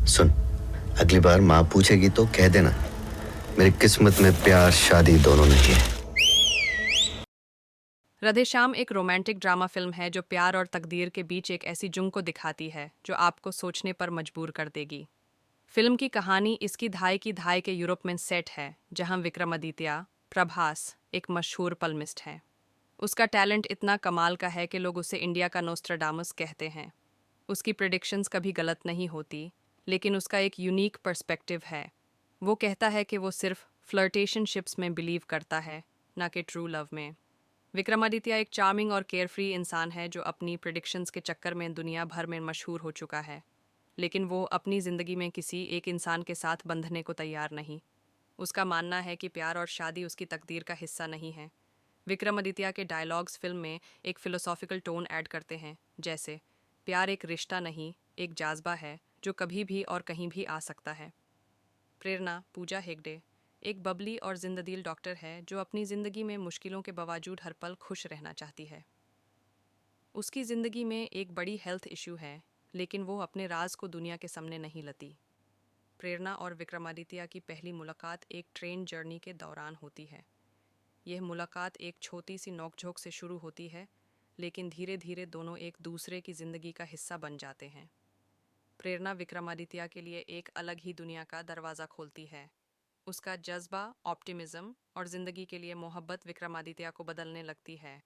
सुन, अगली बार माँ पूछेगी तो कह देना, मेरी किस्मत में प्यार शादी दोनों नहीं है। राधेश्याम एक रोमांटिक ड्रामा फिल्म है जो प्यार और तकदीर के बीच एक ऐसी जुंग को दिखाती है जो आपको सोचने पर मजबूर कर देगी। फिल्म की कहानी इसकी धाई के यूरोप में सेट है, जहां विक्रमादित्य प्रभास एक मशहूर पलमिस्ट है। उसका टैलेंट इतना कमाल का है कि लोग उसे इंडिया का नोस्ट्राडामस कहते हैं। उसकी प्रिडिक्शंस कभी गलत नहीं होती, लेकिन उसका एक यूनिक पर्सपेक्टिव है। वो कहता है कि वो सिर्फ फ्लर्टेशनशिप्स में बिलीव करता है, ना कि ट्रू लव में। विक्रमादित्य एक चार्मिंग और केयरफ्री इंसान है जो अपनी प्रिडिक्शंस के चक्कर में दुनिया भर में मशहूर हो चुका है, लेकिन वो अपनी ज़िंदगी में किसी एक इंसान के साथ बंधने को तैयार नहीं। उसका मानना है कि प्यार और शादी उसकी तकदीर का हिस्सा नहीं है। विक्रमादित्य के डायलॉग्स फिल्म में एक फिलोसॉफिकल टोन ऐड करते हैं, जैसे प्यार एक रिश्ता नहीं, एक जाज्बा है जो कभी भी और कहीं भी आ सकता है। प्रेरणा पूजा हेगड़े एक बबली और जिंददिल डॉक्टर है जो अपनी ज़िंदगी में मुश्किलों के बावजूद हर पल खुश रहना चाहती है। उसकी ज़िंदगी में एक बड़ी हेल्थ इशू है, लेकिन वो अपने राज को दुनिया के सामने नहीं लाती। प्रेरणा और विक्रमादित्य की पहली मुलाकात एक ट्रेन जर्नी के दौरान होती है। यह मुलाकात एक छोटी सी नोकझोंक से शुरू होती है, लेकिन धीरे धीरे दोनों एक दूसरे की ज़िंदगी का हिस्सा बन जाते हैं। प्रेरणा विक्रमादित्य के लिए एक अलग ही दुनिया का दरवाज़ा खोलती है। उसका जज्बा, ऑप्टिमिज्म और ज़िंदगी के लिए मोहब्बत विक्रमादित्य को बदलने लगती है।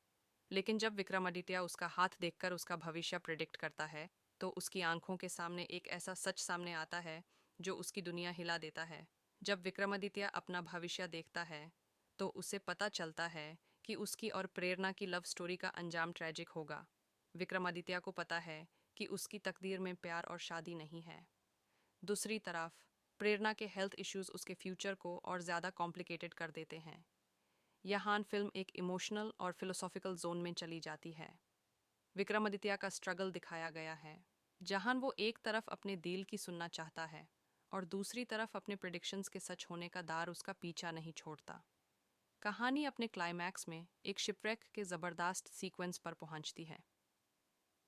लेकिन जब विक्रमादित्य उसका हाथ देखकर उसका भविष्य प्रिडिक्ट करता है, तो उसकी आंखों के सामने एक ऐसा सच सामने आता है जो उसकी दुनिया हिला देता है। जब विक्रमादित्य अपना भविष्य देखता है, तो उसे पता चलता है कि उसकी और प्रेरणा की लव स्टोरी का अंजाम ट्रैजिक होगा। विक्रमादित्य को पता है कि उसकी तकदीर में प्यार और शादी नहीं है। दूसरी तरफ प्रेरणा के हेल्थ इश्यूज उसके फ्यूचर को और ज़्यादा कॉम्प्लिकेटेड कर देते हैं। यहाँ फिल्म एक इमोशनल और फिलोसॉफिकल जोन में चली जाती है। विक्रमादित्य का स्ट्रगल दिखाया गया है, जहां वो एक तरफ अपने दिल की सुनना चाहता है और दूसरी तरफ अपने प्रिडिक्शंस के सच होने का दार उसका पीछा नहीं छोड़ता। कहानी अपने क्लाइमैक्स में एक शिपरेक के ज़बरदस्त सीक्वेंस पर पहुंचती है।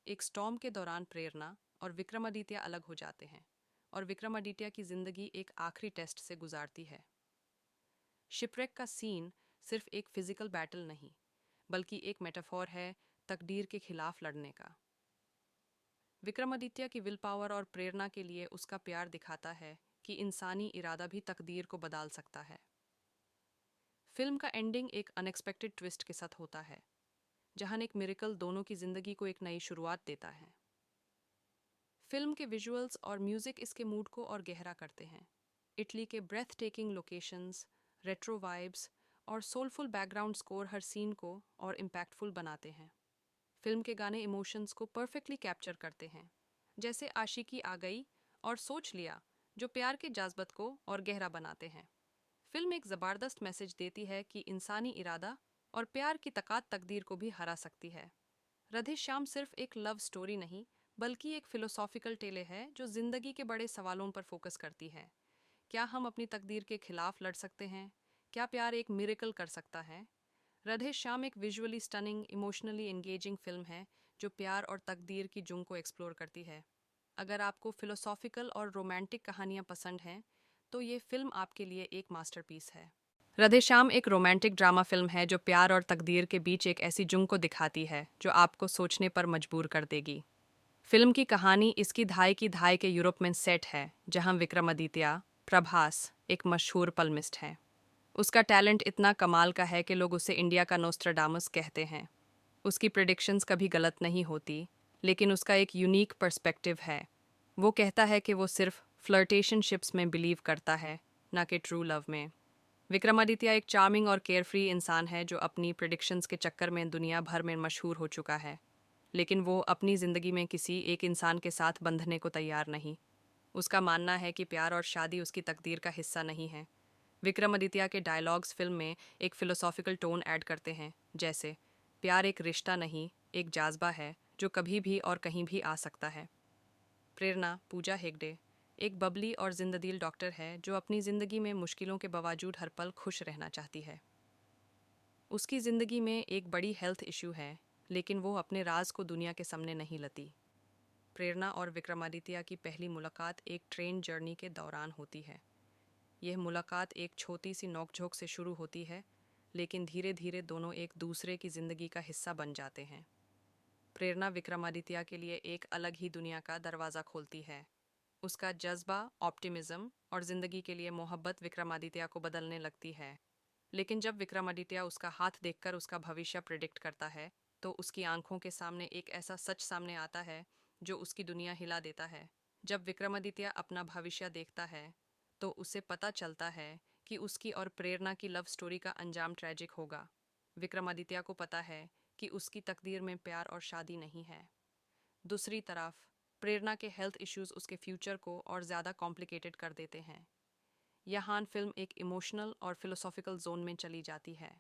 एक स्टॉर्म के दौरान प्रेरणा और विक्रमादित्य अलग हो जाते हैं, और विक्रमादित्य की जिंदगी एक आखिरी टेस्ट से गुजारती है। शिपरेक का सीन सिर्फ एक फिजिकल बैटल नहीं, बल्कि एक मेटाफोर है तकदीर के खिलाफ लड़ने का। विक्रमादित्य की विल पावर और प्रेरणा के लिए उसका प्यार दिखाता है कि इंसानी इरादा भी तकदीर को बदल सकता है। फिल्म का एंडिंग एक अनएक्सपेक्टेड ट्विस्ट के साथ होता है, जहां एक मिरेकल दोनों की जिंदगी को एक नई शुरुआत देता है। फिल्म के विजुअल्स और म्यूजिक इसके मूड को और गहरा करते हैं। इटली के breathtaking locations, retro vibes और सोलफुल बैकग्राउंड स्कोर हर सीन को और इम्पैक्टफुल बनाते हैं। फिल्म के गाने इमोशंस को परफेक्टली कैप्चर करते हैं, जैसे आशिकी आ गई और सोच लिया, जो प्यार के जज्बात को और गहरा बनाते हैं। फिल्म एक ज़बरदस्त मैसेज देती है कि इंसानी इरादा और प्यार की ताकत तकदीर को भी हरा सकती है। राधे श्याम सिर्फ एक लव स्टोरी नहीं, बल्कि एक फिलोसॉफिकल टेले है जो जिंदगी के बड़े सवालों पर फोकस करती है। क्या हम अपनी तकदीर के खिलाफ लड़ सकते हैं? क्या प्यार एक मिरेकल कर सकता है? राधे श्याम एक visually stunning, emotionally engaging film है जो प्यार और तकदीर की जुंग को एक्सप्लोर करती है। अगर आपको फिलोसॉफिकल और रोमांटिक कहानियां पसंद हैं, तो ये फिल्म आपके लिए एक मास्टरपीस है। राधेश्याम एक रोमांटिक ड्रामा फिल्म है जो प्यार और तकदीर के बीच एक ऐसी जुंग को दिखाती है जो आपको सोचने पर मजबूर कर देगी। फिल्म की कहानी इसकी धाई के यूरोप में सेट है, जहां विक्रमादित्य प्रभास एक मशहूर पलमिस्ट है। उसका टैलेंट इतना कमाल का है कि लोग उसे इंडिया का नोस्ट्राडामस कहते हैं। उसकी प्रिडिक्शंस कभी गलत नहीं होती, लेकिन उसका एक यूनिक पर्सपेक्टिव है। वो कहता है कि वो सिर्फ फ्लर्टेशनशिप्स में बिलीव करता है, ना कि ट्रू लव में। विक्रमादित्य एक चार्मिंग और केयरफ्री इंसान है जो अपनी प्रिडिक्शंस के चक्कर में दुनिया भर में मशहूर हो चुका है, लेकिन वो अपनी ज़िंदगी में किसी एक इंसान के साथ बंधने को तैयार नहीं। उसका मानना है कि प्यार और शादी उसकी तकदीर का हिस्सा नहीं है। विक्रमादित्य के डायलॉग्स फिल्म में एक फिलोसॉफिकल टोन ऐड करते हैं, जैसे प्यार एक रिश्ता नहीं, एक जाज्बा है जो कभी भी और कहीं भी आ सकता है। प्रेरणा पूजा हेगड़े एक बबली और जिंददिल डॉक्टर है जो अपनी ज़िंदगी में मुश्किलों के बावजूद हर पल खुश रहना चाहती है। उसकी ज़िंदगी में एक बड़ी हेल्थ इशू है, लेकिन वो अपने राज को दुनिया के सामने नहीं लाती। प्रेरणा और विक्रमादित्य की पहली मुलाकात एक ट्रेन जर्नी के दौरान होती है। यह मुलाकात एक छोटी सी नोकझोंक से शुरू होती है, लेकिन धीरे धीरे दोनों एक दूसरे की जिंदगी का हिस्सा बन जाते हैं। प्रेरणा विक्रमादित्य के लिए एक अलग ही दुनिया का दरवाज़ा खोलती है। उसका जज्बा, ऑप्टिमिज्म और जिंदगी के लिए मोहब्बत विक्रमादित्य को बदलने लगती है। लेकिन जब विक्रमादित्य उसका हाथ देखकर उसका भविष्य प्रिडिक्ट करता है, तो उसकी आंखों के सामने एक ऐसा सच सामने आता है जो उसकी दुनिया हिला देता है। जब विक्रमादित्य अपना भविष्य देखता है, तो उसे पता चलता है कि उसकी और प्रेरणा की लव स्टोरी का अंजाम ट्रैजिक होगा। विक्रमादित्य को पता है कि उसकी तकदीर में प्यार और शादी नहीं है। दूसरी तरफ प्रेरणा के हेल्थ इश्यूज उसके फ्यूचर को और ज़्यादा कॉम्प्लिकेटेड कर देते हैं। यहाँ फिल्म एक इमोशनल और फिलोसॉफिकल जोन में चली जाती है।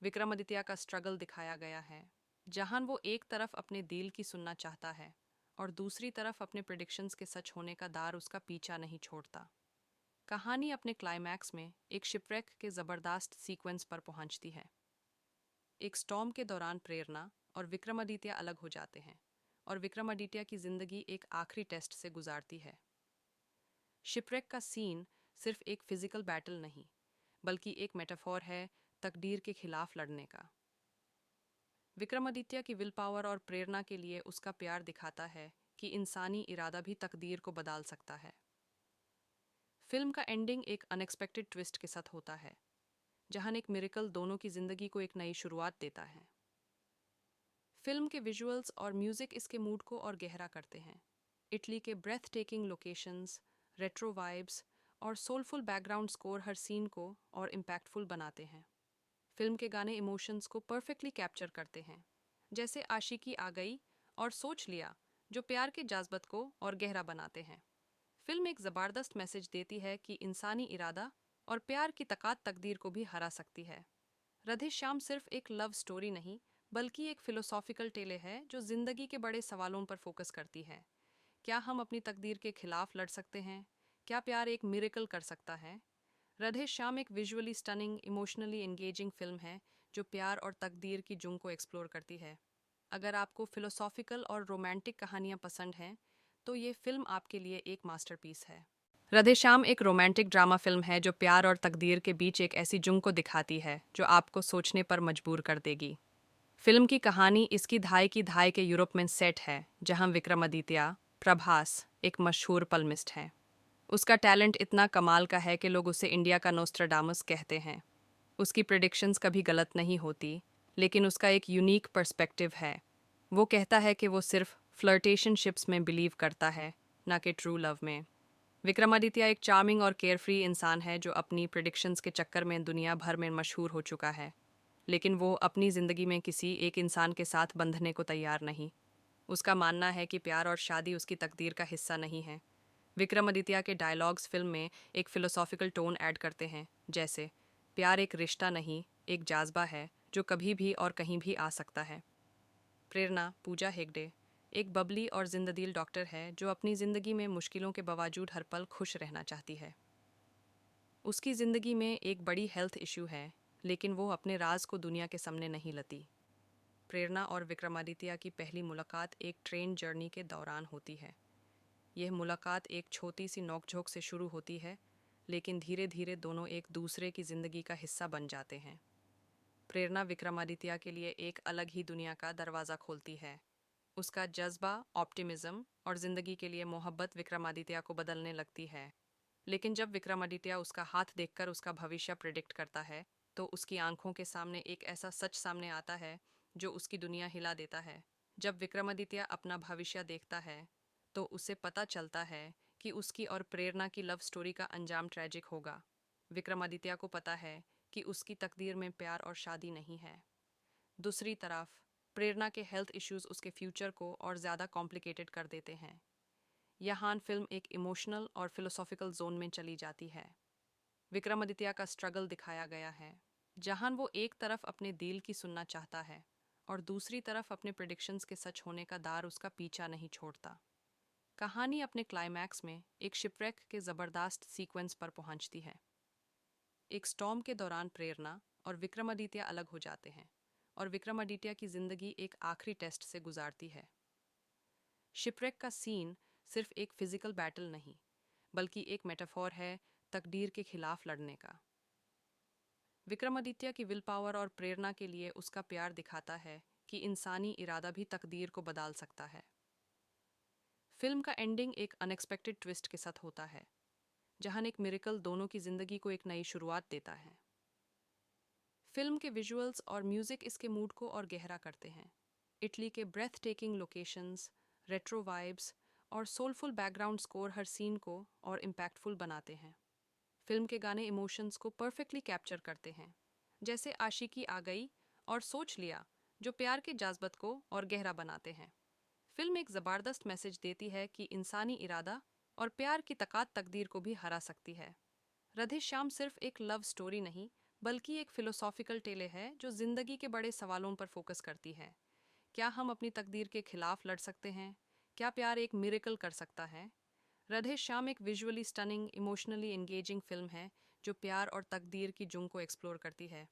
विक्रमादित्य का स्ट्रगल दिखाया गया है, जहां वो एक तरफ अपने दिल की सुनना चाहता है और दूसरी तरफ अपने प्रेडिक्शंस के सच होने का दार उसका पीछा नहीं छोड़ता। कहानी अपने क्लाइमैक्स में एक शिपरेक के ज़बरदस्त सीक्वेंस पर पहुंचती है। एक स्टॉर्म के दौरान प्रेरणा और विक्रमादित्य अलग हो जाते हैं और विक्रमादित्य की जिंदगी एक आखिरी टेस्ट से गुजारती है। शिपरेक का सीन सिर्फ एक फिजिकल बैटल नहीं, बल्कि एक मेटाफोर है तकदीर के खिलाफ लड़ने का। विक्रमादित्य की विल पावर और प्रेरणा के लिए उसका प्यार दिखाता है कि इंसानी इरादा भी तकदीर को बदल सकता है। फिल्म का एंडिंग एक अनएक्सपेक्टेड ट्विस्ट के साथ होता है, जहां एक मिरेकल दोनों की जिंदगी को एक नई शुरुआत देता है। फिल्म के विजुअल्स और म्यूजिक इसके मूड को और गहरा करते हैं। इटली के breathtaking locations, retro vibes और सोलफुल बैकग्राउंड स्कोर हर सीन को और इम्पैक्टफुल बनाते हैं। फिल्म के गाने इमोशंस को परफेक्टली कैप्चर करते हैं, जैसे आशिकी आ गई और सोच लिया, जो प्यार के जज्बात को और गहरा बनाते हैं। फिल्म एक ज़बरदस्त मैसेज देती है कि इंसानी इरादा और प्यार की ताकत तकदीर को भी हरा सकती है। राधे श्याम सिर्फ एक लव स्टोरी नहीं, बल्कि एक फिलोसॉफिकल टेले है जो जिंदगी के बड़े सवालों पर फोकस करती है। क्या हम अपनी तकदीर के खिलाफ लड़ सकते हैं? क्या प्यार एक मिरेकल कर सकता है? राधे श्याम एक visually stunning, emotionally engaging film है जो प्यार और तकदीर की जुंग को एक्सप्लोर करती है। अगर आपको फिलोसॉफिकल और रोमांटिक कहानियां पसंद हैं, तो ये फिल्म आपके लिए एक मास्टरपीस है। राधे श्याम एक रोमांटिक ड्रामा फिल्म है जो प्यार और तकदीर के बीच एक ऐसी जुंग को दिखाती है जो आपको सोचने पर मजबूर कर देगी। फिल्म की कहानी इसकी धाई के यूरोप में सेट है, जहां विक्रमादित्य प्रभास एक मशहूर पल्मिस्ट है। उसका टैलेंट इतना कमाल का है कि लोग उसे इंडिया का नोस्ट्राडामस कहते हैं। उसकी प्रेडिक्शंस कभी गलत नहीं होती, लेकिन उसका एक यूनिक पर्सपेक्टिव है। वो कहता है कि वो सिर्फ फ्लर्टेशनशिप्स में बिलीव करता है, ना कि ट्रू लव में। विक्रमादित्य एक चार्मिंग और केयरफ्री इंसान है जो अपनी प्रेडिक्शंस के चक्कर में दुनिया भर में मशहूर हो चुका है, लेकिन वो अपनी ज़िंदगी में किसी एक इंसान के साथ बंधने को तैयार नहीं। उसका मानना है कि प्यार और शादी उसकी तकदीर का हिस्सा नहीं है। विक्रमादित्य के डायलॉग्स फिल्म में एक फिलोसॉफिकल टोन ऐड करते हैं, जैसे प्यार एक रिश्ता नहीं, एक जाज्बा है जो कभी भी और कहीं भी आ सकता है। प्रेरणा पूजा हेगड़े एक बबली और जिंददिल डॉक्टर है जो अपनी ज़िंदगी में मुश्किलों के बावजूद हर पल खुश रहना चाहती है। उसकी ज़िंदगी में एक बड़ी हेल्थ इशू है, लेकिन वो अपने राज को दुनिया के सामने नहीं लाती। प्रेरणा और विक्रमादित्य की पहली मुलाकात एक ट्रेन जर्नी के दौरान होती है। यह मुलाकात एक छोटी सी नोकझोंक से शुरू होती है, लेकिन धीरे धीरे दोनों एक दूसरे की जिंदगी का हिस्सा बन जाते हैं। प्रेरणा विक्रमादित्य के लिए एक अलग ही दुनिया का दरवाज़ा खोलती है। उसका जज्बा, ऑप्टिमिज्म और जिंदगी के लिए मोहब्बत विक्रमादित्य को बदलने लगती है। लेकिन जब विक्रमादित्य उसका हाथ देखकर उसका भविष्य प्रिडिक्ट करता है, तो उसकी आंखों के सामने एक ऐसा सच सामने आता है जो उसकी दुनिया हिला देता है। जब विक्रमादित्य अपना भविष्य देखता है, तो उसे पता चलता है कि उसकी और प्रेरणा की लव स्टोरी का अंजाम ट्रैजिक होगा। विक्रमादित्य को पता है कि उसकी तकदीर में प्यार और शादी नहीं है। दूसरी तरफ प्रेरणा के हेल्थ इश्यूज उसके फ्यूचर को और ज़्यादा कॉम्प्लिकेटेड कर देते हैं। यहाँ फिल्म एक इमोशनल और फिलोसॉफिकल जोन में चली जाती है। विक्रमादित्य का स्ट्रगल दिखाया गया है, जहां वो एक तरफ अपने दिल की सुनना चाहता है और दूसरी तरफ अपने प्रेडिक्शंस के सच होने का दार उसका पीछा नहीं छोड़ता। कहानी अपने क्लाइमैक्स में एक शिपरेक के ज़बरदस्त सीक्वेंस पर पहुंचती है। एक स्टॉर्म के दौरान प्रेरणा और विक्रमादित्य अलग हो जाते हैं और विक्रमादित्य की जिंदगी एक आखिरी टेस्ट से गुजारती है। शिपरेक का सीन सिर्फ एक फिजिकल बैटल नहीं, बल्कि एक मेटाफोर है तकदीर के खिलाफ लड़ने का। विक्रमादित्य की विल पावर और प्रेरणा के लिए उसका प्यार दिखाता है कि इंसानी इरादा भी तकदीर को बदल सकता है। फिल्म का एंडिंग एक अनएक्सपेक्टेड ट्विस्ट के साथ होता है, जहां एक मिरेकल दोनों की जिंदगी को एक नई शुरुआत देता है। फिल्म के विजुअल्स और म्यूजिक इसके मूड को और गहरा करते हैं। इटली के breathtaking locations, retro vibes और सोलफुल बैकग्राउंड स्कोर हर सीन को और इम्पैक्टफुल बनाते हैं। फिल्म के गाने इमोशंस को परफेक्टली कैप्चर करते हैं, जैसे आशिकी आ गई और सोच लिया, जो प्यार के जज्बात को और गहरा बनाते हैं। फिल्म एक ज़बरदस्त मैसेज देती है कि इंसानी इरादा और प्यार की ताकत तकदीर को भी हरा सकती है। राधे श्याम सिर्फ एक लव स्टोरी नहीं, बल्कि एक फिलोसॉफिकल टेले है जो जिंदगी के बड़े सवालों पर फोकस करती है। क्या हम अपनी तकदीर के खिलाफ लड़ सकते हैं? क्या प्यार एक मिरेकल कर सकता है? राधे श्याम एक visually stunning, emotionally engaging film है जो प्यार और तकदीर की जुंग को एक्सप्लोर करती है।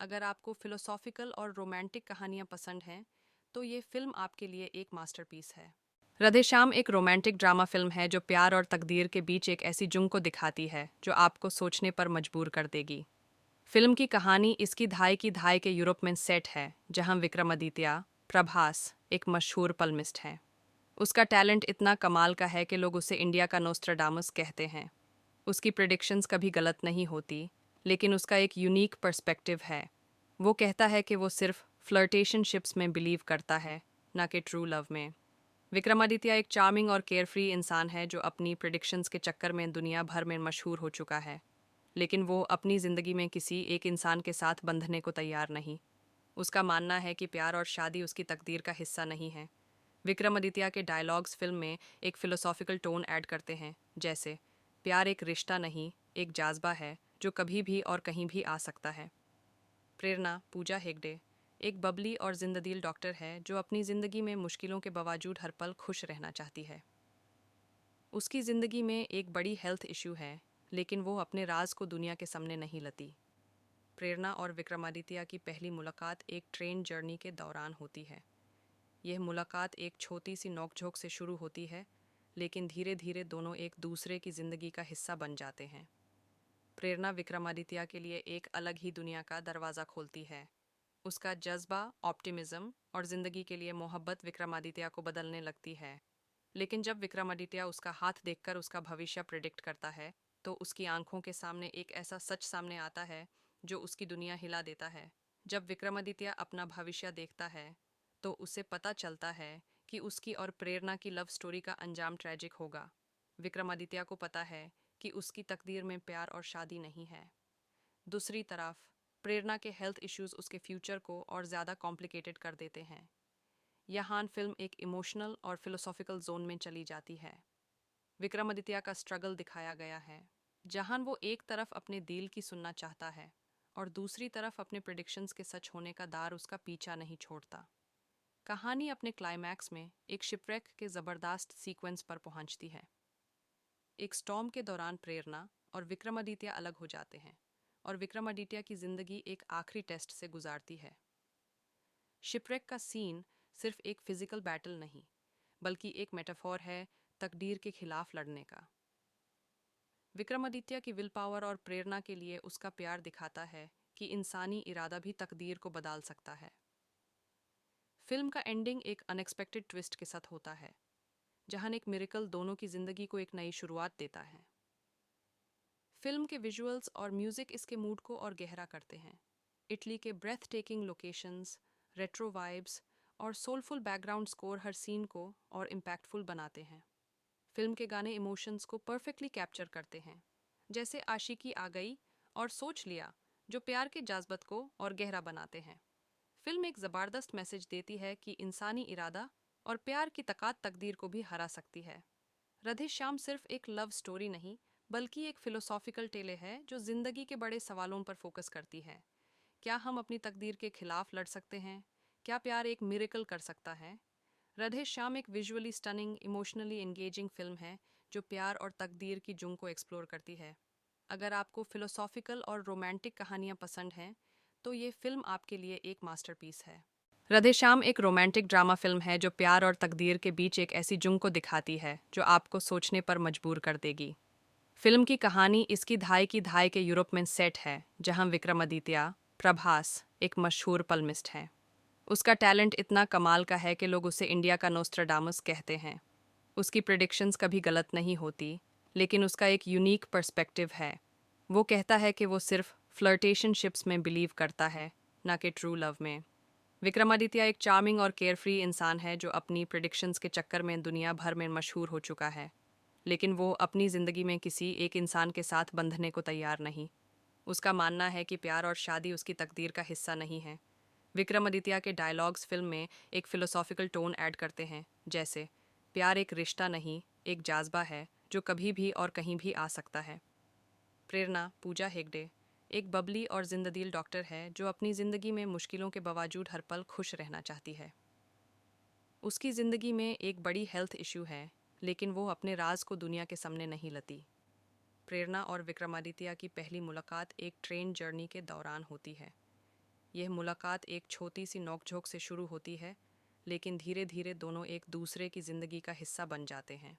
अगर आपको फिलोसॉफिकल और रोमांटिक कहानियां पसंद हैं, तो ये फिल्म आपके लिए एक मास्टरपीस है। राधे श्याम एक रोमांटिक ड्रामा फिल्म है जो प्यार और तकदीर के बीच एक ऐसी जुंग को दिखाती है जो आपको सोचने पर मजबूर कर देगी। फिल्म की कहानी इसकी धाई के यूरोप में सेट है, जहां विक्रमादित्य प्रभास एक मशहूर पल्मिस्ट है। उसका टैलेंट इतना कमाल का है कि लोग उसे इंडिया का नोस्ट्राडामस कहते हैं। उसकी प्रेडिक्शंस कभी गलत नहीं होती, लेकिन उसका एक यूनिक पर्सपेक्टिव है। वो कहता है कि वो सिर्फ फ्लर्टेशनशिप्स में बिलीव करता है, ना कि ट्रू लव में। विक्रमादित्य एक चार्मिंग और केयरफ्री इंसान है जो अपनी प्रेडिक्शंस के चक्कर में दुनिया भर में मशहूर हो चुका है, लेकिन वो अपनी ज़िंदगी में किसी एक इंसान के साथ बंधने को तैयार नहीं। उसका मानना है कि प्यार और शादी उसकी तकदीर का हिस्सा नहीं है। विक्रमादित्य के डायलॉग्स फिल्म में एक फिलोसॉफिकल टोन ऐड करते हैं, जैसे प्यार एक रिश्ता नहीं, एक जाज्बा है जो कभी भी और कहीं भी आ सकता है। प्रेरणा पूजा हेगड़े एक बबली और जिंददिल डॉक्टर है जो अपनी ज़िंदगी में मुश्किलों के बावजूद हर पल खुश रहना चाहती है। उसकी ज़िंदगी में एक बड़ी हेल्थ इशू है, लेकिन वो अपने राज को दुनिया के सामने नहीं लाती। प्रेरणा और विक्रमादित्य की पहली मुलाकात एक ट्रेन जर्नी के दौरान होती है। यह मुलाकात एक छोटी सी नोकझोंक से शुरू होती है, लेकिन धीरे धीरे दोनों एक दूसरे की ज़िंदगी का हिस्सा बन जाते हैं। प्रेरणा विक्रमादित्य के लिए एक अलग ही दुनिया का दरवाज़ा खोलती है। उसका जज्बा, ऑप्टिमिज्म और ज़िंदगी के लिए मोहब्बत विक्रमादित्य को बदलने लगती है। लेकिन जब विक्रमादित्य उसका हाथ देखकर उसका भविष्य प्रिडिक्ट करता है, तो उसकी आंखों के सामने एक ऐसा सच सामने आता है जो उसकी दुनिया हिला देता है। जब विक्रमादित्य अपना भविष्य देखता है, तो उसे पता चलता है कि उसकी और प्रेरणा की लव स्टोरी का अंजाम ट्रैजिक होगा। विक्रमादित्य को पता है कि उसकी तकदीर में प्यार और शादी नहीं है। दूसरी तरफ प्रेरणा के हेल्थ इश्यूज उसके फ्यूचर को और ज़्यादा कॉम्प्लिकेटेड कर देते हैं। यहाँ फिल्म एक इमोशनल और फिलोसॉफिकल जोन में चली जाती है। विक्रमादित्य का स्ट्रगल दिखाया गया है, जहां वो एक तरफ अपने दिल की सुनना चाहता है और दूसरी तरफ अपने प्रेडिक्शंस के सच होने का दार उसका पीछा नहीं छोड़ता। कहानी अपने क्लाइमैक्स में एक शिपरेक के ज़बरदस्त सीक्वेंस पर पहुंचती है। एक स्टॉर्म के दौरान प्रेरणा और विक्रमादित्य अलग हो जाते हैं और विक्रमादित्य की जिंदगी एक आखिरी टेस्ट से गुजारती है। शिपरेक का सीन सिर्फ एक फिजिकल बैटल नहीं, बल्कि एक मेटाफोर है तकदीर के खिलाफ लड़ने का। विक्रमादित्य की विल पावर और प्रेरणा के लिए उसका प्यार दिखाता है कि इंसानी इरादा भी तकदीर को बदल सकता है। फिल्म का एंडिंग एक अनएक्सपेक्टेड ट्विस्ट के साथ होता है, जहां एक मिरेकल दोनों की जिंदगी को एक नई शुरुआत देता है। फिल्म के विजुअल्स और म्यूजिक इसके मूड को और गहरा करते हैं। इटली के breathtaking locations, retro vibes और सोलफुल बैकग्राउंड स्कोर हर सीन को और इम्पैक्टफुल बनाते हैं। फिल्म के गाने इमोशंस को परफेक्टली कैप्चर करते हैं, जैसे आशिकी आ गई और सोच लिया, जो प्यार के जज्बात को और गहरा बनाते हैं। फिल्म एक ज़बरदस्त मैसेज देती है कि इंसानी इरादा और प्यार की ताकत तकदीर को भी हरा सकती है। राधे श्याम सिर्फ एक लव स्टोरी नहीं, बल्कि एक फिलोसॉफिकल टेले है जो जिंदगी के बड़े सवालों पर फोकस करती है। क्या हम अपनी तकदीर के खिलाफ लड़ सकते हैं? क्या प्यार एक मिरेकल कर सकता है? राधे श्याम एक visually stunning, emotionally engaging film है जो प्यार और तकदीर की जुंग को एक्सप्लोर करती है। अगर आपको फिलोसॉफिकल और रोमांटिक कहानियां पसंद हैं, तो ये फिल्म आपके लिए एक मास्टरपीस है। राधेश्याम एक रोमांटिक ड्रामा फिल्म है जो प्यार और तकदीर के बीच एक ऐसी जुंग को दिखाती है जो आपको सोचने पर मजबूर कर देगी। फिल्म की कहानी इसकी धाई के यूरोप में सेट है, जहां विक्रमादित्य प्रभास एक मशहूर पलमिस्ट है। उसका टैलेंट इतना कमाल का है कि लोग उसे इंडिया का नोस्ट्राडामस कहते हैं। उसकी प्रिडिक्शंस कभी गलत नहीं होती, लेकिन उसका एक यूनिक पर्सपेक्टिव है। वो कहता है कि वो सिर्फ फ्लर्टेशनशिप्स में बिलीव करता है, ना कि ट्रू लव में। विक्रमादित्य एक चार्मिंग और केयरफ्री इंसान है जो अपनी प्रिडिक्शंस के चक्कर में दुनिया भर में मशहूर हो चुका है, लेकिन वो अपनी ज़िंदगी में किसी एक इंसान के साथ बंधने को तैयार नहीं। उसका मानना है कि प्यार और शादी उसकी तकदीर का हिस्सा नहीं है। विक्रमादित्य के डायलॉग्स फिल्म में एक फिलोसॉफिकल टोन ऐड करते हैं, जैसे प्यार एक रिश्ता नहीं, एक जाज्बा है जो कभी भी और कहीं भी आ सकता है। प्रेरणा पूजा हेगड़े एक बबली और जिंददिल डॉक्टर है जो अपनी ज़िंदगी में मुश्किलों के बावजूद हर पल खुश रहना चाहती है। उसकी ज़िंदगी में एक बड़ी हेल्थ इशू है, लेकिन वो अपने राज को दुनिया के सामने नहीं लाती। प्रेरणा और विक्रमादित्य की पहली मुलाकात एक ट्रेन जर्नी के दौरान होती है। यह मुलाकात एक छोटी सी नोकझोंक से शुरू होती है, लेकिन धीरे धीरे दोनों एक दूसरे की ज़िंदगी का हिस्सा बन जाते हैं।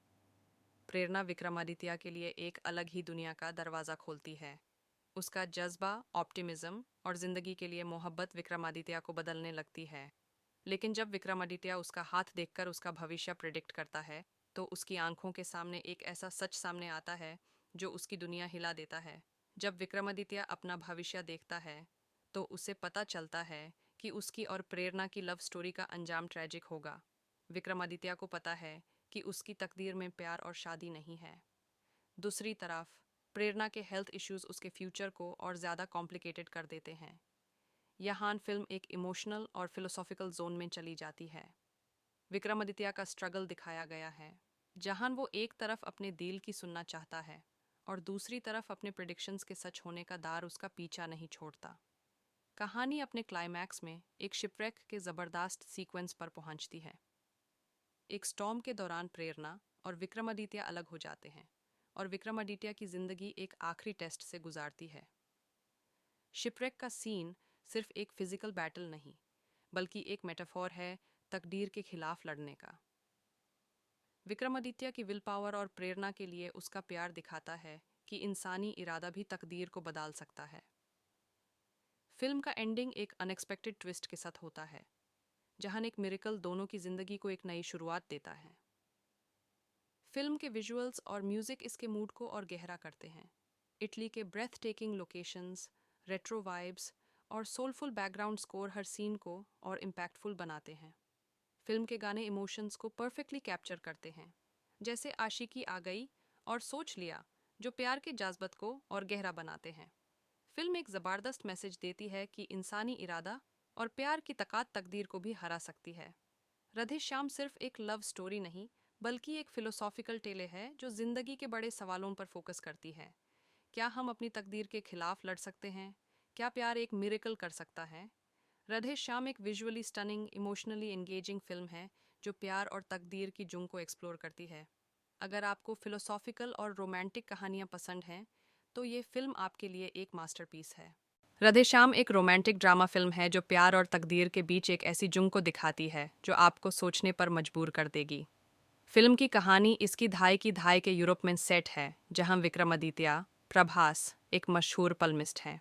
प्रेरणा विक्रमादित्य के लिए एक अलग ही दुनिया का दरवाज़ा खोलती है। उसका जज्बा, ऑप्टिमिज्म और ज़िंदगी के लिए मोहब्बत विक्रमादित्य को बदलने लगती है। लेकिन जब विक्रमादित्य उसका हाथ देखकर उसका भविष्य प्रिडिक्ट करता है, तो उसकी आंखों के सामने एक ऐसा सच सामने आता है जो उसकी दुनिया हिला देता है। जब विक्रमादित्य अपना भविष्य देखता है, तो उसे पता चलता है कि उसकी और प्रेरणा की लव स्टोरी का अंजाम ट्रैजिक होगा। विक्रमादित्य को पता है कि उसकी तकदीर में प्यार और शादी नहीं है। दूसरी तरफ प्रेरणा के हेल्थ इश्यूज उसके फ्यूचर को और ज़्यादा कॉम्प्लिकेटेड कर देते हैं। यहाँ फिल्म एक इमोशनल और फिलोसॉफिकल जोन में चली जाती है। विक्रमादित्य का स्ट्रगल दिखाया गया है, जहां वो एक तरफ अपने दिल की सुनना चाहता है और दूसरी तरफ अपने प्रिडिक्शंस के सच होने का दार उसका पीछा नहीं छोड़ता। कहानी अपने क्लाइमैक्स में एक शिपरेक के ज़बरदस्त सीक्वेंस पर पहुंचती है। एक स्टॉर्म के दौरान प्रेरणा और विक्रमादित्य अलग हो जाते हैं और विक्रमादित्य की जिंदगी एक आखिरी टेस्ट से गुजारती है। शिपरेक का सीन सिर्फ एक फिजिकल बैटल नहीं, बल्कि एक मेटाफोर है तकदीर के खिलाफ लड़ने का। विक्रमादित्य की विल पावर और प्रेरणा के लिए उसका प्यार दिखाता है कि इंसानी इरादा भी तकदीर को बदल सकता है। फिल्म का एंडिंग एक अनएक्सपेक्टेड ट्विस्ट के साथ होता है, जहां एक मिरेकल दोनों की जिंदगी को एक नई शुरुआत देता है। फिल्म के विजुअल्स और म्यूजिक इसके मूड को और गहरा करते हैं। इटली के breathtaking locations, retro vibes और सोलफुल बैकग्राउंड स्कोर हर सीन को और इम्पैक्टफुल बनाते हैं। फिल्म के गाने इमोशंस को परफेक्टली कैप्चर करते हैं, जैसे आशिकी आ गई और सोच लिया, जो प्यार के जज्बात को और गहरा बनाते हैं। फिल्म एक ज़बरदस्त मैसेज देती है कि इंसानी इरादा और प्यार की ताकत तकदीर को भी हरा सकती है। राधे श्याम सिर्फ एक लव स्टोरी नहीं, बल्कि एक फिलोसॉफिकल टेले है जो जिंदगी के बड़े सवालों पर फोकस करती है। क्या हम अपनी तकदीर के खिलाफ लड़ सकते हैं? क्या प्यार एक मिरेकल कर सकता है? राधे श्याम एक visually stunning, emotionally engaging film है जो प्यार और तकदीर की जुंग को एक्सप्लोर करती है। अगर आपको फिलोसॉफिकल और रोमांटिक कहानियां पसंद हैं, तो ये फिल्म आपके लिए एक मास्टरपीस है। राधेश्याम एक रोमांटिक ड्रामा फिल्म है जो प्यार और तकदीर के बीच एक ऐसी जुंग को दिखाती है जो आपको सोचने पर मजबूर कर देगी। फिल्म की कहानी इसकी धाई के यूरोप में सेट है, जहां विक्रमादित्य प्रभास एक मशहूर पलमिस्ट है।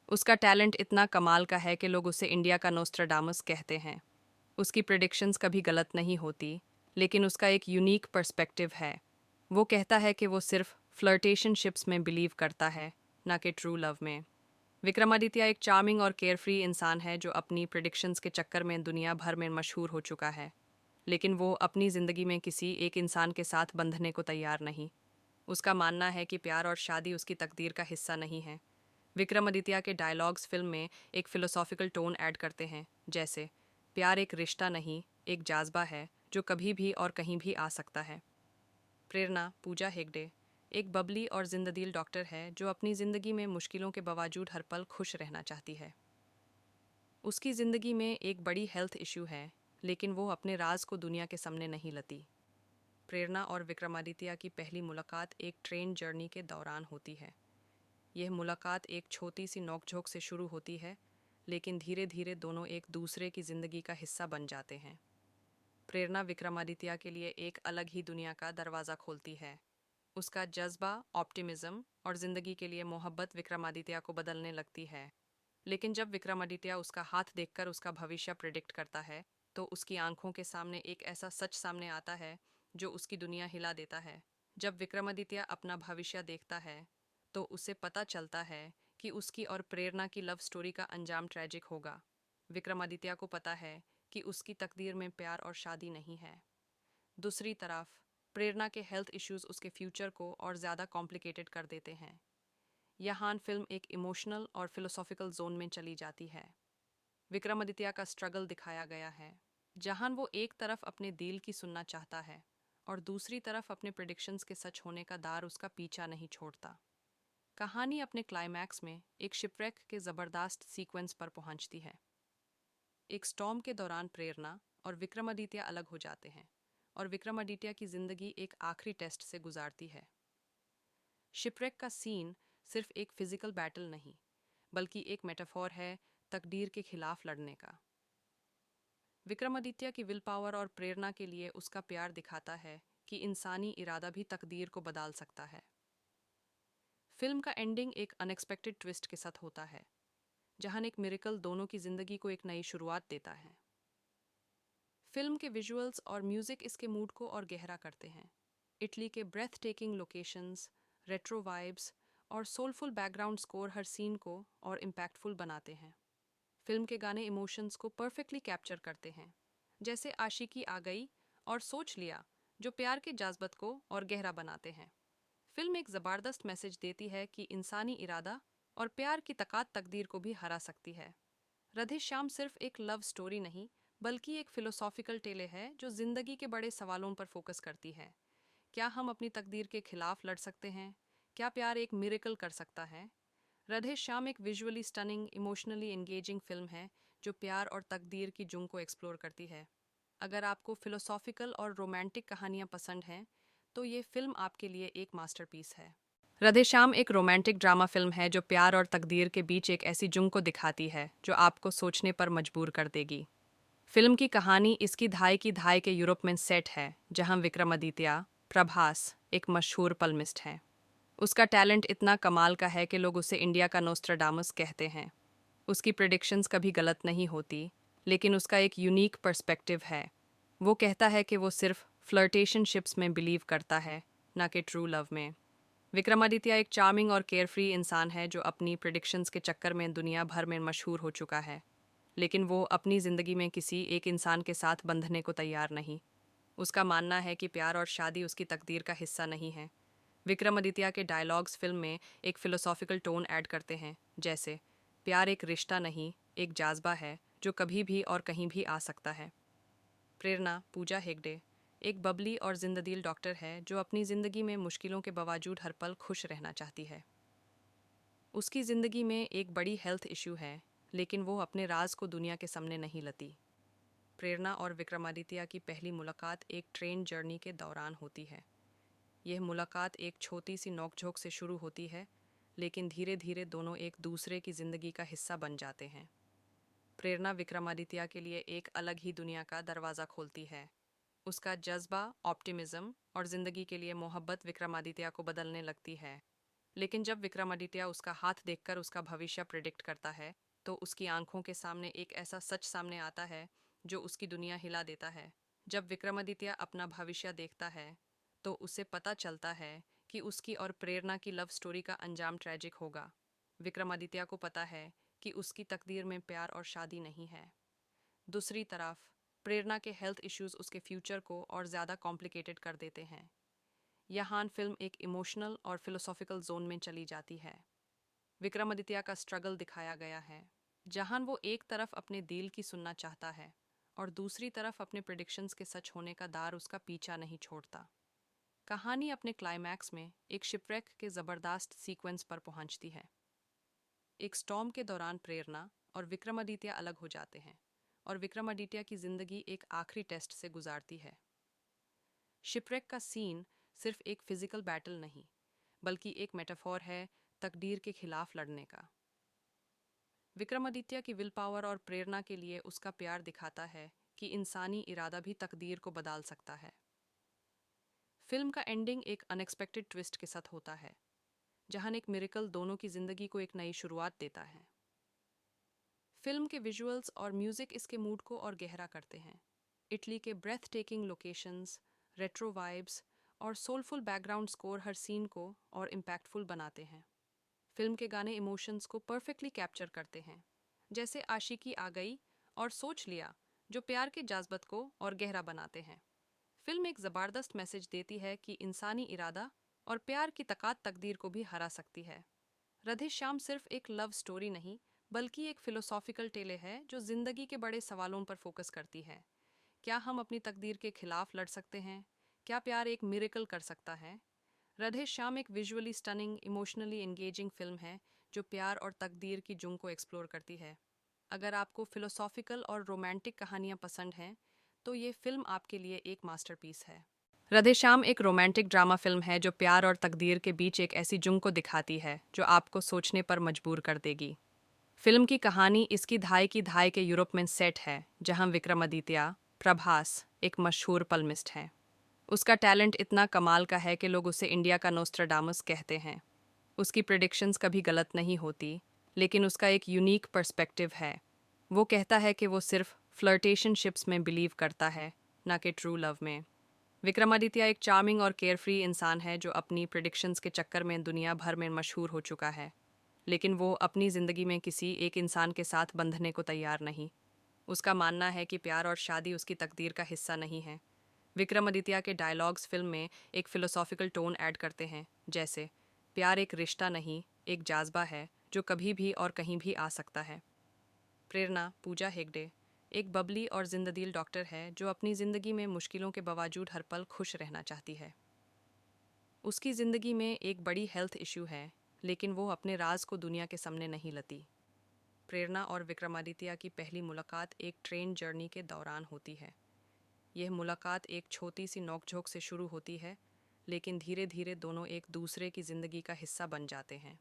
उसका टैलेंट इतना कमाल का है कि लोग उसे इंडिया का नोस्ट्राडामस कहते हैं। उसकी प्रिडिक्शंस कभी गलत नहीं होती, लेकिन उसका एक यूनिक पर्सपेक्टिव है। वो कहता है कि वो सिर्फ फ्लर्टेशनशिप्स में बिलीव करता है, ना कि ट्रू लव में। विक्रमादित्य एक चार्मिंग और केयरफ्री इंसान है जो अपनी प्रिडिक्शंस के चक्कर में दुनिया भर में मशहूर हो चुका है, लेकिन वो अपनी ज़िंदगी में किसी एक इंसान के साथ बंधने को तैयार नहीं। उसका मानना है कि प्यार और शादी उसकी तकदीर का हिस्सा नहीं है। विक्रमादित्य के डायलॉग्स फिल्म में एक फिलोसॉफिकल टोन ऐड करते हैं, जैसे प्यार एक रिश्ता नहीं, एक जाज्बा है जो कभी भी और कहीं भी आ सकता है। प्रेरणा पूजा हेगड़े एक बबली और जिंददिल डॉक्टर है जो अपनी ज़िंदगी में मुश्किलों के बावजूद हर पल खुश रहना चाहती है। उसकी ज़िंदगी में एक बड़ी हेल्थ इशू है, लेकिन वो अपने राज को दुनिया के सामने नहीं लाती। प्रेरणा और विक्रमादित्य की पहली मुलाकात एक ट्रेन जर्नी के दौरान होती है। यह मुलाकात एक छोटी सी नोकझोंक से शुरू होती है, लेकिन धीरे धीरे दोनों एक दूसरे की जिंदगी का हिस्सा बन जाते हैं। प्रेरणा विक्रमादित्य के लिए एक अलग ही दुनिया का दरवाज़ा खोलती है। उसका जज्बा, ऑप्टिमिज्म और जिंदगी के लिए मोहब्बत विक्रमादित्य को बदलने लगती है। लेकिन जब विक्रमादित्य उसका हाथ देखकर उसका भविष्य प्रिडिक्ट करता है, तो उसकी आंखों के सामने एक ऐसा सच सामने आता है जो उसकी दुनिया हिला देता है। जब विक्रमादित्य अपना भविष्य देखता है, तो उसे पता चलता है कि उसकी और प्रेरणा की लव स्टोरी का अंजाम ट्रैजिक होगा। विक्रमादित्य को पता है कि उसकी तकदीर में प्यार और शादी नहीं है। दूसरी तरफ प्रेरणा के हेल्थ इश्यूज उसके फ्यूचर को और ज़्यादा कॉम्प्लिकेटेड कर देते हैं। यहाँ फिल्म एक इमोशनल और फिलोसॉफिकल जोन में चली जाती है। विक्रमादित्य का स्ट्रगल दिखाया गया है, जहां वो एक तरफ अपने दिल की सुनना चाहता है और दूसरी तरफ अपने प्रेडिक्शंस के सच होने का दार उसका पीछा नहीं छोड़ता। कहानी अपने क्लाइमैक्स में एक शिपरेक के ज़बरदस्त सीक्वेंस पर पहुंचती है। एक स्टॉर्म के दौरान प्रेरणा और विक्रमादित्य अलग हो जाते हैं और विक्रमादित्य की जिंदगी एक आखिरी टेस्ट से गुजारती है। शिपरेक का सीन सिर्फ एक फिजिकल बैटल नहीं, बल्कि एक मेटाफोर है तकदीर के खिलाफ लड़ने का। विक्रमादित्य की विल पावर और प्रेरणा के लिए उसका प्यार दिखाता है कि इंसानी इरादा भी तकदीर को बदल सकता है। फिल्म का एंडिंग एक अनएक्सपेक्टेड ट्विस्ट के साथ होता है, जहां एक मिरेकल दोनों की जिंदगी को एक नई शुरुआत देता है। फिल्म के विजुअल्स और म्यूजिक इसके मूड को और गहरा करते हैं। इटली के breathtaking locations, retro vibes और सोलफुल बैकग्राउंड स्कोर हर सीन को और इम्पैक्टफुल बनाते हैं। फिल्म के गाने इमोशंस को परफेक्टली कैप्चर करते हैं, जैसे आशिकी आ गई और सोच लिया, जो प्यार के जज्बात को और गहरा बनाते हैं। फिल्म एक ज़बरदस्त मैसेज देती है कि इंसानी इरादा और प्यार की ताकत तकदीर को भी हरा सकती है। राधे श्याम सिर्फ एक लव स्टोरी नहीं, बल्कि एक फिलोसॉफिकल टेले है जो जिंदगी के बड़े सवालों पर फोकस करती है। क्या हम अपनी तकदीर के खिलाफ लड़ सकते हैं? क्या प्यार एक मिरेकल कर सकता है? राधे श्याम एक visually stunning, emotionally engaging film है जो प्यार और तकदीर की जुंग को एक्सप्लोर करती है। अगर आपको फिलोसॉफिकल और रोमांटिक कहानियां पसंद हैं, तो ये फिल्म आपके लिए एक मास्टरपीस है। राधे श्याम एक रोमांटिक ड्रामा फिल्म है जो प्यार और तकदीर के बीच एक ऐसी जुंग को दिखाती है जो आपको सोचने पर मजबूर कर देगी। फिल्म की कहानी इसकी धाई के यूरोप में सेट है, जहां विक्रमादित्य प्रभास एक मशहूर पल्मिस्ट है। उसका टैलेंट इतना कमाल का है कि लोग उसे इंडिया का नोस्ट्राडामस कहते हैं। उसकी प्रेडिक्शंस कभी गलत नहीं होती, लेकिन उसका एक यूनिक पर्सपेक्टिव है। वो कहता है कि वो सिर्फ फ्लर्टेशनशिप्स में बिलीव करता है, ना कि ट्रू लव में। विक्रमादित्य एक चार्मिंग और केयरफ्री इंसान है जो अपनी प्रेडिक्शंस के चक्कर में दुनिया भर में मशहूर हो चुका है, लेकिन वो अपनी ज़िंदगी में किसी एक इंसान के साथ बंधने को तैयार नहीं। उसका मानना है कि प्यार और शादी उसकी तकदीर का हिस्सा नहीं है। विक्रमादित्य के डायलॉग्स फिल्म में एक फिलोसॉफिकल टोन ऐड करते हैं, जैसे प्यार एक रिश्ता नहीं, एक जाज्बा है जो कभी भी और कहीं भी आ सकता है। प्रेरणा, पूजा हेगड़े, एक बबली और जिंददिल डॉक्टर है जो अपनी ज़िंदगी में मुश्किलों के बावजूद हर पल खुश रहना चाहती है। उसकी ज़िंदगी में एक बड़ी हेल्थ इशू है, लेकिन वो अपने राज को दुनिया के सामने नहीं लाती। प्रेरणा और विक्रमादित्य की पहली मुलाकात एक ट्रेन जर्नी के दौरान होती है। यह मुलाकात एक छोटी सी नोकझोंक से शुरू होती है, लेकिन धीरे धीरे दोनों एक दूसरे की जिंदगी का हिस्सा बन जाते हैं। प्रेरणा विक्रमादित्य के लिए एक अलग ही दुनिया का दरवाज़ा खोलती है। उसका जज्बा, ऑप्टिमिज्म और जिंदगी के लिए मोहब्बत विक्रमादित्य को बदलने लगती है। लेकिन जब विक्रमादित्य उसका हाथ देखकर उसका भविष्य प्रिडिक्ट करता है, तो उसकी आंखों के सामने एक ऐसा सच सामने आता है जो उसकी दुनिया हिला देता है। जब विक्रमादित्य अपना भविष्य देखता है, तो उसे पता चलता है कि उसकी और प्रेरणा की लव स्टोरी का अंजाम ट्रैजिक होगा। विक्रमादित्य को पता है कि उसकी तकदीर में प्यार और शादी नहीं है। दूसरी तरफ प्रेरणा के हेल्थ इश्यूज उसके फ्यूचर को और ज़्यादा कॉम्प्लिकेटेड कर देते हैं। यहाँ फिल्म एक इमोशनल और फिलोसॉफिकल जोन में चली जाती है। विक्रमादित्य का स्ट्रगल दिखाया गया है, जहां वो एक तरफ अपने दिल की सुनना चाहता है और दूसरी तरफ अपने प्रेडिक्शंस के सच होने का दार उसका पीछा नहीं छोड़ता। कहानी अपने क्लाइमैक्स में एक शिपरेक के ज़बरदस्त सीक्वेंस पर पहुंचती है। एक स्टॉर्म के दौरान प्रेरणा और विक्रमादित्य अलग हो जाते हैं और विक्रमादित्य की जिंदगी एक आखिरी टेस्ट से गुजारती है। शिपरेक का सीन सिर्फ एक फिजिकल बैटल नहीं, बल्कि एक मेटाफोर है तकदीर के खिलाफ लड़ने का। विक्रमादित्य की विल पावर और प्रेरणा के लिए उसका प्यार दिखाता है कि इंसानी इरादा भी तकदीर को बदल सकता है। फिल्म का एंडिंग एक अनएक्सपेक्टेड ट्विस्ट के साथ होता है, जहां एक मिरेकल दोनों की जिंदगी को एक नई शुरुआत देता है। फिल्म के विजुअल्स और म्यूजिक इसके मूड को और गहरा करते हैं। इटली के breathtaking locations, retro vibes और सोलफुल बैकग्राउंड स्कोर हर सीन को और इम्पैक्टफुल बनाते हैं। फिल्म के गाने इमोशंस को परफेक्टली कैप्चर करते हैं, जैसे आशिकी आ गई और सोच लिया, जो प्यार के जज्बात को और गहरा बनाते हैं। फिल्म एक ज़बरदस्त मैसेज देती है कि इंसानी इरादा और प्यार की ताकत तकदीर को भी हरा सकती है। राधे श्याम सिर्फ एक लव स्टोरी नहीं, बल्कि एक फिलोसॉफिकल टेले है जो जिंदगी के बड़े सवालों पर फोकस करती है। क्या हम अपनी तकदीर के खिलाफ लड़ सकते हैं? क्या प्यार एक मिरेकल कर सकता है? राधे श्याम एक visually stunning, emotionally engaging film है जो प्यार और तकदीर की जुंग को एक्सप्लोर करती है। अगर आपको फिलोसॉफिकल और रोमांटिक कहानियां पसंद हैं, तो ये फिल्म आपके लिए एक मास्टरपीस है। राधे श्याम एक रोमांटिक ड्रामा फिल्म है जो प्यार और तकदीर के बीच एक ऐसी जुंग को दिखाती है जो आपको सोचने पर मजबूर कर देगी। फिल्म की कहानी इसकी धाई के यूरोप में सेट है, जहां विक्रमादित्य प्रभास एक मशहूर पल्मिस्ट है। उसका टैलेंट इतना कमाल का है कि लोग उसे इंडिया का नोस्ट्राडामस कहते हैं। उसकी प्रेडिक्शंस कभी गलत नहीं होती, लेकिन उसका एक यूनिक पर्सपेक्टिव है। वो कहता है कि वो सिर्फ फ्लर्टेशनशिप्स में बिलीव करता है, ना कि ट्रू लव में। विक्रमादित्य एक चार्मिंग और केयरफ्री इंसान है जो अपनी प्रेडिक्शंस के चक्कर में दुनिया भर में मशहूर हो चुका है, लेकिन वो अपनी ज़िंदगी में किसी एक इंसान के साथ बंधने को तैयार नहीं। उसका मानना है कि प्यार और शादी उसकी तकदीर का हिस्सा नहीं है। विक्रमादित्य के डायलॉग्स फिल्म में एक फिलोसॉफिकल टोन ऐड करते हैं, जैसे प्यार एक रिश्ता नहीं, एक जाज्बा है जो कभी भी और कहीं भी आ सकता है। प्रेरणा पूजा हेगड़े एक बबली और जिंददिल डॉक्टर है जो अपनी ज़िंदगी में मुश्किलों के बावजूद हर पल खुश रहना चाहती है। उसकी ज़िंदगी में एक बड़ी हेल्थ इशू है, लेकिन वो अपने राज को दुनिया के सामने नहीं लाती। प्रेरणा और विक्रमादित्य की पहली मुलाकात एक ट्रेन जर्नी के दौरान होती है। यह मुलाकात एक छोटी सी नोकझोंक से शुरू होती है, लेकिन धीरे धीरे दोनों एक दूसरे की ज़िंदगी का हिस्सा बन जाते हैं।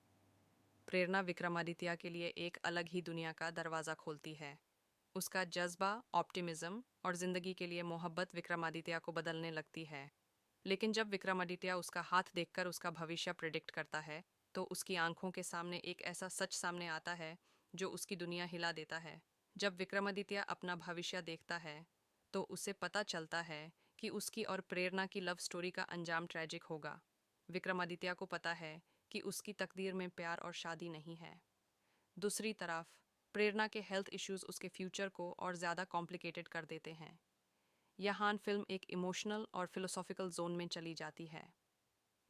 प्रेरणा विक्रमादित्य के लिए एक अलग ही दुनिया का दरवाज़ा खोलती है। उसका जज्बा, ऑप्टिमिज्म और ज़िंदगी के लिए मोहब्बत विक्रमादित्य को बदलने लगती है। लेकिन जब विक्रमादित्य उसका हाथ देखकर उसका भविष्य प्रिडिक्ट करता है, तो उसकी आंखों के सामने एक ऐसा सच सामने आता है जो उसकी दुनिया हिला देता है। जब विक्रमादित्य अपना भविष्य देखता है, तो उसे पता चलता है कि उसकी और प्रेरणा की लव स्टोरी का अंजाम ट्रैजिक होगा। विक्रमादित्य को पता है कि उसकी तकदीर में प्यार और शादी नहीं है। दूसरी तरफ प्रेरणा के हेल्थ इश्यूज उसके फ्यूचर को और ज़्यादा कॉम्प्लिकेटेड कर देते हैं। यहाँ फिल्म एक इमोशनल और फिलोसॉफिकल जोन में चली जाती है।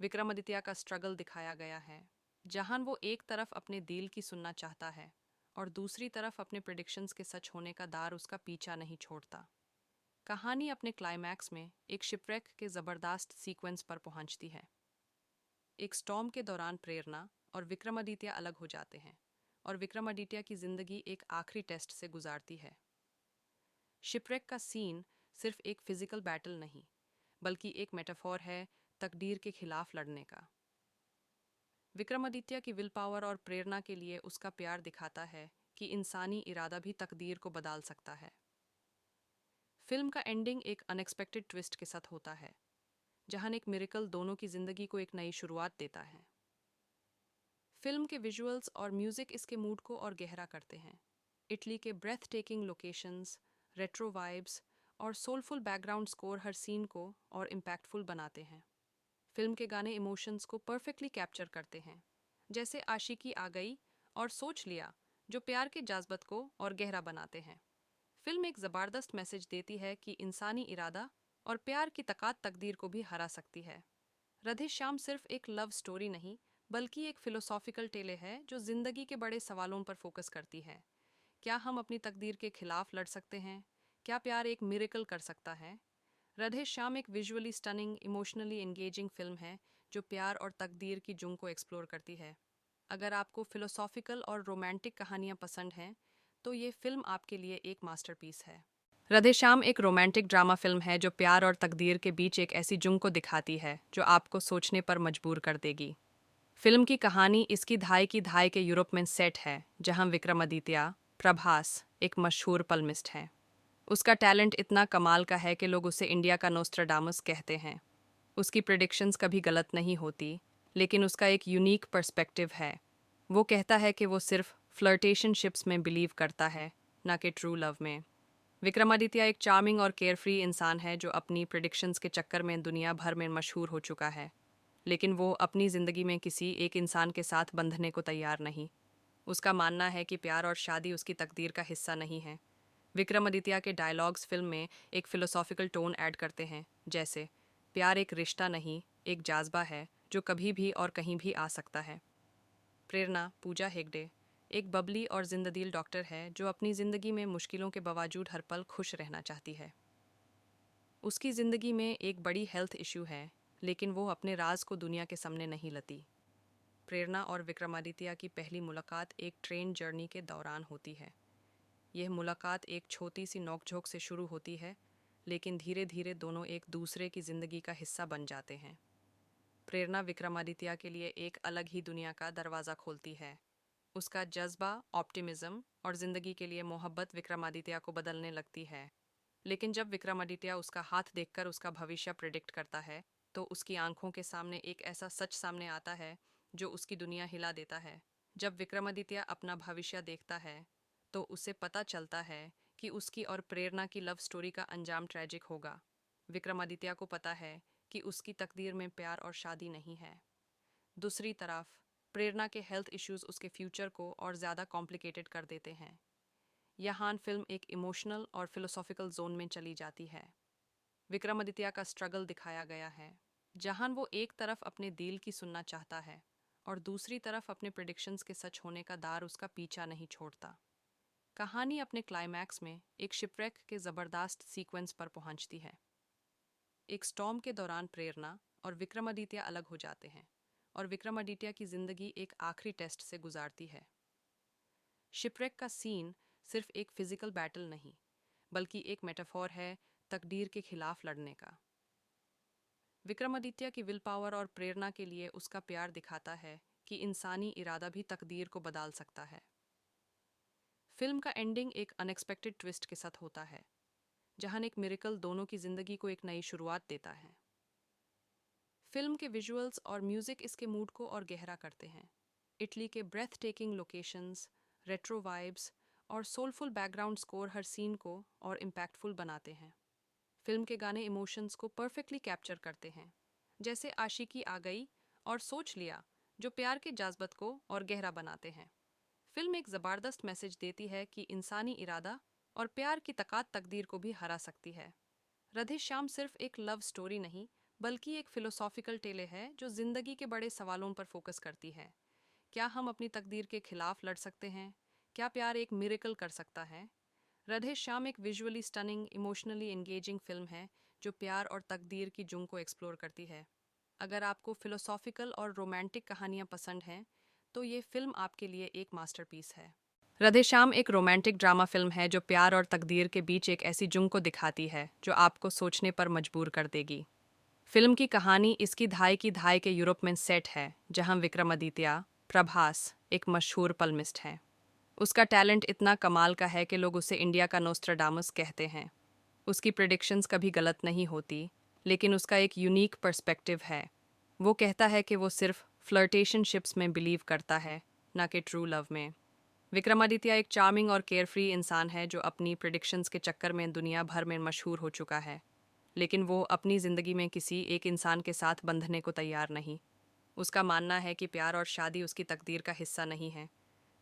विक्रमादित्य का स्ट्रगल दिखाया गया है, जहां वो एक तरफ अपने दिल की सुनना चाहता है और दूसरी तरफ अपने प्रेडिक्शंस के सच होने का दार उसका पीछा नहीं छोड़ता। कहानी अपने क्लाइमैक्स में एक शिपरेक के ज़बरदस्त सीक्वेंस पर पहुंचती है। एक स्टॉर्म के दौरान प्रेरणा और विक्रमादित्य अलग हो जाते हैं और विक्रमादित्य की जिंदगी एक आखिरी टेस्ट से गुजारती है। शिपरेक का सीन सिर्फ एक फिजिकल बैटल नहीं, बल्कि एक मेटाफोर है तकदीर के खिलाफ लड़ने का। विक्रमादित्य की विल पावर और प्रेरणा के लिए उसका प्यार दिखाता है कि इंसानी इरादा भी तकदीर को बदल सकता है। फिल्म का एंडिंग एक अनएक्सपेक्टेड ट्विस्ट के साथ होता है, जहां एक मिरेकल दोनों की जिंदगी को एक नई शुरुआत देता है। फिल्म के विजुअल्स और म्यूजिक इसके मूड को और गहरा करते हैं। इटली के breathtaking locations, retro vibes और सोलफुल बैकग्राउंड स्कोर हर सीन को और इम्पैक्टफुल बनाते हैं। फिल्म के गाने इमोशंस को परफेक्टली कैप्चर करते हैं, जैसे आशिकी आ गई और सोच लिया, जो प्यार के जज्बात को और गहरा बनाते हैं। फिल्म एक ज़बरदस्त मैसेज देती है कि इंसानी इरादा और प्यार की ताकत तकदीर को भी हरा सकती है। राधे श्याम सिर्फ एक लव स्टोरी नहीं, बल्कि एक फिलोसॉफिकल टेले है जो जिंदगी के बड़े सवालों पर फोकस करती है। क्या हम अपनी तकदीर के खिलाफ लड़ सकते हैं? क्या प्यार एक मिरेकल कर सकता है? राधे श्याम एक visually stunning, emotionally engaging film है जो प्यार और तकदीर की जुंग को एक्सप्लोर करती है। अगर आपको फिलोसॉफिकल और रोमांटिक कहानियां पसंद हैं, तो ये फिल्म आपके लिए एक मास्टरपीस है। राधे श्याम एक रोमांटिक ड्रामा फिल्म है जो प्यार और तकदीर के बीच एक ऐसी जुंग को दिखाती है जो आपको सोचने पर मजबूर कर देगी। फिल्म की कहानी इसकी धाई के यूरोप में सेट है, जहां विक्रमादित्य प्रभास एक मशहूर पलमिस्ट है। उसका टैलेंट इतना कमाल का है कि लोग उसे इंडिया का नोस्ट्राडामस कहते हैं। उसकी प्रिडिक्शंस कभी गलत नहीं होती, लेकिन उसका एक यूनिक पर्सपेक्टिव है। वो कहता है कि वो सिर्फ फ्लर्टेशनशिप्स में बिलीव करता है, ना कि ट्रू लव में। विक्रमादित्य एक चार्मिंग और केयरफ्री इंसान है जो अपनी प्रिडिक्शंस के चक्कर में दुनिया भर में मशहूर हो चुका है, लेकिन वो अपनी ज़िंदगी में किसी एक इंसान के साथ बंधने को तैयार नहीं। उसका मानना है कि प्यार और शादी उसकी तकदीर का हिस्सा नहीं है। विक्रमादित्य के डायलॉग्स फिल्म में एक फिलोसॉफिकल टोन ऐड करते हैं, जैसे प्यार एक रिश्ता नहीं, एक जाज्बा है जो कभी भी और कहीं भी आ सकता है। प्रेरणा पूजा हेगड़े एक बबली और जिंददिल डॉक्टर है जो अपनी ज़िंदगी में मुश्किलों के बावजूद हर पल खुश रहना चाहती है। उसकी ज़िंदगी में एक बड़ी हेल्थ इशू है, लेकिन वो अपने राज को दुनिया के सामने नहीं लाती। प्रेरणा और विक्रमादित्य की पहली मुलाकात एक ट्रेन जर्नी के दौरान होती है। यह मुलाकात एक छोटी सी नोकझोंक से शुरू होती है, लेकिन धीरे धीरे दोनों एक दूसरे की ज़िंदगी का हिस्सा बन जाते हैं। प्रेरणा विक्रमादित्य के लिए एक अलग ही दुनिया का दरवाज़ा खोलती है। उसका जज्बा, ऑप्टिमिज्म और ज़िंदगी के लिए मोहब्बत विक्रमादित्य को बदलने लगती है। लेकिन जब विक्रमादित्य उसका हाथ देखकर उसका भविष्य प्रिडिक्ट करता है, तो उसकी आंखों के सामने एक ऐसा सच सामने आता है जो उसकी दुनिया हिला देता है। जब विक्रमादित्य अपना भविष्य देखता है, तो उसे पता चलता है कि उसकी और प्रेरणा की लव स्टोरी का अंजाम ट्रैजिक होगा। विक्रमादित्य को पता है कि उसकी तकदीर में प्यार और शादी नहीं है। दूसरी तरफ प्रेरणा के हेल्थ इश्यूज उसके फ्यूचर को और ज़्यादा कॉम्प्लिकेटेड कर देते हैं। यहाँ फिल्म एक इमोशनल और फिलोसॉफिकल जोन में चली जाती है। विक्रमादित्य का स्ट्रगल दिखाया गया है, जहां वो एक तरफ अपने दिल की सुनना चाहता है और दूसरी तरफ अपने प्रिडिक्शंस के सच होने का दार उसका पीछा नहीं छोड़ता। कहानी अपने क्लाइमैक्स में एक शिपरेक के ज़बरदस्त सीक्वेंस पर पहुंचती है। एक स्टॉर्म के दौरान प्रेरणा और विक्रमादित्य अलग हो जाते हैं और विक्रमादित्य की जिंदगी एक आखिरी टेस्ट से गुजारती है। शिपरेक का सीन सिर्फ एक फिजिकल बैटल नहीं, बल्कि एक मेटाफोर है तकदीर के खिलाफ लड़ने का। विक्रमादित्य की विल पावर और प्रेरणा के लिए उसका प्यार दिखाता है कि इंसानी इरादा भी तकदीर को बदल सकता है। फिल्म का एंडिंग एक अनएक्सपेक्टेड ट्विस्ट के साथ होता है, जहां एक मिरेकल दोनों की जिंदगी को एक नई शुरुआत देता है। फिल्म के विजुअल्स और म्यूजिक इसके मूड को और गहरा करते हैं। इटली के breathtaking locations, retro vibes और सोलफुल बैकग्राउंड स्कोर हर सीन को और इम्पैक्टफुल बनाते हैं। फिल्म के गाने इमोशंस को परफेक्टली कैप्चर करते हैं, जैसे आशिकी आ गई और सोच लिया, जो प्यार के जज्बात को और गहरा बनाते हैं। फिल्म एक ज़बरदस्त मैसेज देती है कि इंसानी इरादा और प्यार की ताकत तकदीर को भी हरा सकती है। राधे श्याम सिर्फ एक लव स्टोरी नहीं, बल्कि एक फिलोसॉफिकल टेले है जो जिंदगी के बड़े सवालों पर फोकस करती है। क्या हम अपनी तकदीर के खिलाफ लड़ सकते हैं? क्या प्यार एक मिरेकल कर सकता है? राधे श्याम एक visually stunning, emotionally engaging film है जो प्यार और तकदीर की जुंग को एक्सप्लोर करती है। अगर आपको फिलोसॉफिकल और रोमांटिक कहानियां पसंद हैं, तो ये फिल्म आपके लिए एक मास्टरपीस है। राधे श्याम एक रोमांटिक ड्रामा फिल्म है जो प्यार और तकदीर के बीच एक ऐसी जुंग को दिखाती है जो आपको सोचने पर मजबूर कर देगी। फिल्म की कहानी इसकी धाई के यूरोप में सेट है, जहां विक्रमादित्य प्रभास एक मशहूर पलमिस्ट है। उसका टैलेंट इतना कमाल का है कि लोग उसे इंडिया का नोस्ट्राडामस कहते हैं। उसकी प्रिडिक्शंस कभी गलत नहीं होती, लेकिन उसका एक यूनिक पर्सपेक्टिव है। वो कहता है कि वो सिर्फ फ्लर्टेशनशिप्स में बिलीव करता है, ना कि ट्रू लव में। विक्रमादित्य एक चार्मिंग और केयरफ्री इंसान है जो अपनी प्रिडिक्शंस के चक्कर में दुनिया भर में मशहूर हो चुका है, लेकिन वो अपनी ज़िंदगी में किसी एक इंसान के साथ बंधने को तैयार नहीं। उसका मानना है कि प्यार और शादी उसकी तकदीर का हिस्सा नहीं है।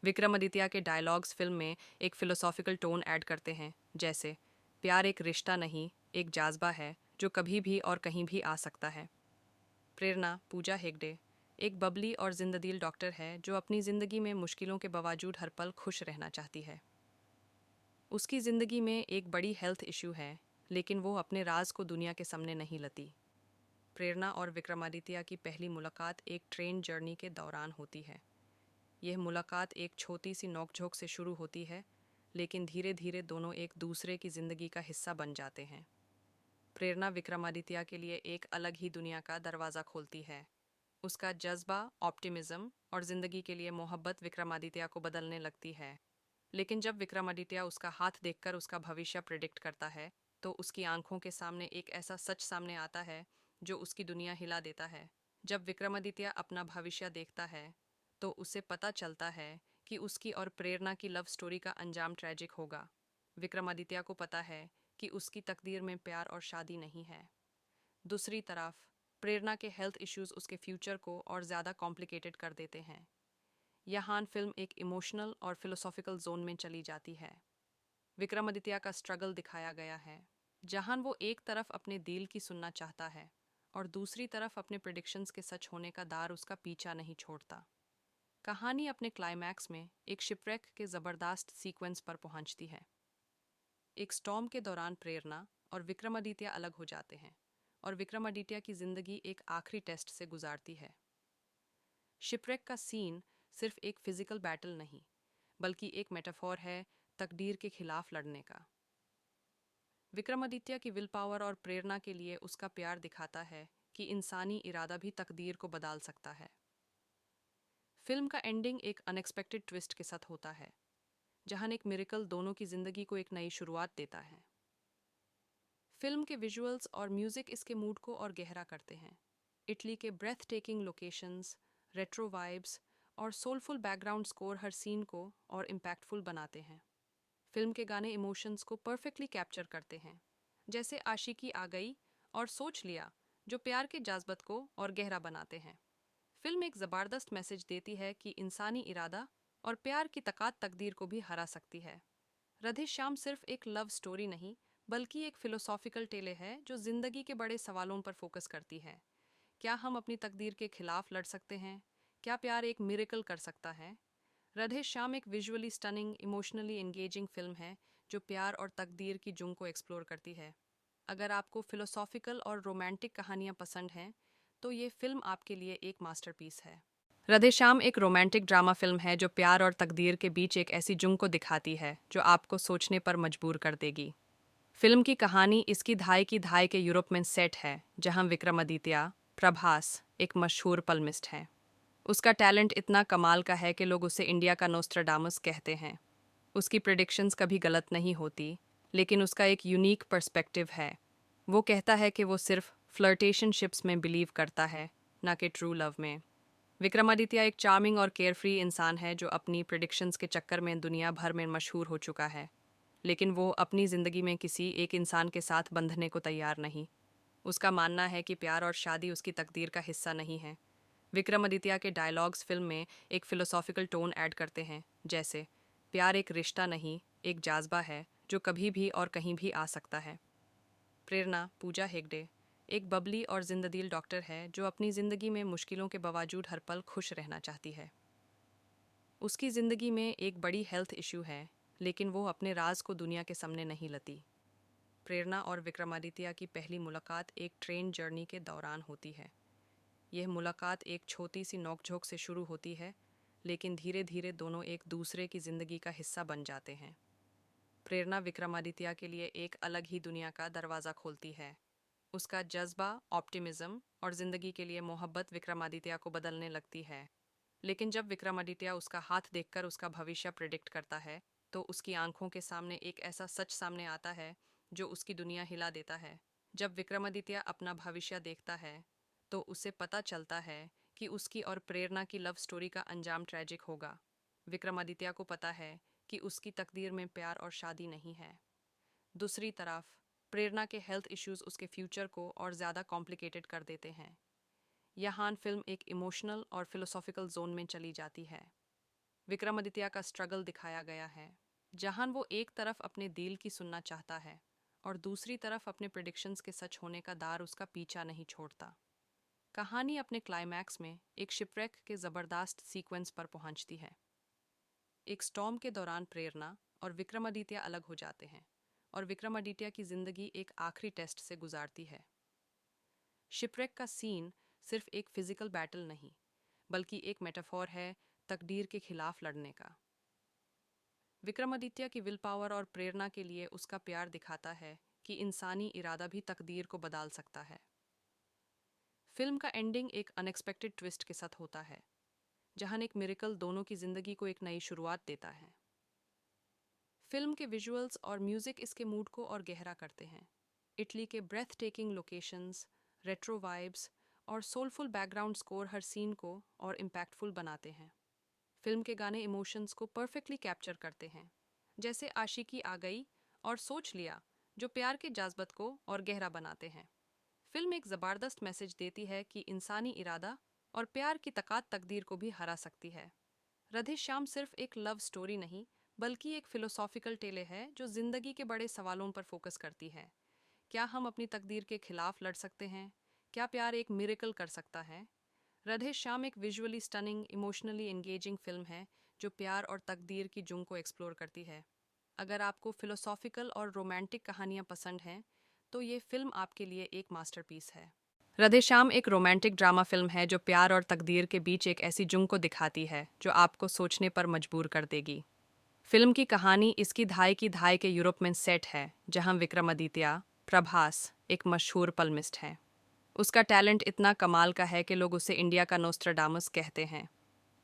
विक्रमादित्य के डायलॉग्स फिल्म में एक फिलोसॉफिकल टोन ऐड करते हैं, जैसे प्यार एक रिश्ता नहीं, एक जाज्बा है जो कभी भी और कहीं भी आ सकता है। प्रेरणा पूजा हेगड़े एक बबली और जिंददिल डॉक्टर है जो अपनी ज़िंदगी में मुश्किलों के बावजूद हर पल खुश रहना चाहती है। उसकी ज़िंदगी में एक बड़ी हेल्थ इशू है, लेकिन वो अपने राज को दुनिया के सामने नहीं लाती। प्रेरणा और विक्रमादित्य की पहली मुलाकात एक ट्रेन जर्नी के दौरान होती है। यह मुलाकात एक छोटी सी नोकझोंक से शुरू होती है, लेकिन धीरे धीरे दोनों एक दूसरे की ज़िंदगी का हिस्सा बन जाते हैं। प्रेरणा विक्रमादित्य के लिए एक अलग ही दुनिया का दरवाज़ा खोलती है। उसका जज्बा, ऑप्टिमिज्म और जिंदगी के लिए मोहब्बत विक्रमादित्य को बदलने लगती है। लेकिन जब विक्रमादित्य उसका हाथ देखकर उसका भविष्य प्रिडिक्ट करता है, तो उसकी आंखों के सामने एक ऐसा सच सामने आता है जो उसकी दुनिया हिला देता है। जब विक्रमादित्य अपना भविष्य देखता है, तो उसे पता चलता है कि उसकी और प्रेरणा की लव स्टोरी का अंजाम ट्रेजिक होगा। विक्रमादित्य को पता है कि उसकी तकदीर में प्यार और शादी नहीं है। दूसरी तरफ प्रेरणा के हेल्थ इश्यूज उसके फ्यूचर को और ज़्यादा कॉम्प्लिकेटेड कर देते हैं। यहाँ फिल्म एक इमोशनल और फिलोसॉफिकल जोन में चली जाती है। विक्रमादित्य का स्ट्रगल दिखाया गया है, जहां वो एक तरफ अपने दिल की सुनना चाहता है और दूसरी तरफ अपने प्रिडिक्शंस के सच होने का दार उसका पीछा नहीं छोड़ता। कहानी अपने क्लाइमैक्स में एक शिपरेक के ज़बरदस्त सीक्वेंस पर पहुंचती है। एक स्टॉर्म के दौरान प्रेरणा और विक्रमादित्य अलग हो जाते हैं और विक्रमादित्य की जिंदगी एक आखिरी टेस्ट से गुजारती है। शिपरेक का सीन सिर्फ एक फिजिकल बैटल नहीं, बल्कि एक मेटाफोर है तकदीर के खिलाफ लड़ने का। विक्रमादित्य की विल पावर और प्रेरणा के लिए उसका प्यार दिखाता है कि इंसानी इरादा भी तकदीर को बदल सकता है। फिल्म का एंडिंग एक अनएक्सपेक्टेड ट्विस्ट के साथ होता है, जहां एक मिरेकल दोनों की जिंदगी को एक नई शुरुआत देता है। फिल्म के विजुअल्स और म्यूजिक इसके मूड को और गहरा करते हैं। इटली के breathtaking locations, retro vibes और सोलफुल बैकग्राउंड स्कोर हर सीन को और इम्पैक्टफुल बनाते हैं। फिल्म के गाने इमोशंस को परफेक्टली कैप्चर करते हैं, जैसे आशिकी आ गई और सोच लिया, जो प्यार के जज्बात को और गहरा बनाते हैं। फिल्म एक ज़बरदस्त मैसेज देती है कि इंसानी इरादा और प्यार की ताकत तकदीर को भी हरा सकती है। राधे श्याम सिर्फ एक लव स्टोरी नहीं, बल्कि एक फिलोसॉफिकल टेले है जो जिंदगी के बड़े सवालों पर फोकस करती है। क्या हम अपनी तकदीर के खिलाफ लड़ सकते हैं? क्या प्यार एक मिरेकल कर सकता है? राधे श्याम एक visually stunning, emotionally engaging film है जो प्यार और तकदीर की जुंग को एक्सप्लोर करती है। अगर आपको फिलोसॉफिकल और रोमांटिक कहानियां पसंद हैं, तो ये फिल्म आपके लिए एक मास्टरपीस है। राधे श्याम एक रोमांटिक ड्रामा फिल्म है जो प्यार और तकदीर के बीच एक ऐसी जुंग को दिखाती है जो आपको सोचने पर मजबूर कर देगी। फिल्म की कहानी इसकी धाई के यूरोप में सेट है, जहां विक्रमादित्य प्रभास एक मशहूर पल्मिस्ट है। उसका टैलेंट इतना कमाल का है कि लोग उसे इंडिया का नोस्ट्राडामस कहते हैं। उसकी प्रेडिक्शंस कभी गलत नहीं होती, लेकिन उसका एक यूनिक पर्सपेक्टिव है। वो कहता है कि वो सिर्फ फ्लर्टेशनशिप्स में बिलीव करता है, ना कि ट्रू लव में। विक्रमादित्य एक चार्मिंग और केयरफ्री इंसान है जो अपनी प्रेडिक्शंस के चक्कर में दुनिया भर में मशहूर हो चुका है, लेकिन वो अपनी ज़िंदगी में किसी एक इंसान के साथ बंधने को तैयार नहीं। उसका मानना है कि प्यार और शादी उसकी तकदीर का हिस्सा नहीं है। विक्रमादित्य के डायलॉग्स फिल्म में एक फिलोसॉफिकल टोन ऐड करते हैं, जैसे प्यार एक रिश्ता नहीं, एक जाज्बा है जो कभी भी और कहीं भी आ सकता है। प्रेरणा पूजा हेगड़े एक बबली और जिंददिल डॉक्टर है जो अपनी ज़िंदगी में मुश्किलों के बावजूद हर पल खुश रहना चाहती है। उसकी ज़िंदगी में एक बड़ी हेल्थ इशू है, लेकिन वो अपने राज को दुनिया के सामने नहीं लाती। प्रेरणा और विक्रमादित्य की पहली मुलाकात एक ट्रेन जर्नी के दौरान होती है। यह मुलाकात एक छोटी सी नोकझोंक से शुरू होती है, लेकिन धीरे धीरे दोनों एक दूसरे की ज़िंदगी का हिस्सा बन जाते हैं। प्रेरणा विक्रमादित्य के लिए एक अलग ही दुनिया का दरवाज़ा खोलती है। उसका जज्बा, ऑप्टिमिज्म और ज़िंदगी के लिए मोहब्बत विक्रमादित्य को बदलने लगती है। लेकिन जब विक्रमादित्य उसका हाथ देखकर उसका भविष्य प्रिडिक्ट करता है, तो उसकी आंखों के सामने एक ऐसा सच सामने आता है जो उसकी दुनिया हिला देता है। जब विक्रमादित्य अपना भविष्य देखता है, तो उसे पता चलता है कि उसकी और प्रेरणा की लव स्टोरी का अंजाम ट्रेजिक होगा। विक्रमादित्य को पता है कि उसकी तकदीर में प्यार और शादी नहीं है। दूसरी तरफ प्रेरणा के हेल्थ इश्यूज उसके फ्यूचर को और ज़्यादा कॉम्प्लिकेटेड कर देते हैं। यहाँ फिल्म एक इमोशनल और फिलोसॉफिकल जोन में चली जाती है। विक्रमादित्य का स्ट्रगल दिखाया गया है, जहां वो एक तरफ अपने दिल की सुनना चाहता है और दूसरी तरफ अपने प्रेडिक्शंस के सच होने का दार उसका पीछा नहीं छोड़ता। कहानी अपने क्लाइमैक्स में एक शिपरेक के ज़बरदस्त सीक्वेंस पर पहुंचती है। एक स्टॉर्म के दौरान प्रेरणा और विक्रमादित्य अलग हो जाते हैं और विक्रमादित्य की जिंदगी एक आखिरी टेस्ट से गुजारती है। शिपरेक का सीन सिर्फ एक फिजिकल बैटल नहीं, बल्कि एक मेटाफोर है तकदीर के खिलाफ लड़ने का। विक्रमादित्य की विल पावर और प्रेरणा के लिए उसका प्यार दिखाता है कि इंसानी इरादा भी तकदीर को बदल सकता है। फिल्म का एंडिंग एक अनएक्सपेक्टेड ट्विस्ट के साथ होता है, जहां एक मिरेकल दोनों की जिंदगी को एक नई शुरुआत देता है। फिल्म के विजुअल्स और म्यूजिक इसके मूड को और गहरा करते हैं। इटली के breathtaking locations, retro vibes और सोलफुल बैकग्राउंड स्कोर हर सीन को और इम्पैक्टफुल बनाते हैं। फिल्म के गाने इमोशंस को परफेक्टली कैप्चर करते हैं, जैसे आशिकी आ गई और सोच लिया, जो प्यार के जज्बात को और गहरा बनाते हैं। फिल्म एक ज़बरदस्त मैसेज देती है कि इंसानी इरादा और प्यार की ताकत तकदीर को भी हरा सकती है। राधे श्याम सिर्फ एक लव स्टोरी नहीं, बल्कि एक फिलोसॉफिकल टेले है जो जिंदगी के बड़े सवालों पर फोकस करती है। क्या हम अपनी तकदीर के खिलाफ लड़ सकते हैं? क्या प्यार एक मिरेकल कर सकता है? राधे श्याम एक visually stunning, emotionally engaging film है जो प्यार और तकदीर की जुंग को एक्सप्लोर करती है। अगर आपको फिलोसॉफिकल और रोमांटिक कहानियां पसंद हैं, तो ये फिल्म आपके लिए एक मास्टरपीस है। राधे श्याम एक रोमांटिक ड्रामा फिल्म है जो प्यार और तकदीर के बीच एक ऐसी जुंग को दिखाती है जो आपको सोचने पर मजबूर कर देगी। फिल्म की कहानी इसकी धाई के यूरोप में सेट है, जहां विक्रमादित्य प्रभास एक मशहूर पल्मिस्ट है। उसका टैलेंट इतना कमाल का है कि लोग उसे इंडिया का नोस्ट्राडामस कहते हैं।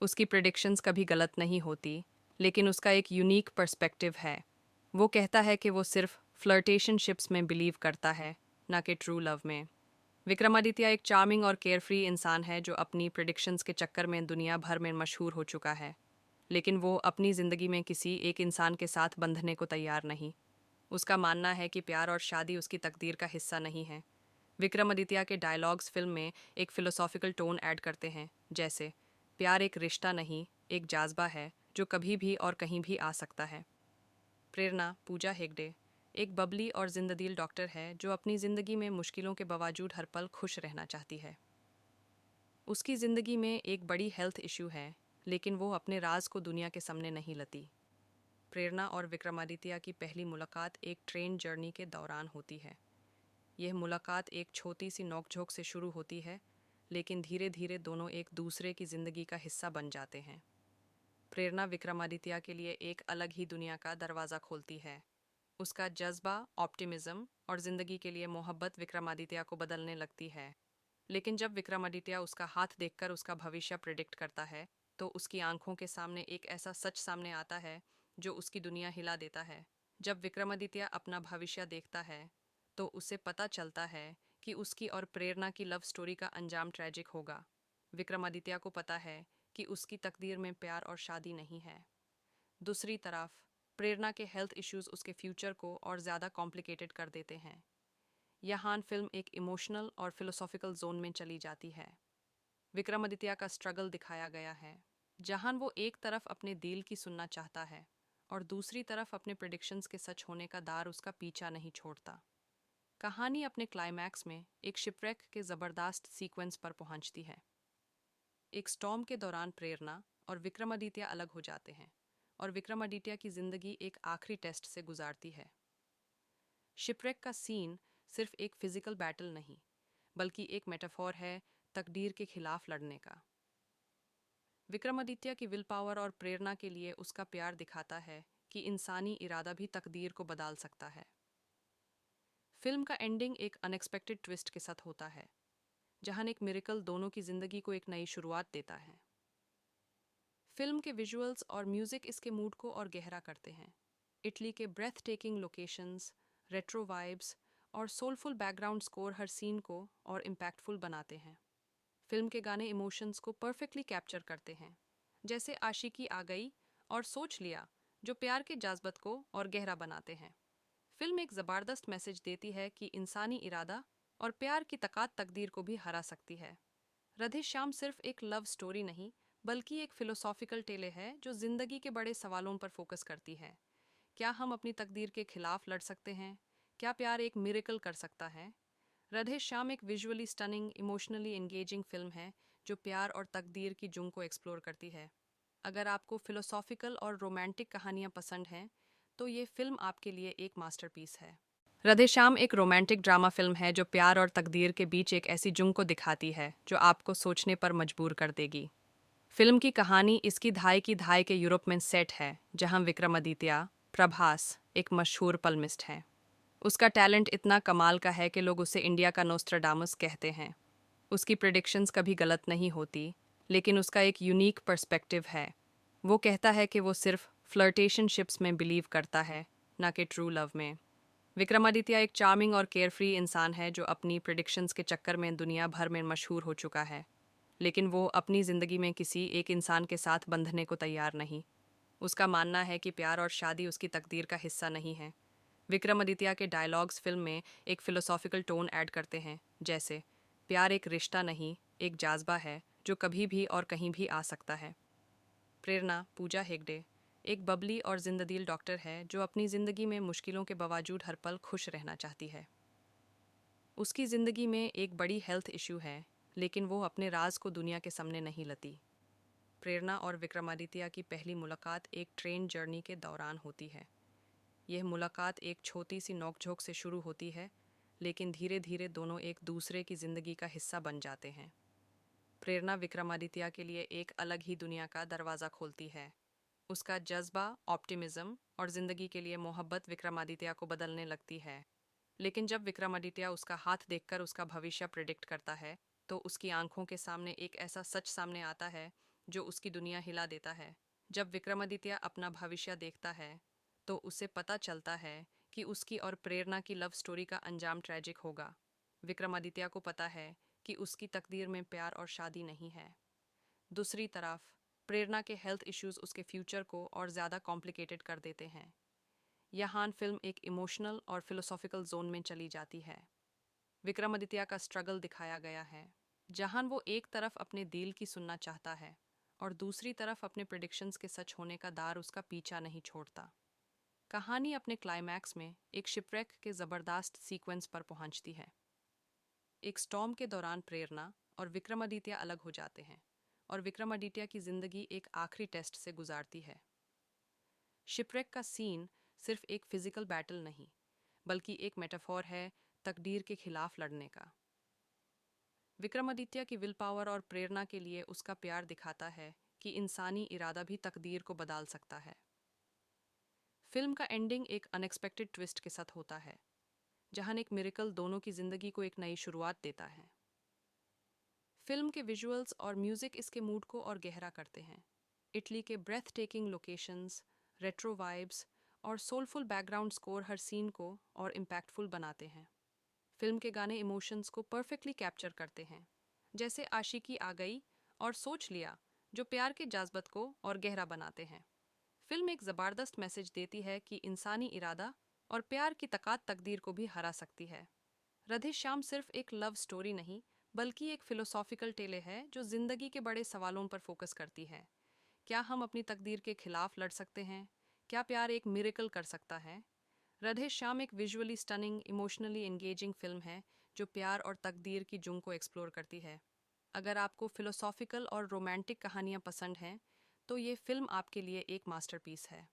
उसकी प्रेडिक्शंस कभी गलत नहीं होती, लेकिन उसका एक यूनिक पर्सपेक्टिव है। वो कहता है कि वो सिर्फ फ्लर्टेशनशिप्स में बिलीव करता है, ना कि ट्रू लव में। विक्रमादित्य एक चार्मिंग और केयरफ्री इंसान है जो अपनी प्रेडिक्शंस के चक्कर में दुनिया भर में मशहूर हो चुका है, लेकिन वो अपनी ज़िंदगी में किसी एक इंसान के साथ बंधने को तैयार नहीं। उसका मानना है कि प्यार और शादी उसकी तकदीर का हिस्सा नहीं है। विक्रमादित्य के डायलॉग्स फिल्म में एक फिलोसॉफिकल टोन ऐड करते हैं, जैसे प्यार एक रिश्ता नहीं, एक जाज्बा है जो कभी भी और कहीं भी आ सकता है। प्रेरणा पूजा हेगड़े एक बबली और जिंददिल डॉक्टर है जो अपनी ज़िंदगी में मुश्किलों के बावजूद हर पल खुश रहना चाहती है। उसकी ज़िंदगी में एक बड़ी हेल्थ इशू है, लेकिन वो अपने राज को दुनिया के सामने नहीं लाती। प्रेरणा और विक्रमादित्य की पहली मुलाकात एक ट्रेन जर्नी के दौरान होती है। यह मुलाकात एक छोटी सी नोकझोंक से शुरू होती है, लेकिन धीरे धीरे दोनों एक दूसरे की ज़िंदगी का हिस्सा बन जाते हैं। प्रेरणा विक्रमादित्य के लिए एक अलग ही दुनिया का दरवाज़ा खोलती है। उसका जज्बा, ऑप्टिमिज्म और ज़िंदगी के लिए मोहब्बत विक्रमादित्य को बदलने लगती है। लेकिन जब विक्रमादित्य उसका हाथ देखकर उसका भविष्य प्रिडिक्ट करता है, तो उसकी आंखों के सामने एक ऐसा सच सामने आता है जो उसकी दुनिया हिला देता है। जब विक्रमादित्य अपना भविष्य देखता है, तो उसे पता चलता है कि उसकी और प्रेरणा की लव स्टोरी का अंजाम ट्रैजिक होगा। विक्रमादित्य को पता है कि उसकी तकदीर में प्यार और शादी नहीं है। दूसरी तरफ प्रेरणा के हेल्थ इश्यूज उसके फ्यूचर को और ज़्यादा कॉम्प्लिकेटेड कर देते हैं। यहाँ फिल्म एक इमोशनल और फिलोसॉफिकल जोन में चली जाती है। विक्रमादित्य का स्ट्रगल दिखाया गया है, जहां वो एक तरफ अपने दिल की सुनना चाहता है और दूसरी तरफ अपने प्रेडिक्शंस के सच होने का दार उसका पीछा नहीं छोड़ता। कहानी अपने क्लाइमैक्स में एक शिपरेक के ज़बरदस्त सीक्वेंस पर पहुंचती है। एक स्टॉर्म के दौरान प्रेरणा और विक्रमादित्य अलग हो जाते हैं और विक्रमादित्य की जिंदगी एक आखिरी टेस्ट से गुजारती है। शिपरेक का सीन सिर्फ एक फिजिकल बैटल नहीं, बल्कि एक मेटाफोर है तकदीर के खिलाफ लड़ने का। विक्रमादित्य की विल पावर और प्रेरणा के लिए उसका प्यार दिखाता है कि इंसानी इरादा भी तकदीर को बदल सकता है। फिल्म का एंडिंग एक अनएक्सपेक्टेड ट्विस्ट के साथ होता है, जहां एक मिरेकल दोनों की जिंदगी को एक नई शुरुआत देता है। फिल्म के विजुअल्स और म्यूजिक इसके मूड को और गहरा करते हैं। इटली के breathtaking locations, retro vibes और सोलफुल बैकग्राउंड स्कोर हर सीन को और इम्पैक्टफुल बनाते हैं। फिल्म के गाने इमोशंस को परफेक्टली कैप्चर करते हैं, जैसे आशिकी आ गई और सोच लिया, जो प्यार के जज्बात को और गहरा बनाते हैं। फिल्म एक ज़बरदस्त मैसेज देती है कि इंसानी इरादा और प्यार की ताकत तकदीर को भी हरा सकती है। राधे श्याम सिर्फ एक लव स्टोरी नहीं, बल्कि एक फिलोसॉफिकल टेले है जो जिंदगी के बड़े सवालों पर फोकस करती है। क्या हम अपनी तकदीर के खिलाफ लड़ सकते हैं? क्या प्यार एक मिरेकल कर सकता है? राधे श्याम एक visually stunning, emotionally engaging film है जो प्यार और तकदीर की जुंग को एक्सप्लोर करती है। अगर आपको फिलोसॉफिकल और रोमांटिक कहानियां पसंद हैं, तो ये फिल्म आपके लिए एक मास्टरपीस है। राधे श्याम एक रोमांटिक ड्रामा फिल्म है जो प्यार और तकदीर के बीच एक ऐसी जुंग को दिखाती है जो आपको सोचने पर मजबूर कर देगी। फिल्म की कहानी इसकी धाई के यूरोप में सेट है, जहां विक्रमादित्य प्रभास एक मशहूर पल्मिस्ट है। उसका टैलेंट इतना कमाल का है कि लोग उसे इंडिया का नोस्ट्राडामस कहते हैं। उसकी प्रेडिक्शंस कभी गलत नहीं होती, लेकिन उसका एक यूनिक पर्सपेक्टिव है। वो कहता है कि वो सिर्फ फ्लर्टेशनशिप्स में बिलीव करता है, ना कि ट्रू लव में। विक्रमादित्य एक चार्मिंग और केयरफ्री इंसान है जो अपनी प्रेडिक्शंस के चक्कर में दुनिया भर में मशहूर हो चुका है, लेकिन वो अपनी ज़िंदगी में किसी एक इंसान के साथ बंधने को तैयार नहीं। उसका मानना है कि प्यार और शादी उसकी तकदीर का हिस्सा नहीं है। विक्रमादित्य के डायलॉग्स फिल्म में एक फिलोसॉफिकल टोन ऐड करते हैं, जैसे प्यार एक रिश्ता नहीं, एक जाज्बा है जो कभी भी और कहीं भी आ सकता है। प्रेरणा पूजा हेगड़े एक बबली और जिंददिल डॉक्टर है जो अपनी ज़िंदगी में मुश्किलों के बावजूद हर पल खुश रहना चाहती है। उसकी ज़िंदगी में एक बड़ी हेल्थ इशू है, लेकिन वो अपने राज को दुनिया के सामने नहीं लाती। प्रेरणा और विक्रमादित्य की पहली मुलाकात एक ट्रेन जर्नी के दौरान होती है। यह मुलाकात एक छोटी सी नोकझोंक से शुरू होती है, लेकिन धीरे धीरे दोनों एक दूसरे की ज़िंदगी का हिस्सा बन जाते हैं। प्रेरणा विक्रमादित्य के लिए एक अलग ही दुनिया का दरवाज़ा खोलती है। उसका जज्बा, ऑप्टिमिज्म और ज़िंदगी के लिए मोहब्बत विक्रमादित्य को बदलने लगती है। लेकिन जब विक्रमादित्य उसका हाथ देखकर उसका भविष्य प्रिडिक्ट करता है, तो उसकी आंखों के सामने एक ऐसा सच सामने आता है जो उसकी दुनिया हिला देता है। जब विक्रमादित्य अपना भविष्य देखता है, तो उसे पता चलता है कि उसकी और प्रेरणा की लव स्टोरी का अंजाम ट्रैजिक होगा। विक्रमादित्य को पता है कि उसकी तकदीर में प्यार और शादी नहीं है। दूसरी तरफ प्रेरणा के हेल्थ इश्यूज उसके फ्यूचर को और ज़्यादा कॉम्प्लिकेटेड कर देते हैं। यहाँ फिल्म एक इमोशनल और फिलोसॉफिकल जोन में चली जाती है। विक्रमादित्य का स्ट्रगल दिखाया गया है, जहां वो एक तरफ अपने दिल की सुनना चाहता है और दूसरी तरफ अपने प्रेडिक्शंस के सच होने का दार उसका पीछा नहीं छोड़ता। कहानी अपने क्लाइमैक्स में एक शिपरेक के ज़बरदस्त सीक्वेंस पर पहुंचती है। एक स्टॉर्म के दौरान प्रेरणा और विक्रमादित्य अलग हो जाते हैं और विक्रमादित्य की जिंदगी एक आखिरी टेस्ट से गुजारती है। शिपरेक का सीन सिर्फ एक फिजिकल बैटल नहीं, बल्कि एक मेटाफोर है तकदीर के खिलाफ लड़ने का। विक्रमादित्य की विल पावर और प्रेरणा के लिए उसका प्यार दिखाता है कि इंसानी इरादा भी तकदीर को बदल सकता है। फिल्म का एंडिंग एक अनएक्सपेक्टेड ट्विस्ट के साथ होता है, जहां एक मिरेकल दोनों की जिंदगी को एक नई शुरुआत देता है। फिल्म के विजुअल्स और म्यूजिक इसके मूड को और गहरा करते हैं। इटली के breathtaking locations, retro vibes और सोलफुल बैकग्राउंड स्कोर हर सीन को और इम्पैक्टफुल बनाते हैं। फिल्म के गाने इमोशंस को परफेक्टली कैप्चर करते हैं, जैसे आशिकी आ गई और सोच लिया, जो प्यार के जज्बात को और गहरा बनाते हैं। फिल्म एक ज़बरदस्त मैसेज देती है कि इंसानी इरादा और प्यार की ताकत तकदीर को भी हरा सकती है। राधे श्याम सिर्फ एक लव स्टोरी नहीं, बल्कि एक फिलोसॉफिकल टेले है जो जिंदगी के बड़े सवालों पर फोकस करती है। क्या हम अपनी तकदीर के खिलाफ लड़ सकते हैं? क्या प्यार एक मिरेकल कर सकता है? राधे श्याम एक visually stunning, emotionally engaging film है जो प्यार और तकदीर की जुंग को एक्सप्लोर करती है। अगर आपको फिलोसॉफिकल और रोमांटिक कहानियाँ पसंद हैं, तो ये फिल्म आपके लिए एक मास्टरपीस है।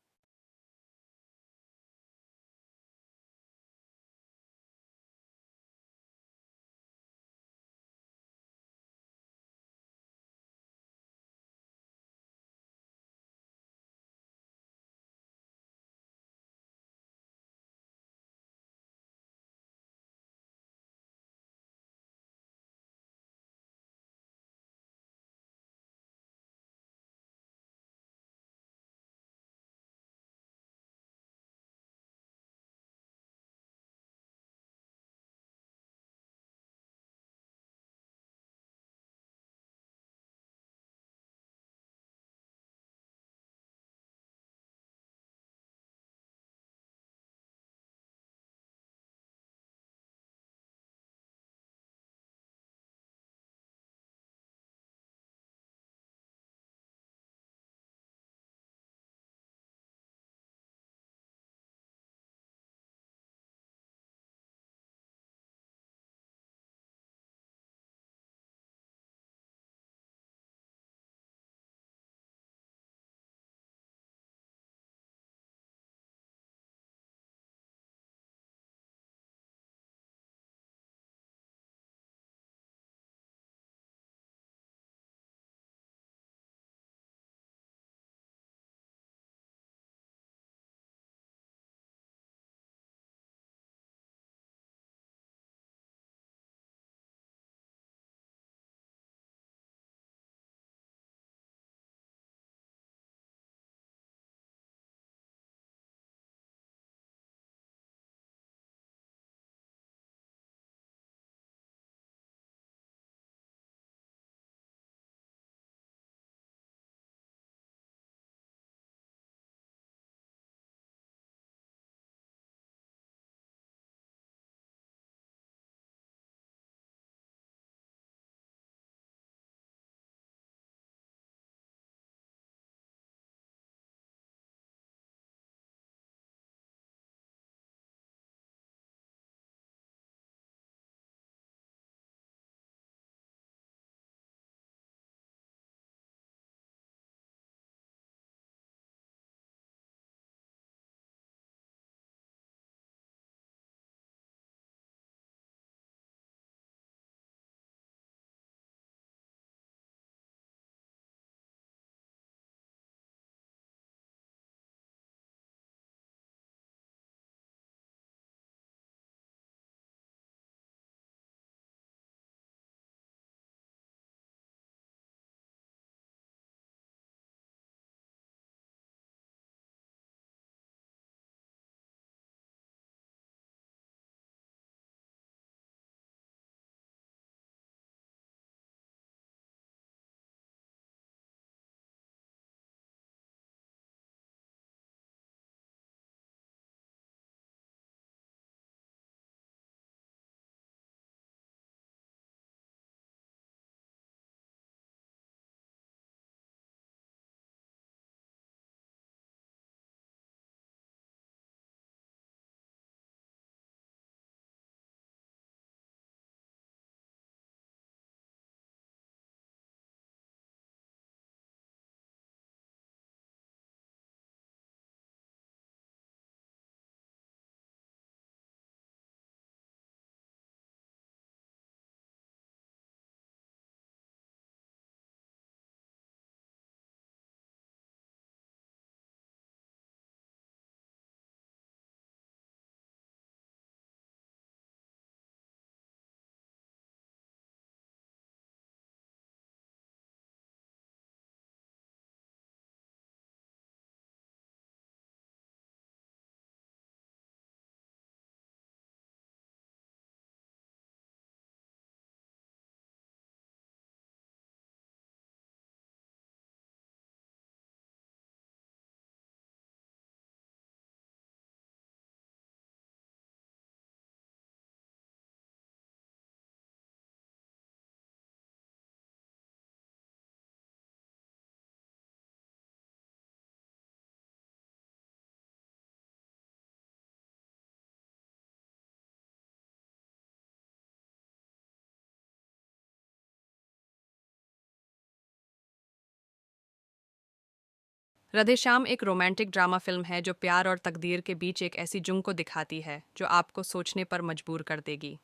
राधेश्याम एक रोमांटिक ड्रामा फिल्म है जो प्यार और तकदीर के बीच एक ऐसी जुंग को दिखाती है जो आपको सोचने पर मजबूर कर देगी।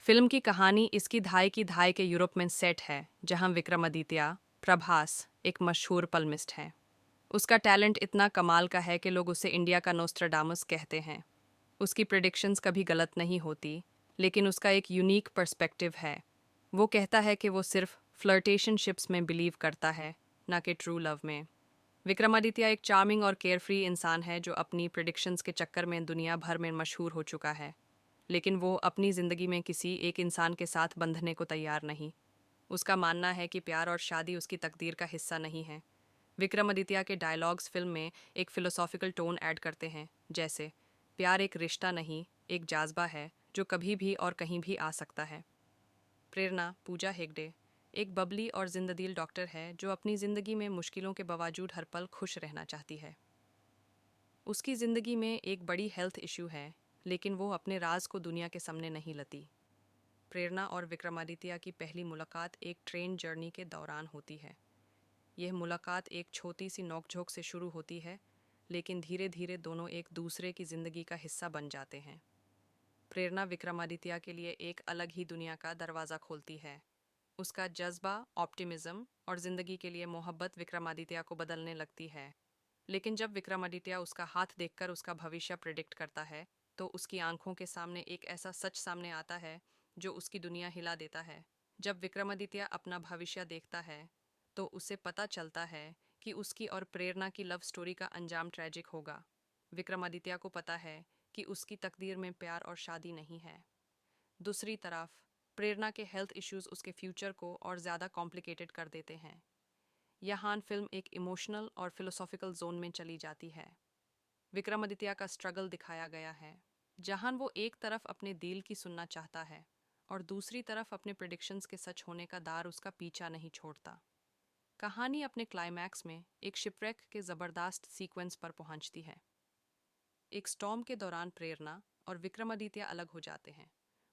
फिल्म की कहानी इसकी धाई के यूरोप में सेट है, जहां विक्रमादित्य प्रभास एक मशहूर पल्मिस्ट है। उसका टैलेंट इतना कमाल का है कि लोग उसे इंडिया का नोस्ट्राडामस कहते हैं। उसकी प्रिडिक्शंस कभी गलत नहीं होती, लेकिन उसका एक यूनिक पर्सपेक्टिव है। वो कहता है कि वो सिर्फ फ्लर्टेशनशिप्स में बिलीव करता है, ना कि ट्रू लव में। विक्रमादित्य एक चार्मिंग और केयरफ्री इंसान है जो अपनी प्रिडिक्शंस के चक्कर में दुनिया भर में मशहूर हो चुका है, लेकिन वो अपनी ज़िंदगी में किसी एक इंसान के साथ बंधने को तैयार नहीं। उसका मानना है कि प्यार और शादी उसकी तकदीर का हिस्सा नहीं है। विक्रमादित्य के डायलॉग्स फिल्म में एक फिलोसॉफिकल टोन ऐड करते हैं, जैसे प्यार एक रिश्ता नहीं, एक जाज्बा है जो कभी भी और कहीं भी आ सकता है। प्रेरणा पूजा हेगड़े एक बबली और जिंददिल डॉक्टर है जो अपनी ज़िंदगी में मुश्किलों के बावजूद हर पल खुश रहना चाहती है। उसकी ज़िंदगी में एक बड़ी हेल्थ इशू है, लेकिन वो अपने राज को दुनिया के सामने नहीं लाती। प्रेरणा और विक्रमादित्य की पहली मुलाकात एक ट्रेन जर्नी के दौरान होती है। यह मुलाकात एक छोटी सी नोकझोंक से शुरू होती है, लेकिन धीरे धीरे दोनों एक दूसरे की ज़िंदगी का हिस्सा बन जाते हैं। प्रेरणा विक्रमादित्य के लिए एक अलग ही दुनिया का दरवाज़ा खोलती है। उसका जज्बा, ऑप्टिमिज्म और ज़िंदगी के लिए मोहब्बत विक्रमादित्य को बदलने लगती है। लेकिन जब विक्रमादित्य उसका हाथ देखकर उसका भविष्य प्रिडिक्ट करता है, तो उसकी आंखों के सामने एक ऐसा सच सामने आता है जो उसकी दुनिया हिला देता है। जब विक्रमादित्य अपना भविष्य देखता है, तो उसे पता चलता है कि उसकी और प्रेरणा की लव स्टोरी का अंजाम ट्रेजिक होगा। विक्रमादित्य को पता है कि उसकी तकदीर में प्यार और शादी नहीं है। दूसरी तरफ प्रेरणा के हेल्थ इश्यूज उसके फ्यूचर को और ज़्यादा कॉम्प्लिकेटेड कर देते हैं। यहाँ फिल्म एक इमोशनल और फिलोसॉफिकल जोन में चली जाती है। विक्रमादित्य का स्ट्रगल दिखाया गया है, जहां वो एक तरफ अपने दिल की सुनना चाहता है और दूसरी तरफ अपने प्रिडिक्शंस के सच होने का दार उसका पीछा नहीं छोड़ता। कहानी अपने क्लाइमैक्स में एक शिपरेक के ज़बरदस्त सीक्वेंस पर पहुंचती है। एक स्टॉर्म के दौरान प्रेरणा और विक्रमादित्य अलग हो जाते हैं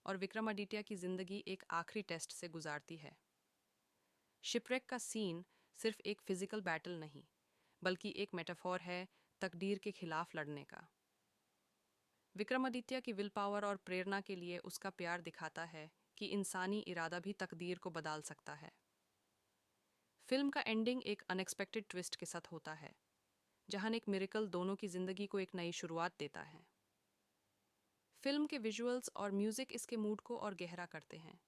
और विक्रमादित्य की जिंदगी एक आखिरी टेस्ट से गुजारती है। शिपरेक का सीन सिर्फ एक फिजिकल बैटल नहीं, बल्कि एक मेटाफोर है तकदीर के खिलाफ लड़ने का। विक्रमादित्य की विल पावर और प्रेरणा के लिए उसका प्यार दिखाता है कि इंसानी इरादा भी तकदीर को बदल सकता है। फिल्म का एंडिंग एक अनएक्सपेक्टेड ट्विस्ट के साथ होता है, जहां एक मिरेकल दोनों की जिंदगी को एक नई शुरुआत देता है। फिल्म के विजुअल्स और म्यूजिक इसके मूड को और गहरा करते हैं।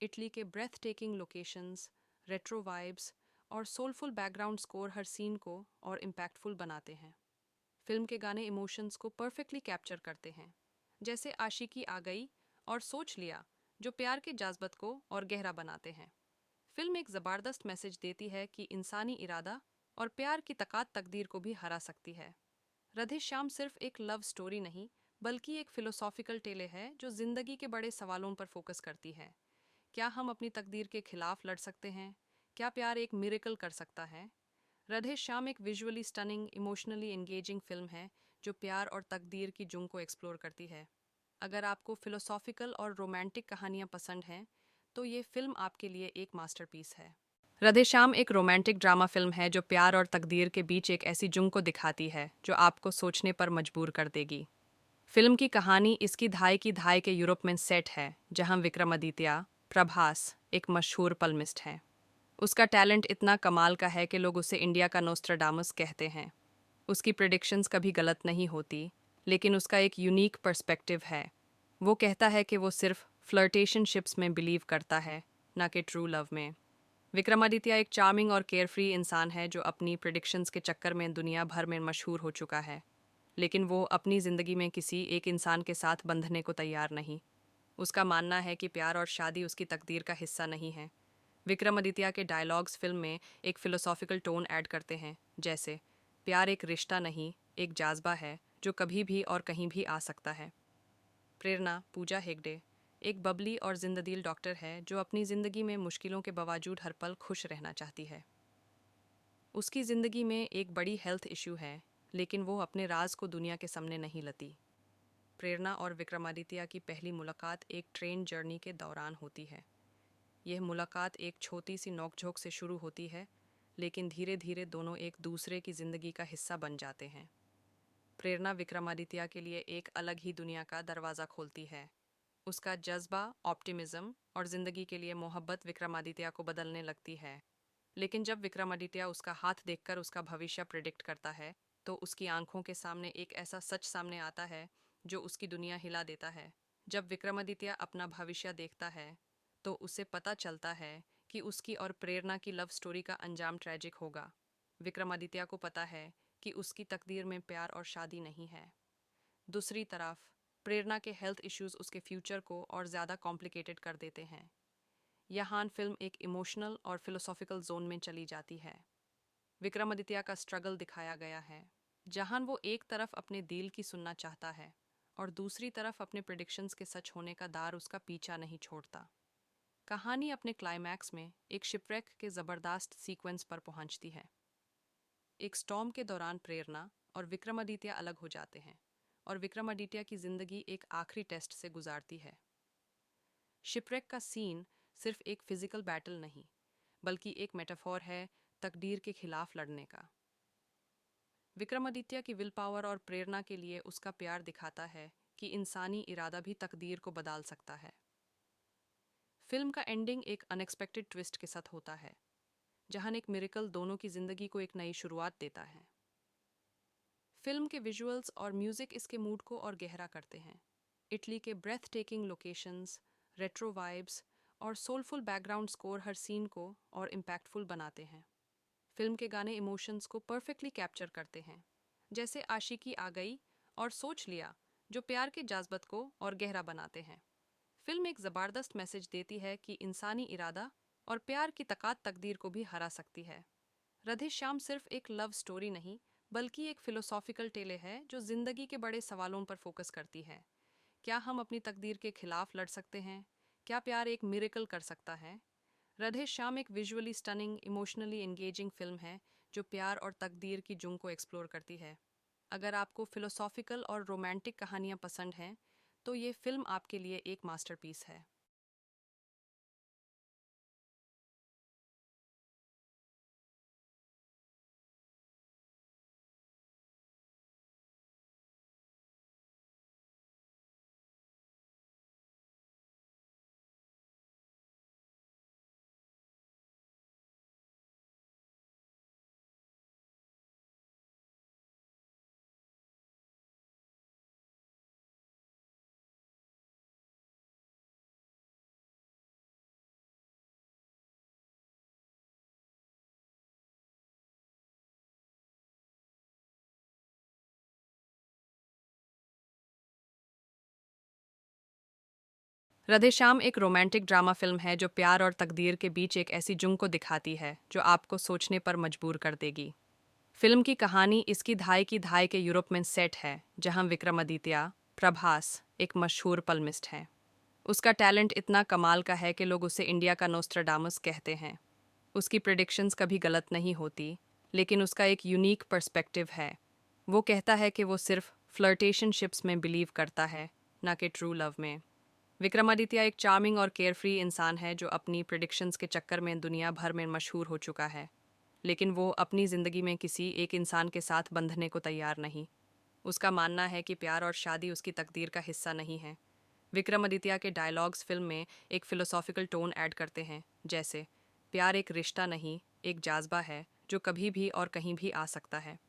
इटली के breathtaking locations, retro vibes और सोलफुल बैकग्राउंड स्कोर हर सीन को और इम्पैक्टफुल बनाते हैं। फिल्म के गाने इमोशंस को परफेक्टली कैप्चर करते हैं, जैसे आशिकी आ गई और सोच लिया, जो प्यार के जज्बात को और गहरा बनाते हैं। फिल्म एक ज़बरदस्त मैसेज देती है कि इंसानी इरादा और प्यार की ताकत तकदीर को भी हरा सकती है। राधे श्याम सिर्फ एक लव स्टोरी नहीं, बल्कि एक फिलोसॉफिकल टेले है जो जिंदगी के बड़े सवालों पर फोकस करती है। क्या हम अपनी तकदीर के खिलाफ लड़ सकते हैं? क्या प्यार एक मिरेकल कर सकता है? राधे श्याम एक visually stunning, emotionally engaging film है जो प्यार और तकदीर की जुंग को एक्सप्लोर करती है। अगर आपको फिलोसॉफिकल और रोमांटिक कहानियां पसंद हैं, तो ये फिल्म आपके लिए एक मास्टरपीस है। राधेश्याम एक रोमांटिक ड्रामा फिल्म है जो प्यार और तकदीर के बीच एक ऐसी जुंग को दिखाती है जो आपको सोचने पर मजबूर कर देगी। फिल्म की कहानी इसकी धाई के यूरोप में सेट है, जहां विक्रमादित्य प्रभास एक मशहूर पल्मिस्ट है। उसका टैलेंट इतना कमाल का है कि लोग उसे इंडिया का नोस्ट्राडामस कहते हैं। उसकी प्रिडिक्शंस कभी गलत नहीं होती, लेकिन उसका एक यूनिक पर्सपेक्टिव है। वो कहता है कि वो सिर्फ फ्लर्टेशनशिप्स में बिलीव करता है, ना कि ट्रू लव में। विक्रमादित्य एक चार्मिंग और केयरफ्री इंसान है जो अपनी प्रिडिक्शंस के चक्कर में दुनिया भर में मशहूर हो चुका है, लेकिन वो अपनी ज़िंदगी में किसी एक इंसान के साथ बंधने को तैयार नहीं। उसका मानना है कि प्यार और शादी उसकी तकदीर का हिस्सा नहीं है। विक्रमादित्य के डायलॉग्स फिल्म में एक फिलोसॉफिकल टोन ऐड करते हैं, जैसे प्यार एक रिश्ता नहीं, एक जाज्बा है जो कभी भी और कहीं भी आ सकता है। प्रेरणा पूजा हेगड़े एक बबली और जिंददिल डॉक्टर है जो अपनी ज़िंदगी में मुश्किलों के बावजूद हर पल खुश रहना चाहती है। उसकी ज़िंदगी में एक बड़ी हेल्थ इशू है, लेकिन वो अपने राज को दुनिया के सामने नहीं लाती। प्रेरणा और विक्रमादित्य की पहली मुलाकात एक ट्रेन जर्नी के दौरान होती है। यह मुलाकात एक छोटी सी नोकझोंक से शुरू होती है, लेकिन धीरे धीरे दोनों एक दूसरे की जिंदगी का हिस्सा बन जाते हैं। प्रेरणा विक्रमादित्य के लिए एक अलग ही दुनिया का दरवाज़ा खोलती है। उसका जज्बा, ऑप्टिमिज्म और जिंदगी के लिए मोहब्बत विक्रमादित्य को बदलने लगती है। लेकिन जब विक्रमादित्य उसका हाथ देखकर उसका भविष्य प्रिडिक्ट करता है, तो उसकी आंखों के सामने एक ऐसा सच सामने आता है जो उसकी दुनिया हिला देता है। जब विक्रमादित्य अपना भविष्य देखता है, तो उसे पता चलता है कि उसकी और प्रेरणा की लव स्टोरी का अंजाम ट्रेजिक होगा। विक्रमादित्य को पता है कि उसकी तकदीर में प्यार और शादी नहीं है। दूसरी तरफ, प्रेरणा के हेल्थ इश्यूज उसके फ्यूचर को और ज़्यादा कॉम्प्लिकेटेड कर देते हैं। यहाँ फिल्म एक इमोशनल और फिलोसॉफिकल जोन में चली जाती है। विक्रमादित्य का स्ट्रगल दिखाया गया है, जहां वो एक तरफ अपने दिल की सुनना चाहता है और दूसरी तरफ अपने प्रिडिक्शंस के सच होने का दार उसका पीछा नहीं छोड़ता। कहानी अपने क्लाइमैक्स में एक शिपरेक के ज़बरदस्त सीक्वेंस पर पहुंचती है। एक स्टॉर्म के दौरान प्रेरणा और विक्रमादित्य अलग हो जाते हैं और विक्रमादित्य की जिंदगी एक आखिरी टेस्ट से गुजारती है। शिपरेक का सीन सिर्फ एक फिजिकल बैटल नहीं, बल्कि एक मेटाफोर है तकदीर के खिलाफ लड़ने का। विक्रमादित्य की विल पावर और प्रेरणा के लिए उसका प्यार दिखाता है कि इंसानी इरादा भी तकदीर को बदल सकता है। फिल्म का एंडिंग एक अनएक्सपेक्टेड ट्विस्ट के साथ होता है, जहां एक मिरेकल दोनों की जिंदगी को एक नई शुरुआत देता है। फिल्म के विजुअल्स और म्यूजिक इसके मूड को और गहरा करते हैं। इटली के breathtaking locations, retro vibes और सोलफुल बैकग्राउंड स्कोर हर सीन को और इम्पैक्टफुल बनाते हैं। फिल्म के गाने इमोशंस को परफेक्टली कैप्चर करते हैं, जैसे आशिकी आ गई और सोच लिया, जो प्यार के जज्बात को और गहरा बनाते हैं। फिल्म एक ज़बरदस्त मैसेज देती है कि इंसानी इरादा और प्यार की ताकत तकदीर को भी हरा सकती है। राधे श्याम सिर्फ एक लव स्टोरी नहीं, बल्कि एक फिलोसॉफिकल टेले है जो जिंदगी के बड़े सवालों पर फोकस करती है। क्या हम अपनी तकदीर के खिलाफ लड़ सकते हैं? क्या प्यार एक मिरेकल कर सकता है? राधे श्याम एक visually stunning, emotionally engaging film है जो प्यार और तकदीर की जुंग को एक्सप्लोर करती है। अगर आपको फिलोसॉफिकल और रोमांटिक कहानियां पसंद हैं, तो ये फिल्म आपके लिए एक मास्टरपीस है। राधे श्याम एक रोमांटिक ड्रामा फिल्म है जो प्यार और तकदीर के बीच एक ऐसी जुंग को दिखाती है जो आपको सोचने पर मजबूर कर देगी। फिल्म की कहानी इसकी धाई के यूरोप में सेट है, जहां विक्रमादित्य प्रभास एक मशहूर पल्मिस्ट है। उसका टैलेंट इतना कमाल का है कि लोग उसे इंडिया का नोस्ट्राडामस कहते हैं। उसकी प्रिडिक्शंस कभी गलत नहीं होती, लेकिन उसका एक यूनिक पर्सपेक्टिव है। वो कहता है कि वो सिर्फ फ्लर्टेशनशिप्स में बिलीव करता है, ना कि ट्रू लव में। विक्रमादित्य एक चार्मिंग और केयरफ्री इंसान है जो अपनी प्रिडिक्शंस के चक्कर में दुनिया भर में मशहूर हो चुका है, लेकिन वो अपनी ज़िंदगी में किसी एक इंसान के साथ बंधने को तैयार नहीं। उसका मानना है कि प्यार और शादी उसकी तकदीर का हिस्सा नहीं है। विक्रमादित्य के डायलॉग्स फिल्म में एक फिलोसॉफिकल टोन ऐड करते हैं, जैसे प्यार एक रिश्ता नहीं, एक जाज्बा है जो कभी भी और कहीं भी आ सकता है।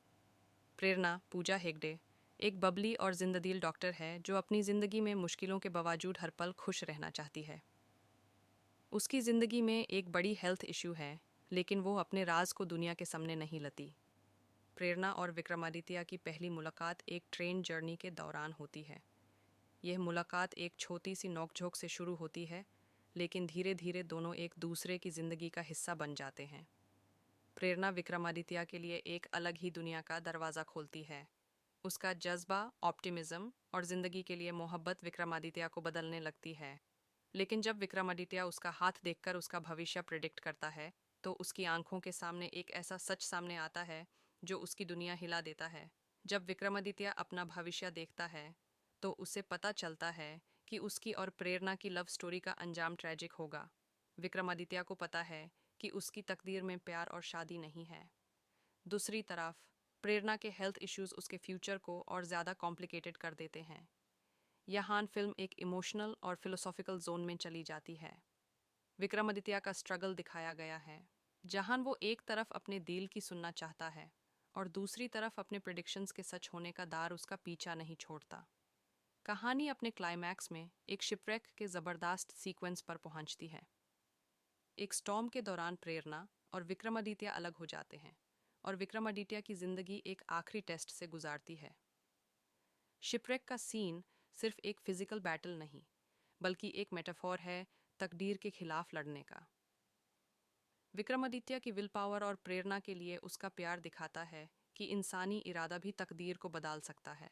प्रेरणा, पूजा हेगड़े, एक बबली और जिंददिल डॉक्टर है जो अपनी ज़िंदगी में मुश्किलों के बावजूद हर पल खुश रहना चाहती है। उसकी ज़िंदगी में एक बड़ी हेल्थ इशू है, लेकिन वो अपने राज को दुनिया के सामने नहीं लाती। प्रेरणा और विक्रमादित्य की पहली मुलाकात एक ट्रेन जर्नी के दौरान होती है। यह मुलाकात एक छोटी सी नोकझोंक से शुरू होती है, लेकिन धीरे धीरे दोनों एक दूसरे की ज़िंदगी का हिस्सा बन जाते हैं। प्रेरणा विक्रमादित्य के लिए एक अलग ही दुनिया का दरवाज़ा खोलती है। उसका जज्बा, ऑप्टिमिज्म और ज़िंदगी के लिए मोहब्बत विक्रमादित्य को बदलने लगती है। लेकिन जब विक्रमादित्य उसका हाथ देखकर उसका भविष्य प्रिडिक्ट करता है, तो उसकी आंखों के सामने एक ऐसा सच सामने आता है जो उसकी दुनिया हिला देता है। जब विक्रमादित्य अपना भविष्य देखता है, तो उसे पता चलता है कि उसकी और प्रेरणा की लव स्टोरी का अंजाम ट्रेजिक होगा। विक्रमादित्य को पता है कि उसकी तकदीर में प्यार और शादी नहीं है। दूसरी तरफ प्रेरणा के हेल्थ इश्यूज उसके फ्यूचर को और ज़्यादा कॉम्प्लिकेटेड कर देते हैं। यहाँ फिल्म एक इमोशनल और फिलोसॉफिकल जोन में चली जाती है। विक्रमादित्य का स्ट्रगल दिखाया गया है, जहां वो एक तरफ अपने दिल की सुनना चाहता है और दूसरी तरफ अपने प्रिडिक्शंस के सच होने का दार उसका पीछा नहीं छोड़ता। कहानी अपने क्लाइमैक्स में एक शिपरेक के ज़बरदस्त सीक्वेंस पर पहुंचती है। एक स्टॉर्म के दौरान प्रेरणा और विक्रमादित्य अलग हो जाते हैं और विक्रमादित्य की जिंदगी एक आखिरी टेस्ट से गुजारती है। शिपरेक का सीन सिर्फ एक फिजिकल बैटल नहीं, बल्कि एक मेटाफोर है तकदीर के खिलाफ लड़ने का। विक्रमादित्य की विल पावर और प्रेरणा के लिए उसका प्यार दिखाता है कि इंसानी इरादा भी तकदीर को बदल सकता है।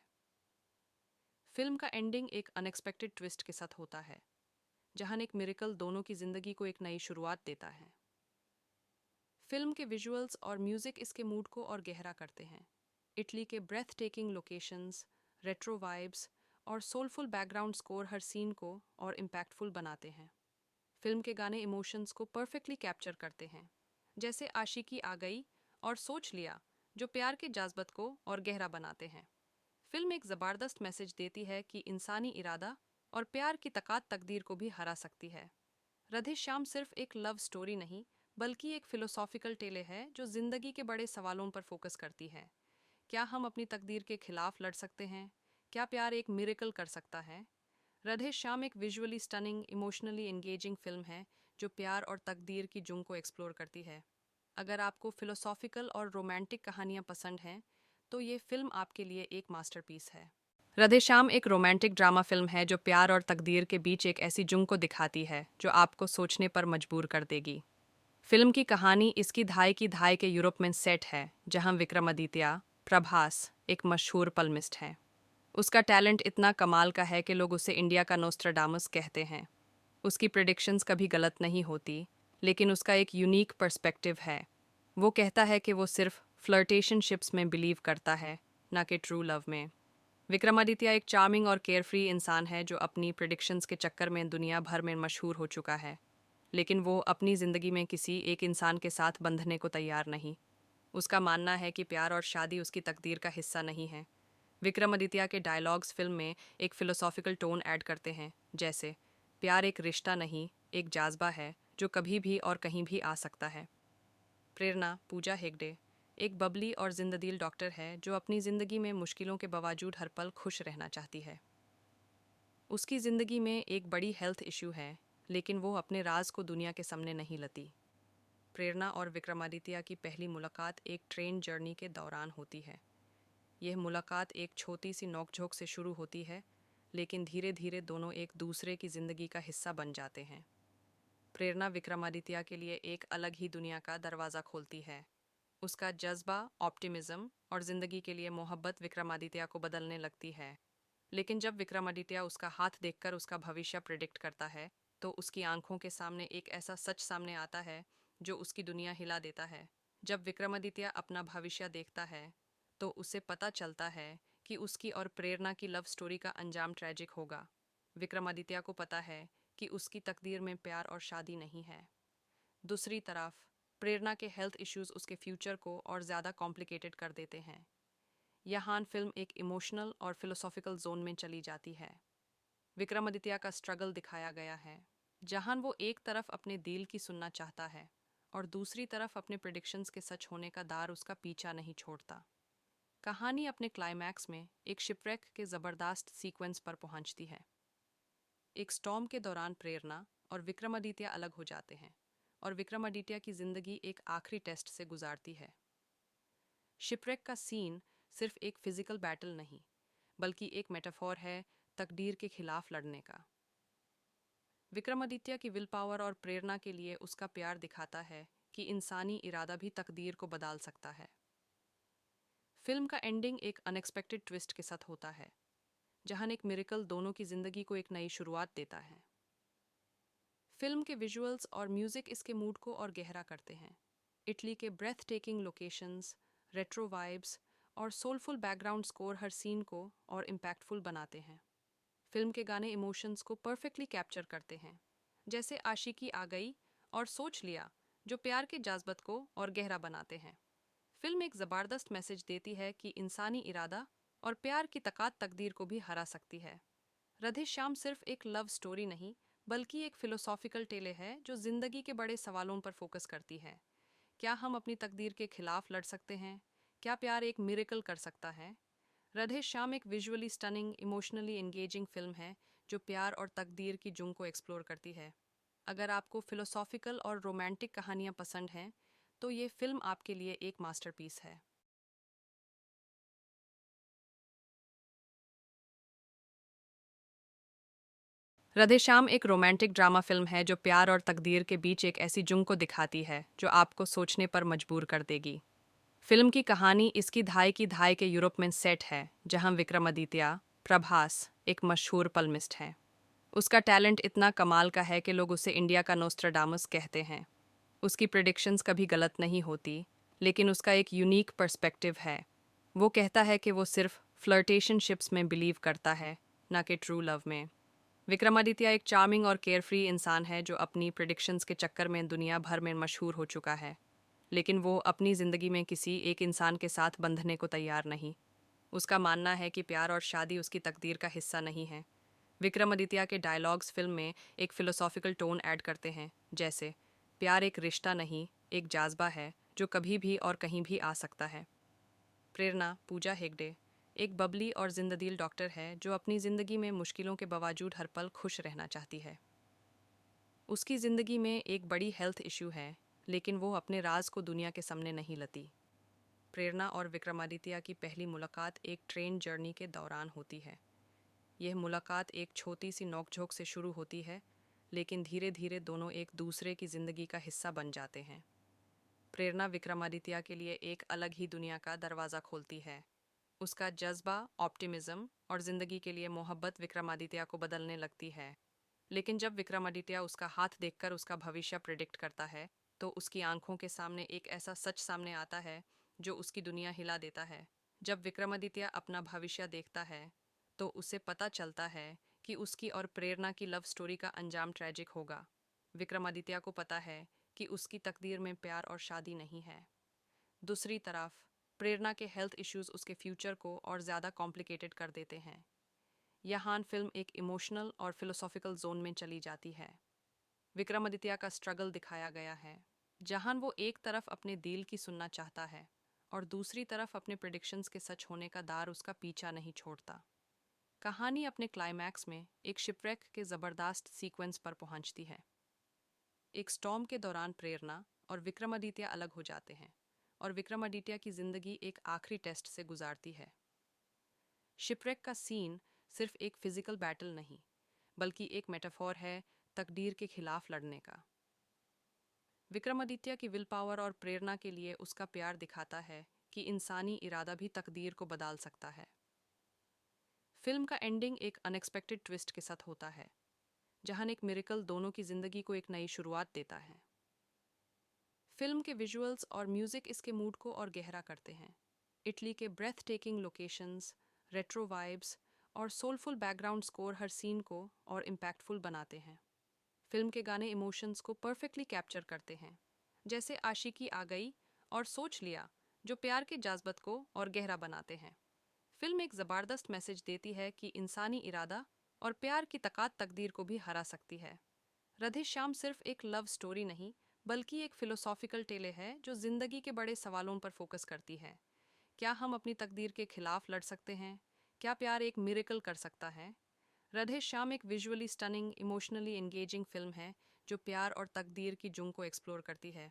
फिल्म का एंडिंग एक अनएक्सपेक्टेड ट्विस्ट के साथ होता है, जहां एक मिरेकल दोनों की जिंदगी को एक नई शुरुआत देता है। फिल्म के विजुअल्स और म्यूजिक इसके मूड को और गहरा करते हैं। इटली के breathtaking locations, retro vibes और सोलफुल बैकग्राउंड स्कोर हर सीन को और इम्पैक्टफुल बनाते हैं। फिल्म के गाने इमोशंस को परफेक्टली कैप्चर करते हैं, जैसे आशिकी आ गई और सोच लिया, जो प्यार के जज्बात को और गहरा बनाते हैं। फिल्म एक ज़बरदस्त मैसेज देती है कि इंसानी इरादा और प्यार की ताकत तकदीर को भी हरा सकती है। राधे श्याम सिर्फ एक लव स्टोरी नहीं, बल्कि एक फिलोसॉफिकल टेले है जो जिंदगी के बड़े सवालों पर फोकस करती है। क्या हम अपनी तकदीर के खिलाफ लड़ सकते हैं? क्या प्यार एक मिरेकल कर सकता है? राधे श्याम एक visually stunning, emotionally engaging film है जो प्यार और तकदीर की जुंग को एक्सप्लोर करती है। अगर आपको फिलोसॉफिकल और रोमांटिक कहानियां पसंद हैं, तो ये फिल्म आपके लिए एक मास्टरपीस है। राधे श्याम एक रोमांटिक ड्रामा फिल्म है जो प्यार और तकदीर के बीच एक ऐसी जुंग को दिखाती है जो आपको सोचने पर मजबूर कर देगी। फिल्म की कहानी इसकी धाई के यूरोप में सेट है, जहां विक्रमादित्य प्रभास एक मशहूर पल्मिस्ट है। उसका टैलेंट इतना कमाल का है कि लोग उसे इंडिया का नोस्ट्राडामस कहते हैं। उसकी प्रेडिक्शंस कभी गलत नहीं होती, लेकिन उसका एक यूनिक पर्सपेक्टिव है। वो कहता है कि वो सिर्फ फ्लर्टेशनशिप्स में बिलीव करता है, ना कि ट्रू लव में। विक्रमादित्य एक चार्मिंग और केयरफ्री इंसान है जो अपनी प्रेडिक्शंस के चक्कर में दुनिया भर में मशहूर हो चुका है, लेकिन वो अपनी ज़िंदगी में किसी एक इंसान के साथ बंधने को तैयार नहीं। उसका मानना है कि प्यार और शादी उसकी तकदीर का हिस्सा नहीं है। विक्रमादित्य के डायलॉग्स फिल्म में एक फिलोसॉफिकल टोन ऐड करते हैं, जैसे प्यार एक रिश्ता नहीं, एक जाज्बा है जो कभी भी और कहीं भी आ सकता है। प्रेरणा पूजा हेगड़े एक बबली और जिंददिल डॉक्टर है जो अपनी ज़िंदगी में मुश्किलों के बावजूद हर पल खुश रहना चाहती है। उसकी ज़िंदगी में एक बड़ी हेल्थ इशू है, लेकिन वो अपने राज को दुनिया के सामने नहीं लाती। प्रेरणा और विक्रमादित्य की पहली मुलाकात एक ट्रेन जर्नी के दौरान होती है। यह मुलाकात एक छोटी सी नोकझोंक से शुरू होती है, लेकिन धीरे धीरे दोनों एक दूसरे की ज़िंदगी का हिस्सा बन जाते हैं। प्रेरणा विक्रमादित्य के लिए एक अलग ही दुनिया का दरवाज़ा खोलती है। उसका जज्बा, ऑप्टिमिज्म और ज़िंदगी के लिए मोहब्बत विक्रमादित्य को बदलने लगती है। लेकिन जब विक्रमादित्य उसका हाथ देखकर उसका भविष्य प्रिडिक्ट करता है, तो उसकी आंखों के सामने एक ऐसा सच सामने आता है जो उसकी दुनिया हिला देता है। जब विक्रमादित्य अपना भविष्य देखता है, तो उसे पता चलता है कि उसकी और प्रेरणा की लव स्टोरी का अंजाम ट्रैजिक होगा। विक्रमादित्य को पता है कि उसकी तकदीर में प्यार और शादी नहीं है। दूसरी तरफ प्रेरणा के हेल्थ इश्यूज उसके फ्यूचर को और ज़्यादा कॉम्प्लिकेटेड कर देते हैं। यहाँ फिल्म एक इमोशनल और फिलोसॉफिकल जोन में चली जाती है। विक्रमादित्य का स्ट्रगल दिखाया गया है, जहां वो एक तरफ अपने दिल की सुनना चाहता है और दूसरी तरफ अपने प्रिडिक्शंस के सच होने का दार उसका पीछा नहीं छोड़ता। कहानी अपने क्लाइमैक्स में एक शिपरेक के ज़बरदस्त सीक्वेंस पर पहुंचती है। एक स्टॉर्म के दौरान प्रेरणा और विक्रमादित्य अलग हो जाते हैं और विक्रमादित्य की जिंदगी एक आखिरी टेस्ट से गुजारती है। शिपरेक का सीन सिर्फ एक फिजिकल बैटल नहीं, बल्कि एक मेटाफोर है तकदीर के खिलाफ लड़ने का। विक्रमादित्य की विल पावर और प्रेरणा के लिए उसका प्यार दिखाता है कि इंसानी इरादा भी तकदीर को बदल सकता है। फिल्म का एंडिंग एक अनएक्सपेक्टेड ट्विस्ट के साथ होता है, जहां एक मिरेकल दोनों की जिंदगी को एक नई शुरुआत देता है। फिल्म के विजुअल्स और म्यूजिक इसके मूड को और गहरा करते हैं। इटली के breathtaking locations, retro vibes और सोलफुल बैकग्राउंड स्कोर हर सीन को और इम्पैक्टफुल बनाते हैं। फिल्म के गाने इमोशंस को परफेक्टली कैप्चर करते हैं, जैसे आशिकी आ गई और सोच लिया, जो प्यार के जज्बात को और गहरा बनाते हैं। फिल्म एक ज़बरदस्त मैसेज देती है कि इंसानी इरादा और प्यार की ताकत तकदीर को भी हरा सकती है। राधे श्याम सिर्फ एक लव स्टोरी नहीं, बल्कि एक फिलोसॉफिकल टेले है जो जिंदगी के बड़े सवालों पर फोकस करती है। क्या हम अपनी तकदीर के खिलाफ लड़ सकते हैं? क्या प्यार एक मिरेकल कर सकता है? राधे श्याम एक visually stunning, emotionally engaging film है जो प्यार और तकदीर की जुंग को एक्सप्लोर करती है। अगर आपको फिलोसॉफिकल और रोमांटिक कहानियां पसंद हैं, तो ये फिल्म आपके लिए एक मास्टरपीस है। राधे श्याम एक रोमांटिक ड्रामा फिल्म है जो प्यार और तकदीर के बीच एक ऐसी जुंग को दिखाती है जो आपको सोचने पर मजबूर कर देगी। फिल्म की कहानी इसकी दहाई के यूरोप में सेट है, जहां विक्रमादित्य प्रभास एक मशहूर पलमिस्ट है। उसका टैलेंट इतना कमाल का है कि लोग उसे इंडिया का नोस्ट्राडामस कहते हैं। उसकी प्रिडिक्शंस कभी गलत नहीं होती, लेकिन उसका एक यूनिक पर्सपेक्टिव है। वो कहता है कि वो सिर्फ फ्लर्टेशनशिप्स में बिलीव करता है, ना कि ट्रू लव में। विक्रमादित्य एक चार्मिंग और केयरफ्री इंसान है जो अपनी प्रिडिक्शंस के चक्कर में दुनिया भर में मशहूर हो चुका है, लेकिन वो अपनी ज़िंदगी में किसी एक इंसान के साथ बंधने को तैयार नहीं। उसका मानना है कि प्यार और शादी उसकी तकदीर का हिस्सा नहीं है। विक्रमादित्य के डायलॉग्स फिल्म में एक फिलोसॉफिकल टोन ऐड करते हैं, जैसे प्यार एक रिश्ता नहीं, एक जाज्बा है जो कभी भी और कहीं भी आ सकता है। प्रेरणा पूजा हेगड़े एक बबली और जिंददिल डॉक्टर है जो अपनी ज़िंदगी में मुश्किलों के बावजूद हर पल खुश रहना चाहती है। उसकी ज़िंदगी में एक बड़ी हेल्थ इशू है, लेकिन वो अपने राज को दुनिया के सामने नहीं लाती। प्रेरणा और विक्रमादित्य की पहली मुलाकात एक ट्रेन जर्नी के दौरान होती है। यह मुलाकात एक छोटी सी नोकझोंक से शुरू होती है, लेकिन धीरे धीरे दोनों एक दूसरे की ज़िंदगी का हिस्सा बन जाते हैं। प्रेरणा विक्रमादित्य के लिए एक अलग ही दुनिया का दरवाज़ा खोलती है। उसका जज्बा, ऑप्टिमिज्म और ज़िंदगी के लिए मोहब्बत विक्रमादित्य को बदलने लगती है। लेकिन जब विक्रमादित्य उसका हाथ देखकर उसका भविष्य प्रिडिक्ट करता है, तो उसकी आंखों के सामने एक ऐसा सच सामने आता है जो उसकी दुनिया हिला देता है। जब विक्रमादित्य अपना भविष्य देखता है, तो उसे पता चलता है कि उसकी और प्रेरणा की लव स्टोरी का अंजाम ट्रैजिक होगा। विक्रमादित्य को पता है कि उसकी तकदीर में प्यार और शादी नहीं है। दूसरी तरफ प्रेरणा के हेल्थ इश्यूज उसके फ्यूचर को और ज़्यादा कॉम्प्लिकेटेड कर देते हैं। यहाँ फिल्म एक इमोशनल और फिलोसॉफिकल जोन में चली जाती है। विक्रमादित्य का स्ट्रगल दिखाया गया है, जहां वो एक तरफ अपने दिल की सुनना चाहता है और दूसरी तरफ अपने प्रिडिक्शंस के सच होने का दार उसका पीछा नहीं छोड़ता। कहानी अपने क्लाइमैक्स में एक शिपरेक के ज़बरदस्त सीक्वेंस पर पहुंचती है। एक स्टॉर्म के दौरान प्रेरणा और विक्रमादित्य अलग हो जाते हैं और विक्रमादित्य की जिंदगी एक आखिरी टेस्ट से गुजारती है। शिपरेक का सीन सिर्फ एक फिजिकल बैटल नहीं, बल्कि एक मेटाफोर है तकदीर के खिलाफ लड़ने का। विक्रमादित्य की विल पावर और प्रेरणा के लिए उसका प्यार दिखाता है कि इंसानी इरादा भी तकदीर को बदल सकता है। फिल्म का एंडिंग एक अनएक्सपेक्टेड ट्विस्ट के साथ होता है, जहां एक मिरेकल दोनों की जिंदगी को एक नई शुरुआत देता है। फिल्म के विजुअल्स और म्यूजिक इसके मूड को और गहरा करते हैं। इटली के breathtaking locations, retro vibes और सोलफुल बैकग्राउंड स्कोर हर सीन को और इम्पैक्टफुल बनाते हैं। फिल्म के गाने इमोशंस को परफेक्टली कैप्चर करते हैं, जैसे आशिकी आ गई और सोच लिया, जो प्यार के जज्बात को और गहरा बनाते हैं। फिल्म एक ज़बरदस्त मैसेज देती है कि इंसानी इरादा और प्यार की ताकत तकदीर को भी हरा सकती है। राधे श्याम सिर्फ एक लव स्टोरी नहीं, बल्कि एक फिलोसॉफिकल टेले है जो जिंदगी के बड़े सवालों पर फोकस करती है। क्या हम अपनी तकदीर के खिलाफ लड़ सकते हैं? क्या प्यार एक मिरेकल कर सकता है? राधे श्याम एक visually stunning, emotionally engaging film है जो प्यार और तकदीर की जुंग को एक्सप्लोर करती है।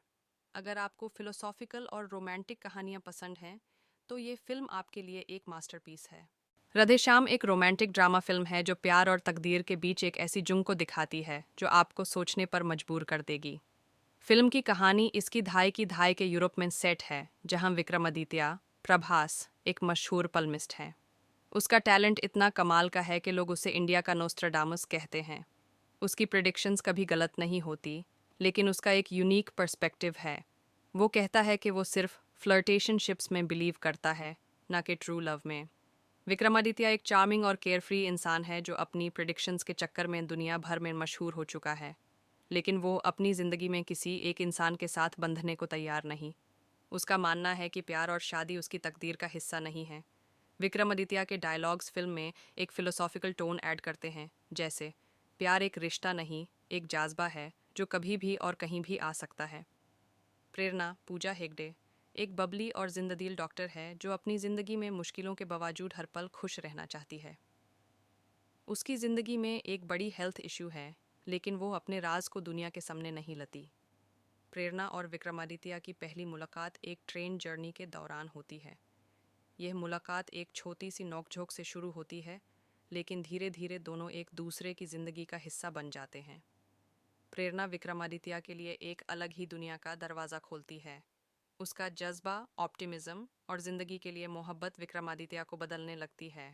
अगर आपको फिलोसॉफिकल और रोमांटिक कहानियां पसंद हैं, तो ये फिल्म आपके लिए एक मास्टरपीस है। राधे श्याम एक रोमांटिक ड्रामा फिल्म है जो प्यार और तकदीर के बीच एक ऐसी जुंग को दिखाती है जो आपको सोचने पर मजबूर कर देगी। फिल्म की कहानी इसकी दहाई के यूरोप में सेट है, जहां विक्रमादित्य प्रभास एक मशहूर पलमिस्ट है। उसका टैलेंट इतना कमाल का है कि लोग उसे इंडिया का नोस्ट्राडामस कहते हैं। उसकी प्रिडिक्शंस कभी गलत नहीं होती, लेकिन उसका एक यूनिक पर्सपेक्टिव है। वो कहता है कि वो सिर्फ फ्लर्टेशनशिप्स में बिलीव करता है, ना कि ट्रू लव में। विक्रमादित्य एक चार्मिंग और केयरफ्री इंसान है जो अपनी प्रिडिक्शंस के चक्कर में दुनिया भर में मशहूर हो चुका है, लेकिन वो अपनी ज़िंदगी में किसी एक इंसान के साथ बंधने को तैयार नहीं। उसका मानना है कि प्यार और शादी उसकी तकदीर का हिस्सा नहीं है। विक्रमादित्य के डायलॉग्स फिल्म में एक फिलोसॉफिकल टोन ऐड करते हैं, जैसे प्यार एक रिश्ता नहीं, एक जाज्बा है जो कभी भी और कहीं भी आ सकता है। प्रेरणा पूजा हेगड़े एक बबली और जिंददिल डॉक्टर है जो अपनी ज़िंदगी में मुश्किलों के बावजूद हर पल खुश रहना चाहती है। उसकी ज़िंदगी में एक बड़ी हेल्थ इशू है, लेकिन वो अपने राज को दुनिया के सामने नहीं लाती। प्रेरणा और विक्रमादित्य की पहली मुलाकात एक ट्रेन जर्नी के दौरान होती है। यह मुलाकात एक छोटी सी नोकझोंक से शुरू होती है, लेकिन धीरे धीरे दोनों एक दूसरे की ज़िंदगी का हिस्सा बन जाते हैं। प्रेरणा विक्रमादित्य के लिए एक अलग ही दुनिया का दरवाज़ा खोलती है। उसका जज्बा, ऑप्टिमिज्म और ज़िंदगी के लिए मोहब्बत विक्रमादित्य को बदलने लगती है।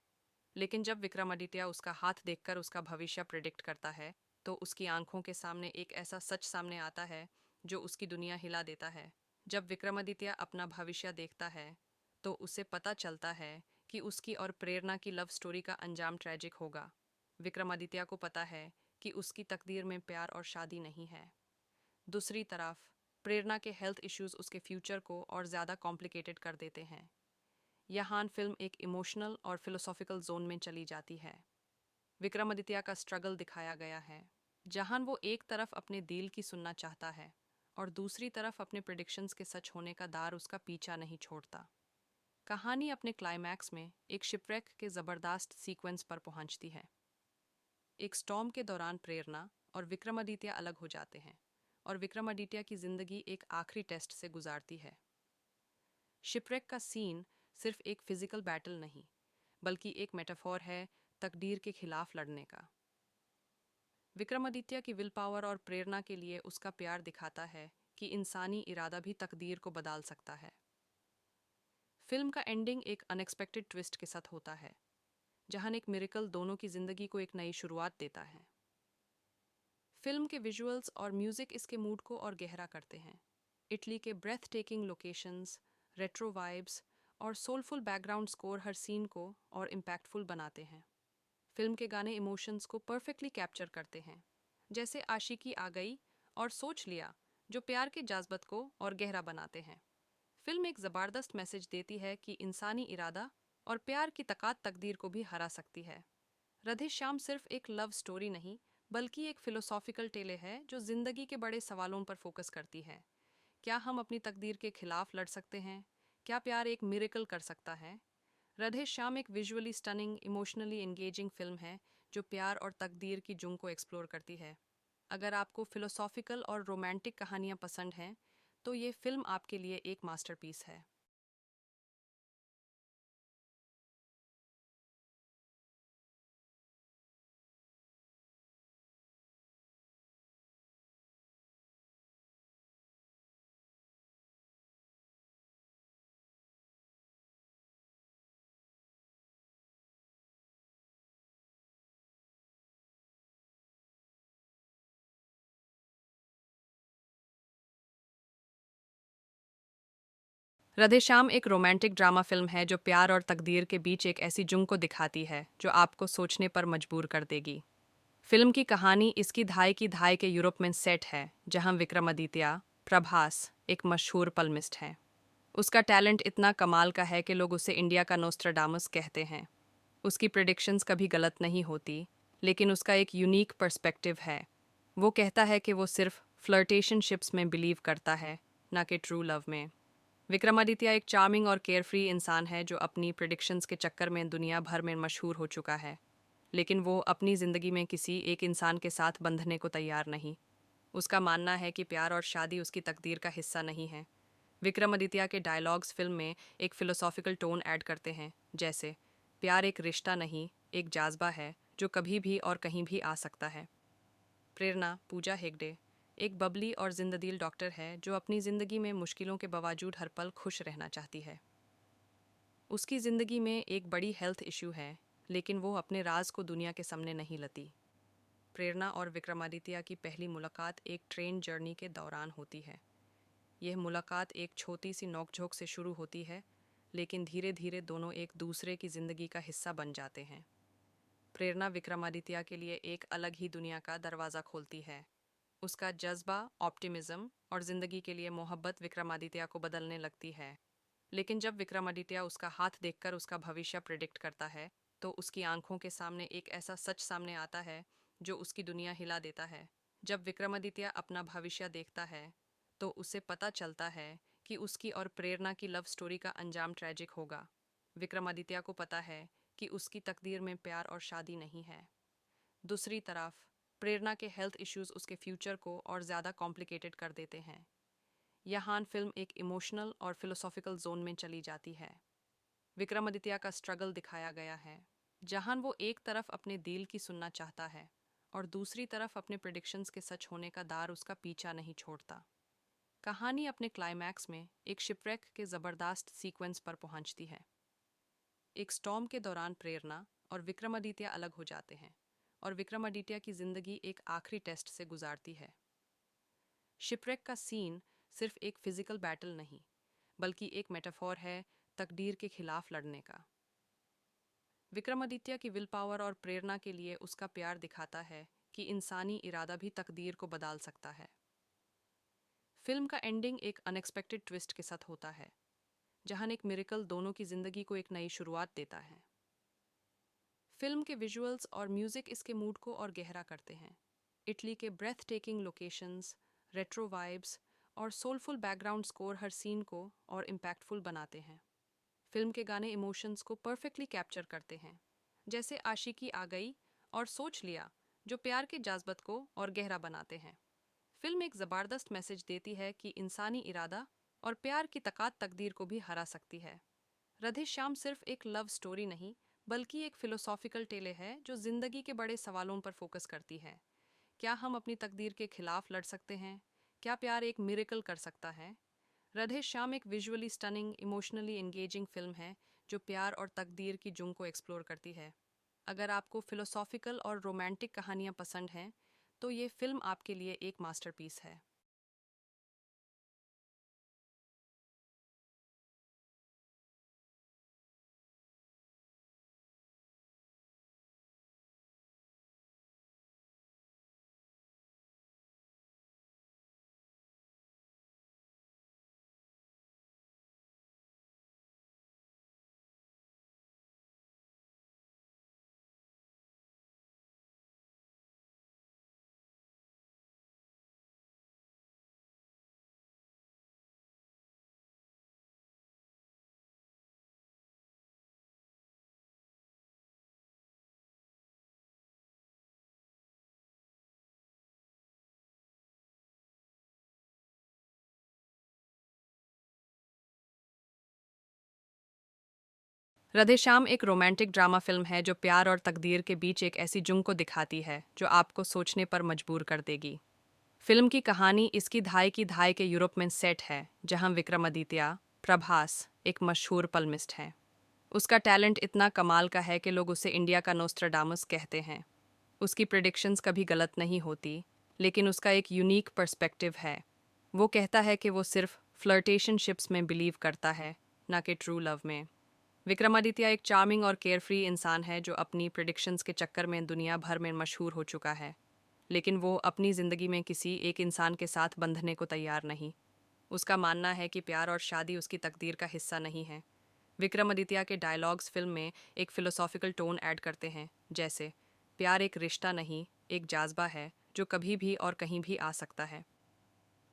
लेकिन जब विक्रमादित्य उसका हाथ देखकर उसका भविष्य प्रिडिक्ट करता है, तो उसकी आंखों के सामने एक ऐसा सच सामने आता है जो उसकी दुनिया हिला देता है। जब विक्रमादित्य अपना भविष्य देखता है, तो उसे पता चलता है कि उसकी और प्रेरणा की लव स्टोरी का अंजाम ट्रैजिक होगा। विक्रमादित्य को पता है कि उसकी तकदीर में प्यार और शादी नहीं है। दूसरी तरफ, प्रेरणा के हेल्थ इश्यूज उसके फ्यूचर को और ज़्यादा कॉम्प्लिकेटेड कर देते हैं। यहाँ फिल्म एक इमोशनल और फिलोसॉफिकल जोन में चली जाती है। विक्रमादित्य का स्ट्रगल दिखाया गया है, जहां वो एक तरफ अपने दिल की सुनना चाहता है और दूसरी तरफ अपने प्रिडिक्शंस के सच होने का दार उसका पीछा नहीं छोड़ता। कहानी अपने क्लाइमैक्स में एक शिपरेक के ज़बरदस्त सीक्वेंस पर पहुंचती है। एक स्टॉर्म के दौरान प्रेरणा और विक्रमादित्य अलग हो जाते हैं और विक्रमादित्य की जिंदगी एक आखिरी टेस्ट से गुजारती है। शिपरेक का सीन सिर्फ एक फिजिकल बैटल नहीं, बल्कि एक मेटाफोर है तकदीर के खिलाफ लड़ने का। विक्रमादित्य की विल पावर और प्रेरणा के लिए उसका प्यार दिखाता है कि इंसानी इरादा भी तकदीर को बदल सकता है। फिल्म का एंडिंग एक अनएक्सपेक्टेड ट्विस्ट के साथ होता है, जहां एक मिरेकल दोनों की जिंदगी को एक नई शुरुआत देता है। फिल्म के विजुअल्स और म्यूजिक इसके मूड को और गहरा करते हैं। इटली के breathtaking locations, retro vibes और सोलफुल बैकग्राउंड स्कोर हर सीन को और इम्पैक्टफुल बनाते हैं। फिल्म के गाने इमोशंस को परफेक्टली कैप्चर करते हैं, जैसे आशिकी आ गई और सोच लिया, जो प्यार के जज्बात को और गहरा बनाते हैं। फिल्म एक ज़बरदस्त मैसेज देती है कि इंसानी इरादा और प्यार की ताकत तकदीर को भी हरा सकती है। राधे श्याम सिर्फ एक लव स्टोरी नहीं, बल्कि एक फिलोसॉफिकल टेले है जो जिंदगी के बड़े सवालों पर फोकस करती है। क्या हम अपनी तकदीर के खिलाफ लड़ सकते हैं? क्या प्यार एक मिरेकल कर सकता है? राधे श्याम एक visually stunning, emotionally engaging film है जो प्यार और तकदीर की जुंग को एक्सप्लोर करती है। अगर आपको फिलोसॉफिकल और रोमांटिक कहानियाँ पसंद हैं, तो ये फिल्म आपके लिए एक मास्टरपीस है। राधेश्याम एक रोमांटिक ड्रामा फिल्म है जो प्यार और तकदीर के बीच एक ऐसी जुंग को दिखाती है जो आपको सोचने पर मजबूर कर देगी। फिल्म की कहानी इसकी धाई की धाई के यूरोप में सेट है, जहां विक्रमादित्य प्रभास एक मशहूर पल्मिस्ट है। उसका टैलेंट इतना कमाल का है कि लोग उसे इंडिया का नोस्ट्राडामस कहते हैं। उसकी प्रेडिक्शंस कभी गलत नहीं होती, लेकिन उसका एक यूनिक पर्सपेक्टिव है। वो कहता है कि वो सिर्फ फ्लर्टेशनशिप्स में बिलीव करता है, ना कि ट्रू लव में। विक्रमादित्य एक चार्मिंग और केयरफ्री इंसान है जो अपनी प्रेडिक्शंस के चक्कर में दुनिया भर में मशहूर हो चुका है, लेकिन वो अपनी ज़िंदगी में किसी एक इंसान के साथ बंधने को तैयार नहीं। उसका मानना है कि प्यार और शादी उसकी तकदीर का हिस्सा नहीं है। विक्रमादित्य के डायलॉग्स फिल्म में एक फिलोसॉफिकल टोन ऐड करते हैं, जैसे प्यार एक रिश्ता नहीं, एक जाज्बा है जो कभी भी और कहीं भी आ सकता है। प्रेरणा पूजा हेगड़े एक बबली और जिंददिल डॉक्टर है जो अपनी ज़िंदगी में मुश्किलों के बावजूद हर पल खुश रहना चाहती है। उसकी ज़िंदगी में एक बड़ी हेल्थ इशू है, लेकिन वो अपने राज को दुनिया के सामने नहीं लाती। प्रेरणा और विक्रमादित्य की पहली मुलाकात एक ट्रेन जर्नी के दौरान होती है। यह मुलाकात एक छोटी सी नोकझोंक से शुरू होती है, लेकिन धीरे धीरे दोनों एक दूसरे की ज़िंदगी का हिस्सा बन जाते हैं। प्रेरणा विक्रमादित्य के लिए एक अलग ही दुनिया का दरवाज़ा खोलती है। उसका जज्बा, ऑप्टिमिज्म और जिंदगी के लिए मोहब्बत विक्रमादित्य को बदलने लगती है। लेकिन जब विक्रमादित्य उसका हाथ देखकर उसका भविष्य प्रिडिक्ट करता है, तो उसकी आंखों के सामने एक ऐसा सच सामने आता है जो उसकी दुनिया हिला देता है। जब विक्रमादित्य अपना भविष्य देखता है, तो उसे पता चलता है कि उसकी और प्रेरणा की लव स्टोरी का अंजाम ट्रेजिक होगा। विक्रमादित्य को पता है कि उसकी तकदीर में प्यार और शादी नहीं है। दूसरी तरफ प्रेरणा के हेल्थ इश्यूज उसके फ्यूचर को और ज़्यादा कॉम्प्लिकेटेड कर देते हैं। यहाँ फिल्म एक इमोशनल और फिलोसॉफिकल जोन में चली जाती है। विक्रमादित्य का स्ट्रगल दिखाया गया है, जहां वो एक तरफ अपने दिल की सुनना चाहता है और दूसरी तरफ अपने प्रिडिक्शंस के सच होने का दार उसका पीछा नहीं छोड़ता। कहानी अपने क्लाइमैक्स में एक शिपरेक के ज़बरदस्त सीक्वेंस पर पहुंचती है। एक स्टॉर्म के दौरान प्रेरणा और विक्रमादित्य अलग हो जाते हैं और विक्रमादित्य की जिंदगी एक आखिरी टेस्ट से गुजारती है। शिपरेक का सीन सिर्फ एक फिजिकल बैटल नहीं, बल्कि एक मेटाफोर है तकदीर के खिलाफ लड़ने का। विक्रमादित्य की विल पावर और प्रेरणा के लिए उसका प्यार दिखाता है कि इंसानी इरादा भी तकदीर को बदल सकता है। फिल्म का एंडिंग एक अनएक्सपेक्टेड ट्विस्ट के साथ होता है, जहां एक मिरेकल दोनों की जिंदगी को एक नई शुरुआत देता है। फिल्म के विजुअल्स और म्यूजिक इसके मूड को और गहरा करते हैं। इटली के breathtaking locations, retro vibes और सोलफुल बैकग्राउंड स्कोर हर सीन को और इम्पैक्टफुल बनाते हैं। फिल्म के गाने इमोशंस को परफेक्टली कैप्चर करते हैं, जैसे आशिकी आ गई और सोच लिया, जो प्यार के जज्बात को और गहरा बनाते हैं। फिल्म एक ज़बरदस्त मैसेज देती है कि इंसानी इरादा और प्यार की ताकत तकदीर को भी हरा सकती है। राधे श्याम सिर्फ एक लव स्टोरी नहीं, बल्कि एक फिलोसॉफिकल टेले है जो जिंदगी के बड़े सवालों पर फोकस करती है। क्या हम अपनी तकदीर के खिलाफ लड़ सकते हैं? क्या प्यार एक मिरेकल कर सकता है? राधे श्याम एक visually stunning, emotionally engaging film है जो प्यार और तकदीर की जुंग को एक्सप्लोर करती है। अगर आपको फिलोसॉफिकल और रोमांटिक कहानियां पसंद हैं, तो ये फिल्म आपके लिए एक मास्टरपीस है। राधेश्याम एक रोमांटिक ड्रामा फिल्म है जो प्यार और तकदीर के बीच एक ऐसी जुंग को दिखाती है जो आपको सोचने पर मजबूर कर देगी। फिल्म की कहानी इसकी धाई के यूरोप में सेट है, जहां विक्रमादित्य प्रभास एक मशहूर पल्मिस्ट है। उसका टैलेंट इतना कमाल का है कि लोग उसे इंडिया का नोस्ट्राडामस कहते हैं। उसकी प्रिडिक्शंस कभी गलत नहीं होती, लेकिन उसका एक यूनिक पर्सपेक्टिव है। वो कहता है कि वो सिर्फ फ्लर्टेशनशिप्स में बिलीव करता है, ना कि ट्रू लव में। विक्रमादित्य एक चार्मिंग और केयरफ्री इंसान है जो अपनी प्रिडिक्शंस के चक्कर में दुनिया भर में मशहूर हो चुका है, लेकिन वो अपनी ज़िंदगी में किसी एक इंसान के साथ बंधने को तैयार नहीं। उसका मानना है कि प्यार और शादी उसकी तकदीर का हिस्सा नहीं है। विक्रमादित्य के डायलॉग्स फिल्म में एक फिलोसॉफिकल टोन ऐड करते हैं, जैसे प्यार एक रिश्ता नहीं, एक जाज्बा है जो कभी भी और कहीं भी आ सकता है।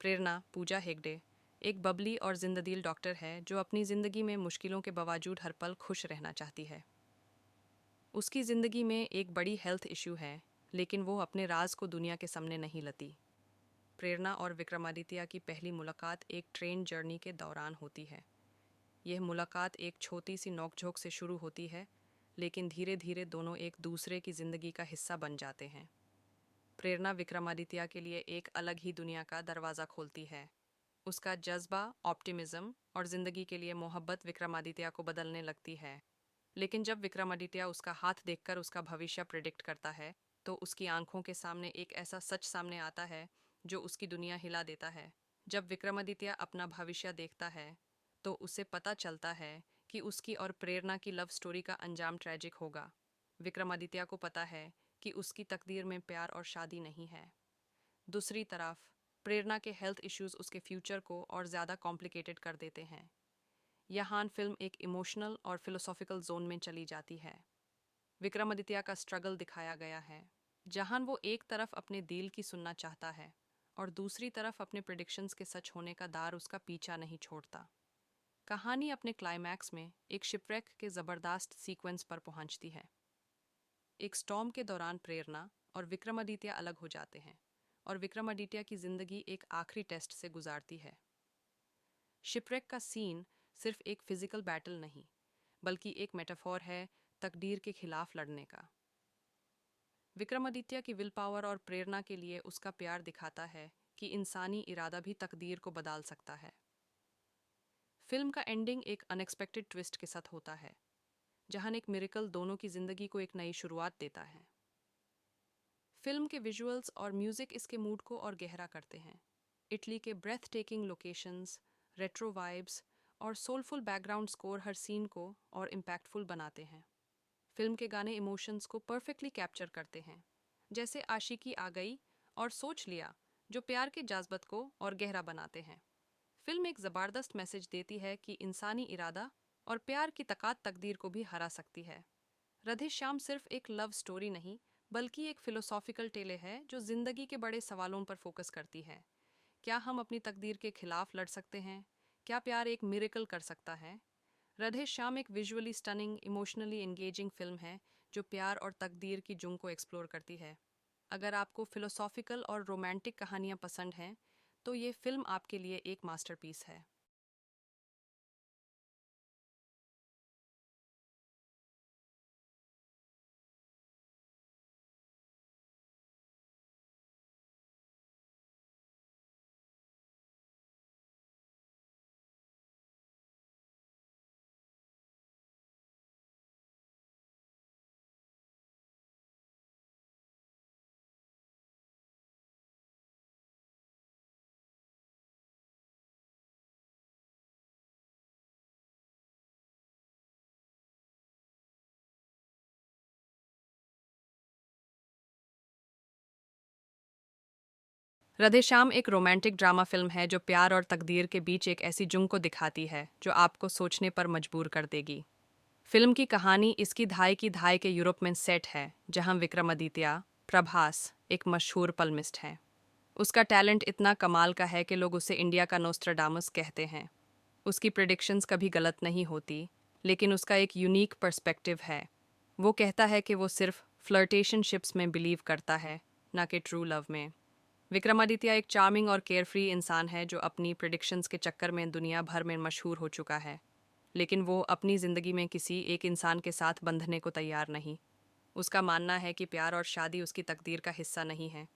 प्रेरणा पूजा हेगड़े एक बबली और जिंददिल डॉक्टर है जो अपनी ज़िंदगी में मुश्किलों के बावजूद हर पल खुश रहना चाहती है। उसकी ज़िंदगी में एक बड़ी हेल्थ इश्यू है, लेकिन वो अपने राज को दुनिया के सामने नहीं लाती। प्रेरणा और विक्रमादित्य की पहली मुलाकात एक ट्रेन जर्नी के दौरान होती है। यह मुलाकात एक छोटी सी नोकझोंक से शुरू होती है, लेकिन धीरे धीरे दोनों एक दूसरे की ज़िंदगी का हिस्सा बन जाते हैं। प्रेरणा विक्रमादित्य के लिए एक अलग ही दुनिया का दरवाज़ा खोलती है। उसका जज्बा, ऑप्टिमिज्म और ज़िंदगी के लिए मोहब्बत विक्रमादित्य को बदलने लगती है। लेकिन जब विक्रमादित्य उसका हाथ देखकर उसका भविष्य प्रिडिक्ट करता है, तो उसकी आंखों के सामने एक ऐसा सच सामने आता है जो उसकी दुनिया हिला देता है। जब विक्रमादित्य अपना भविष्य देखता है, तो उसे पता चलता है कि उसकी और प्रेरणा की लव स्टोरी का अंजाम ट्रेजिक होगा। विक्रमादित्य को पता है कि उसकी तकदीर में प्यार और शादी नहीं है। दूसरी तरफ प्रेरणा के हेल्थ इश्यूज उसके फ्यूचर को और ज़्यादा कॉम्प्लिकेटेड कर देते हैं। यहाँ फिल्म एक इमोशनल और फिलोसॉफिकल जोन में चली जाती है। विक्रमादित्य का स्ट्रगल दिखाया गया है, जहां वो एक तरफ अपने दिल की सुनना चाहता है और दूसरी तरफ अपने प्रिडिक्शंस के सच होने का दार उसका पीछा नहीं छोड़ता। कहानी अपने क्लाइमैक्स में एक शिपरेक के ज़बरदस्त सीक्वेंस पर पहुंचती है। एक स्टॉर्म के दौरान प्रेरणा और विक्रमादित्य अलग हो जाते हैं और विक्रमादित्य की जिंदगी एक आखिरी टेस्ट से गुजारती है। शिपरेक का सीन सिर्फ एक फिजिकल बैटल नहीं, बल्कि एक मेटाफोर है तकदीर के खिलाफ लड़ने का। विक्रमादित्य की विल पावर और प्रेरणा के लिए उसका प्यार दिखाता है कि इंसानी इरादा भी तकदीर को बदल सकता है। फिल्म का एंडिंग एक अनएक्सपेक्टेड ट्विस्ट के साथ होता है, जहां एक मिरेकल दोनों की जिंदगी को एक नई शुरुआत देता है। फिल्म के विजुअल्स और म्यूजिक इसके मूड को और गहरा करते हैं। इटली के breathtaking locations, retro vibes और सोलफुल बैकग्राउंड स्कोर हर सीन को और इम्पैक्टफुल बनाते हैं। फिल्म के गाने इमोशंस को परफेक्टली कैप्चर करते हैं, जैसे आशिकी आ गई और सोच लिया, जो प्यार के जज्बात को और गहरा बनाते हैं। फिल्म एक ज़बरदस्त मैसेज देती है कि इंसानी इरादा और प्यार की ताकत तकदीर को भी हरा सकती है। राधे श्याम सिर्फ एक लव स्टोरी नहीं, बल्कि एक फिलोसॉफिकल टेले है जो जिंदगी के बड़े सवालों पर फोकस करती है। क्या हम अपनी तकदीर के खिलाफ लड़ सकते हैं? क्या प्यार एक मिरेकल कर सकता है? राधे श्याम एक visually stunning, emotionally engaging film है जो प्यार और तकदीर की जुंग को एक्सप्लोर करती है। अगर आपको फिलोसॉफिकल और रोमांटिक कहानियां पसंद हैं, तो ये फिल्म आपके लिए एक मास्टरपीस है। राधे श्याम एक रोमांटिक ड्रामा फिल्म है जो प्यार और तकदीर के बीच एक ऐसी जुंग को दिखाती है जो आपको सोचने पर मजबूर कर देगी। फिल्म की कहानी इसकी धाई के यूरोप में सेट है, जहां विक्रमादित्य प्रभास एक मशहूर पल्मिस्ट है। उसका टैलेंट इतना कमाल का है कि लोग उसे इंडिया का नोस्ट्राडामस कहते हैं। उसकी प्रिडिक्शंस कभी गलत नहीं होती, लेकिन उसका एक यूनिक पर्सपेक्टिव है। वो कहता है कि वो सिर्फ फ्लर्टेशनशिप्स में बिलीव करता है, ना कि ट्रू लव में। विक्रमादित्य एक चार्मिंग और केयरफ्री इंसान है जो अपनी प्रिडिक्शंस के चक्कर में दुनिया भर में मशहूर हो चुका है, लेकिन वो अपनी ज़िंदगी में किसी एक इंसान के साथ बंधने को तैयार नहीं। उसका मानना है कि प्यार और शादी उसकी तकदीर का हिस्सा नहीं है।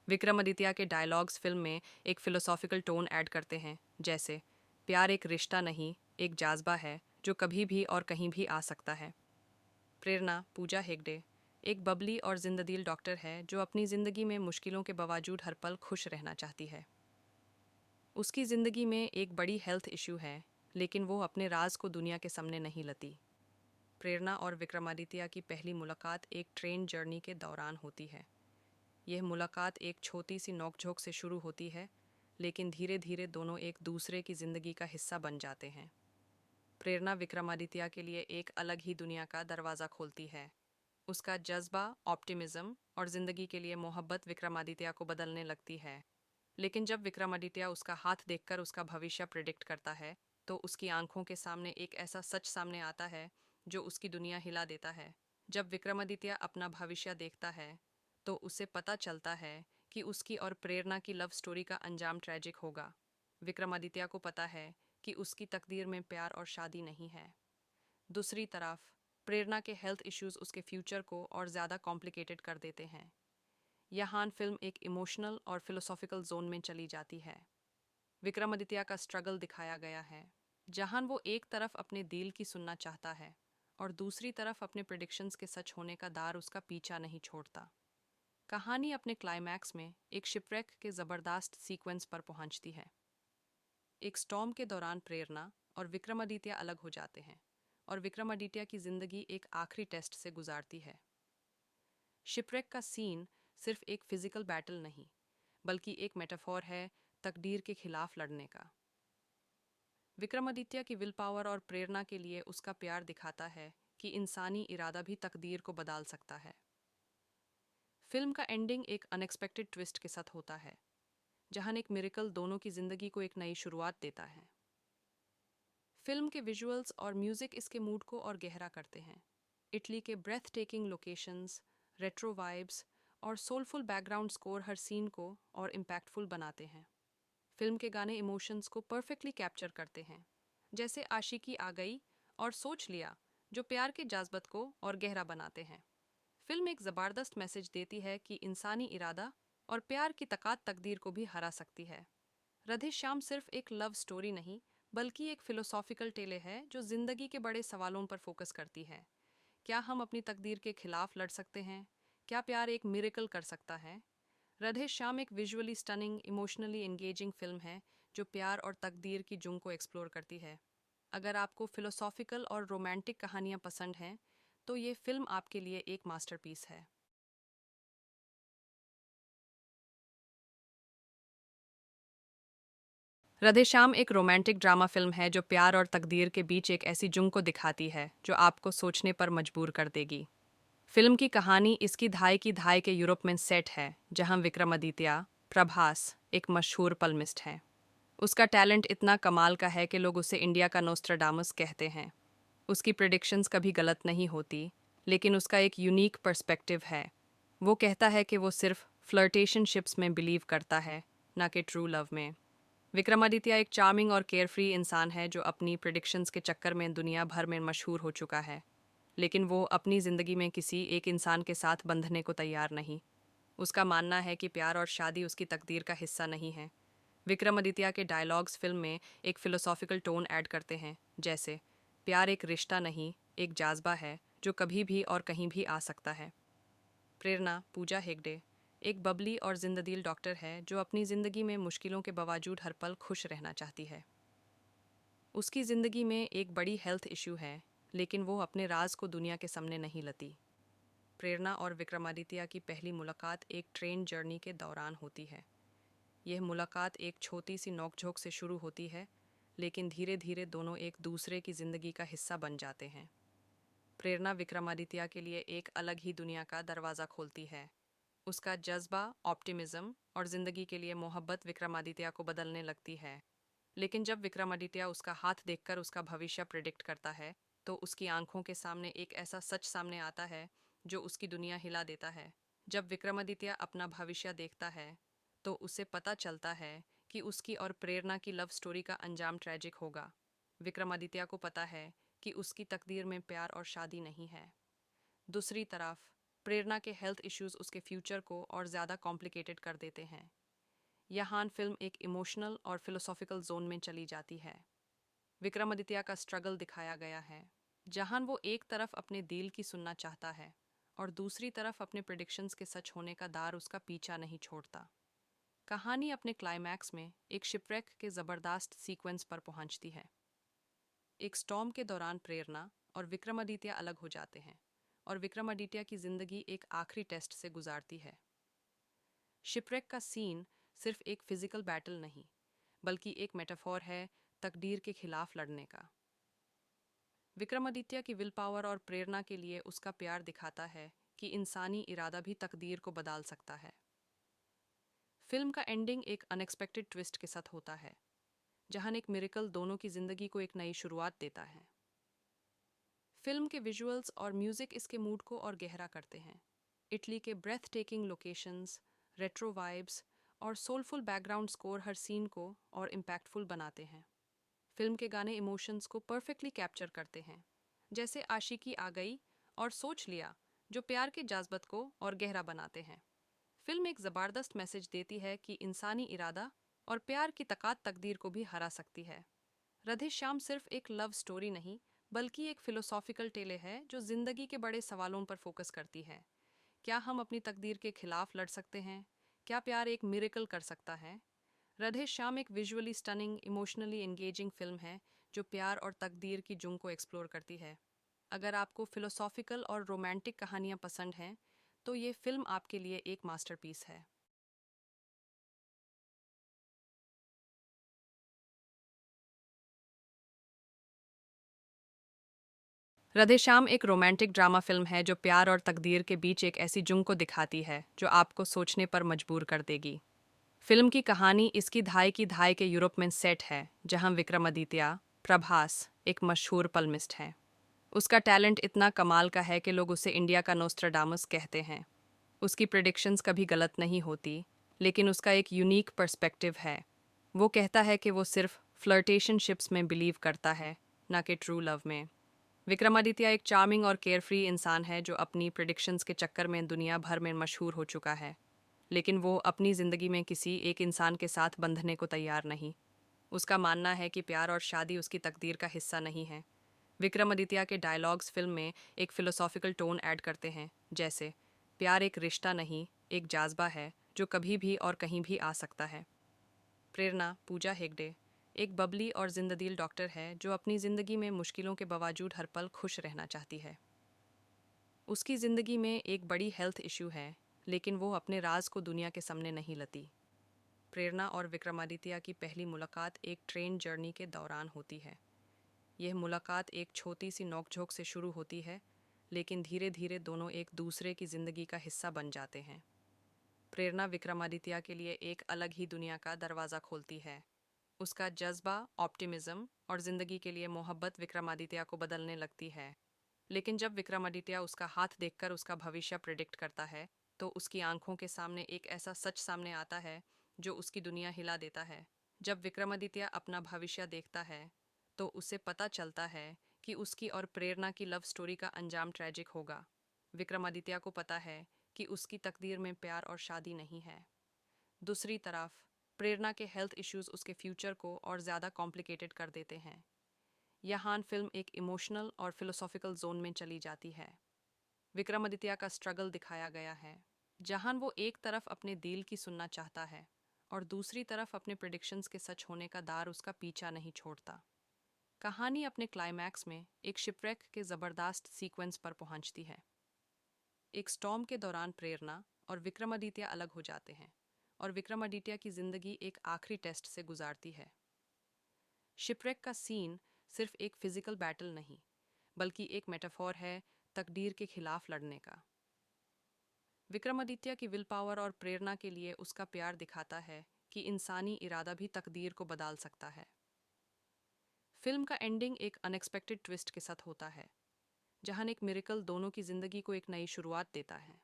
विक्रमादित्य के डायलॉग्स फिल्म में एक फिलोसॉफिकल टोन ऐड करते हैं, जैसे प्यार एक रिश्ता नहीं, एक जाज्बा है जो कभी भी और कहीं भी आ सकता है। प्रेरणा पूजा हेगड़े एक बबली और जिंददिल डॉक्टर है जो अपनी ज़िंदगी में मुश्किलों के बावजूद हर पल खुश रहना चाहती है। उसकी ज़िंदगी में एक बड़ी हेल्थ इशू है, लेकिन वो अपने राज को दुनिया के सामने नहीं लाती। प्रेरणा और विक्रमादित्य की पहली मुलाकात एक ट्रेन जर्नी के दौरान होती है। यह मुलाकात एक छोटी सी नोकझोंक से शुरू होती है, लेकिन धीरे धीरे दोनों एक दूसरे की ज़िंदगी का हिस्सा बन जाते हैं। प्रेरणा विक्रमादित्य के लिए एक अलग ही दुनिया का दरवाज़ा खोलती है। उसका जज्बा, ऑप्टिमिज्म और ज़िंदगी के लिए मोहब्बत विक्रमादित्य को बदलने लगती है। लेकिन जब विक्रमादित्य उसका हाथ देखकर उसका भविष्य प्रिडिक्ट करता है, तो उसकी आंखों के सामने एक ऐसा सच सामने आता है जो उसकी दुनिया हिला देता है। जब विक्रमादित्य अपना भविष्य देखता है, तो उसे पता चलता है कि उसकी और प्रेरणा की लव स्टोरी का अंजाम ट्रैजिक होगा। विक्रमादित्य को पता है कि उसकी तकदीर में प्यार और शादी नहीं है। दूसरी तरफ प्रेरणा के हेल्थ इश्यूज उसके फ्यूचर को और ज़्यादा कॉम्प्लिकेटेड कर देते हैं। यहाँ फिल्म एक इमोशनल और फिलोसॉफिकल जोन में चली जाती है। विक्रमादित्य का स्ट्रगल दिखाया गया है, जहां वो एक तरफ अपने दिल की सुनना चाहता है और दूसरी तरफ अपने प्रिडिक्शंस के सच होने का दार उसका पीछा नहीं छोड़ता। कहानी अपने क्लाइमैक्स में एक शिपरेक के ज़बरदस्त सीक्वेंस पर पहुंचती है। एक स्टॉर्म के दौरान प्रेरणा और विक्रमादित्य अलग हो जाते हैं और विक्रमादित्य की जिंदगी एक आखिरी टेस्ट से गुजारती है। शिपरेक का सीन सिर्फ एक फिजिकल बैटल नहीं, बल्कि एक मेटाफोर है तकदीर के खिलाफ लड़ने का। विक्रमादित्य की विल पावर और प्रेरणा के लिए उसका प्यार दिखाता है कि इंसानी इरादा भी तकदीर को बदल सकता है। फिल्म का एंडिंग एक अनएक्सपेक्टेड ट्विस्ट के साथ होता है, जहां एक मिरेकल दोनों की जिंदगी को एक नई शुरुआत देता है। फिल्म के विजुअल्स और म्यूजिक इसके मूड को और गहरा करते हैं। इटली के breathtaking locations, retro vibes और सोलफुल बैकग्राउंड स्कोर हर सीन को और इम्पैक्टफुल बनाते हैं। फिल्म के गाने इमोशंस को परफेक्टली कैप्चर करते हैं, जैसे आशिकी आ गई और सोच लिया, जो प्यार के जज्बात को और गहरा बनाते हैं। फिल्म एक ज़बरदस्त मैसेज देती है कि इंसानी इरादा और प्यार की ताकत तकदीर को भी हरा सकती है। राधे श्याम सिर्फ एक लव स्टोरी नहीं, बल्कि एक फिलोसॉफिकल टेले है जो जिंदगी के बड़े सवालों पर फोकस करती है। क्या हम अपनी तकदीर के खिलाफ लड़ सकते हैं? क्या प्यार एक मिरेकल कर सकता है? राधे श्याम एक visually stunning, emotionally engaging film है जो प्यार और तकदीर की जुंग को एक्सप्लोर करती है। अगर आपको फिलोसॉफिकल और रोमांटिक कहानियां पसंद हैं, तो ये फिल्म आपके लिए एक मास्टरपीस है। राधेश्याम एक रोमांटिक ड्रामा फिल्म है जो प्यार और तकदीर के बीच एक ऐसी जुंग को दिखाती है जो आपको सोचने पर मजबूर कर देगी। फिल्म की कहानी इसकी धाई के यूरोप में सेट है, जहां विक्रमादित्य प्रभास एक मशहूर पल्मिस्ट है। उसका टैलेंट इतना कमाल का है कि लोग उसे इंडिया का नोस्ट्राडामस कहते हैं। उसकी प्रिडिक्शंस कभी गलत नहीं होती, लेकिन उसका एक यूनिक पर्सपेक्टिव है। वो कहता है कि वो सिर्फ फ्लर्टेशनशिप्स में बिलीव करता है, ना कि ट्रू लव में। विक्रमादित्य एक चार्मिंग और केयरफ्री इंसान है जो अपनी प्रिडिक्शंस के चक्कर में दुनिया भर में मशहूर हो चुका है, लेकिन वो अपनी ज़िंदगी में किसी एक इंसान के साथ बंधने को तैयार नहीं। उसका मानना है कि प्यार और शादी उसकी तकदीर का हिस्सा नहीं है। विक्रमादित्य के डायलॉग्स फिल्म में एक फिलोसॉफिकल टोन ऐड करते हैं, जैसे प्यार एक रिश्ता नहीं, एक जाज्बा है जो कभी भी और कहीं भी आ सकता है। प्रेरणा पूजा हेगड़े एक बबली और जिंददिल डॉक्टर है जो अपनी ज़िंदगी में मुश्किलों के बावजूद हर पल खुश रहना चाहती है। उसकी ज़िंदगी में एक बड़ी हेल्थ इशू है, लेकिन वो अपने राज को दुनिया के सामने नहीं लाती। प्रेरणा और विक्रमादित्य की पहली मुलाकात एक ट्रेन जर्नी के दौरान होती है। यह मुलाकात एक छोटी सी नोकझोंक से शुरू होती है, लेकिन धीरे धीरे दोनों एक दूसरे की ज़िंदगी का हिस्सा बन जाते हैं। प्रेरणा विक्रमादित्य के लिए एक अलग ही दुनिया का दरवाज़ा खोलती है। उसका जज्बा, ऑप्टिमिज्म और ज़िंदगी के लिए मोहब्बत विक्रमादित्य को बदलने लगती है। लेकिन जब विक्रमादित्य उसका हाथ देखकर उसका भविष्य प्रिडिक्ट करता है, तो उसकी आंखों के सामने एक ऐसा सच सामने आता है जो उसकी दुनिया हिला देता है। जब विक्रमादित्य अपना भविष्य देखता है, तो उसे पता चलता है कि उसकी और प्रेरणा की लव स्टोरी का अंजाम ट्रैजिक होगा। विक्रमादित्य को पता है कि उसकी तकदीर में प्यार और शादी नहीं है। दूसरी तरफ प्रेरणा के हेल्थ इश्यूज उसके फ्यूचर को और ज़्यादा कॉम्प्लिकेटेड कर देते हैं। यहाँ फिल्म एक इमोशनल और फिलोसॉफिकल जोन में चली जाती है। विक्रमादित्य का स्ट्रगल दिखाया गया है, जहां वो एक तरफ अपने दिल की सुनना चाहता है और दूसरी तरफ अपने प्रिडिक्शंस के सच होने का दार उसका पीछा नहीं छोड़ता। कहानी अपने क्लाइमैक्स में एक शिपरेक के ज़बरदस्त सीक्वेंस पर पहुंचती है। एक स्टॉर्म के दौरान प्रेरणा और विक्रमादित्य अलग हो जाते हैं और विक्रमादित्य की जिंदगी एक आखिरी टेस्ट से गुजारती है। शिपरेक का सीन सिर्फ एक फिजिकल बैटल नहीं, बल्कि एक मेटाफोर है तकदीर के खिलाफ लड़ने का। विक्रमादित्य की विल पावर और प्रेरणा के लिए उसका प्यार दिखाता है कि इंसानी इरादा भी तकदीर को बदल सकता है। फिल्म का एंडिंग एक अनएक्सपेक्टेड ट्विस्ट के साथ होता है, जहां एक मिरेकल दोनों की जिंदगी को एक नई शुरुआत देता है। फिल्म के विजुअल्स और म्यूजिक इसके मूड को और गहरा करते हैं। इटली के breathtaking locations, retro vibes और सोलफुल बैकग्राउंड स्कोर हर सीन को और इम्पैक्टफुल बनाते हैं। फिल्म के गाने इमोशंस को परफेक्टली कैप्चर करते हैं, जैसे आशिकी आ गई और सोच लिया, जो प्यार के जज्बात को और गहरा बनाते हैं। फिल्म एक ज़बरदस्त मैसेज देती है कि इंसानी इरादा और प्यार की ताकत तकदीर को भी हरा सकती है। राधे श्याम सिर्फ एक लव स्टोरी नहीं, बल्कि एक फिलोसॉफिकल टेले है जो जिंदगी के बड़े सवालों पर फोकस करती है। क्या हम अपनी तकदीर के खिलाफ लड़ सकते हैं? क्या प्यार एक मिरेकल कर सकता है? राधे श्याम एक visually stunning, emotionally engaging film है जो प्यार और तकदीर की जुंग को एक्सप्लोर करती है। अगर आपको फिलोसॉफिकल और रोमांटिक कहानियां पसंद हैं, तो ये फिल्म आपके लिए एक मास्टरपीस है। राधेश्याम एक रोमांटिक ड्रामा फिल्म है जो प्यार और तकदीर के बीच एक ऐसी जुंग को दिखाती है जो आपको सोचने पर मजबूर कर देगी। फिल्म की कहानी इसकी धाई के यूरोप में सेट है, जहां विक्रमादित्य प्रभास एक मशहूर पल्मिस्ट है। उसका टैलेंट इतना कमाल का है कि लोग उसे इंडिया का नोस्ट्राडामस कहते हैं। उसकी प्रिडिक्शंस कभी गलत नहीं होती, लेकिन उसका एक यूनिक पर्सपेक्टिव है। वो कहता है कि वो सिर्फ फ्लर्टेशनशिप्स में बिलीव करता है, ना कि ट्रू लव में। विक्रमादित्य एक चार्मिंग और केयरफ्री इंसान है जो अपनी प्रिडिक्शंस के चक्कर में दुनिया भर में मशहूर हो चुका है, लेकिन वो अपनी ज़िंदगी में किसी एक इंसान के साथ बंधने को तैयार नहीं। उसका मानना है कि प्यार और शादी उसकी तकदीर का हिस्सा नहीं है। विक्रमादित्य के डायलॉग्स फिल्म में एक फिलोसॉफिकल टोन ऐड करते हैं, जैसे प्यार एक रिश्ता नहीं, एक जाज्बा है जो कभी भी और कहीं भी आ सकता है। प्रेरणा पूजा हेगड़े एक बबली और जिंददिल डॉक्टर है जो अपनी ज़िंदगी में मुश्किलों के बावजूद हर पल खुश रहना चाहती है। उसकी ज़िंदगी में एक बड़ी हेल्थ इशू है, लेकिन वो अपने राज को दुनिया के सामने नहीं लाती। प्रेरणा और विक्रमादित्य की पहली मुलाकात एक ट्रेन जर्नी के दौरान होती है। यह मुलाकात एक छोटी सी नोकझोंक से शुरू होती है, लेकिन धीरे धीरे दोनों एक दूसरे की ज़िंदगी का हिस्सा बन जाते हैं। प्रेरणा विक्रमादित्य के लिए एक अलग ही दुनिया का दरवाज़ा खोलती है। उसका जज्बा, ऑप्टिमिज्म और ज़िंदगी के लिए मोहब्बत विक्रमादित्य को बदलने लगती है। लेकिन जब विक्रमादित्य उसका हाथ देखकर उसका भविष्य प्रिडिक्ट करता है, तो उसकी आंखों के सामने एक ऐसा सच सामने आता है जो उसकी दुनिया हिला देता है। जब विक्रमादित्य अपना भविष्य देखता है, तो उसे पता चलता है कि उसकी और प्रेरणा की लव स्टोरी का अंजाम ट्रैजिक होगा। विक्रमादित्य को पता है कि उसकी तकदीर में प्यार और शादी नहीं है। दूसरी तरफ प्रेरणा के हेल्थ इश्यूज उसके फ्यूचर को और ज़्यादा कॉम्प्लिकेटेड कर देते हैं। यहाँ फिल्म एक इमोशनल और फिलोसॉफिकल जोन में चली जाती है। विक्रमादित्य का स्ट्रगल दिखाया गया है, जहां वो एक तरफ अपने दिल की सुनना चाहता है और दूसरी तरफ अपने प्रिडिक्शंस के सच होने का दार उसका पीछा नहीं छोड़ता। कहानी अपने क्लाइमैक्स में एक शिपरेक के ज़बरदस्त सीक्वेंस पर पहुंचती है। एक स्टॉर्म के दौरान प्रेरणा और विक्रमादित्य अलग हो जाते हैं और विक्रमादित्य की जिंदगी एक आखिरी टेस्ट से गुजारती है। शिपरेक का सीन सिर्फ एक फिजिकल बैटल नहीं, बल्कि एक मेटाफोर है तकदीर के खिलाफ लड़ने का। विक्रमादित्य की विल पावर और प्रेरणा के लिए उसका प्यार दिखाता है कि इंसानी इरादा भी तकदीर को बदल सकता है। फिल्म का एंडिंग एक अनएक्सपेक्टेड ट्विस्ट के साथ होता है, जहां एक मिरेकल दोनों की जिंदगी को एक नई शुरुआत देता है।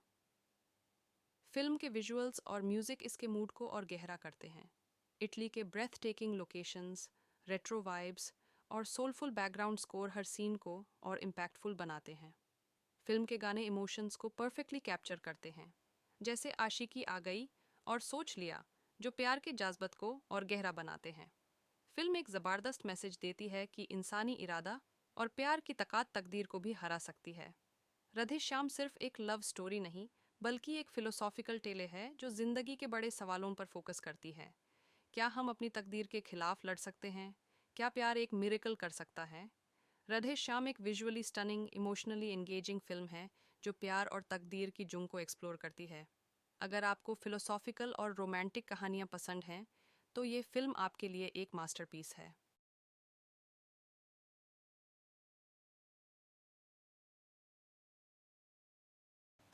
फिल्म के विजुअल्स और म्यूजिक इसके मूड को और गहरा करते हैं। इटली के breathtaking locations, retro vibes और सोलफुल बैकग्राउंड स्कोर हर सीन को और इम्पैक्टफुल बनाते हैं। फिल्म के गाने इमोशंस को परफेक्टली कैप्चर करते हैं, जैसे आशिकी आ गई और सोच लिया, जो प्यार के जज्बात को और गहरा बनाते हैं। फिल्म एक ज़बरदस्त मैसेज देती है कि इंसानी इरादा और प्यार की ताकत तकदीर को भी हरा सकती है। राधे श्याम सिर्फ एक लव स्टोरी नहीं, बल्कि एक फिलोसॉफिकल टेले है जो जिंदगी के बड़े सवालों पर फोकस करती है। क्या हम अपनी तकदीर के खिलाफ लड़ सकते हैं? क्या प्यार एक मिरेकल कर सकता है? राधे श्याम एक visually stunning, emotionally engaging film है जो प्यार और तकदीर की जुंग को एक्सप्लोर करती है। अगर आपको फिलोसॉफिकल और रोमांटिक कहानियाँ पसंद हैं, तो ये फिल्म आपके लिए एक मास्टरपीस है।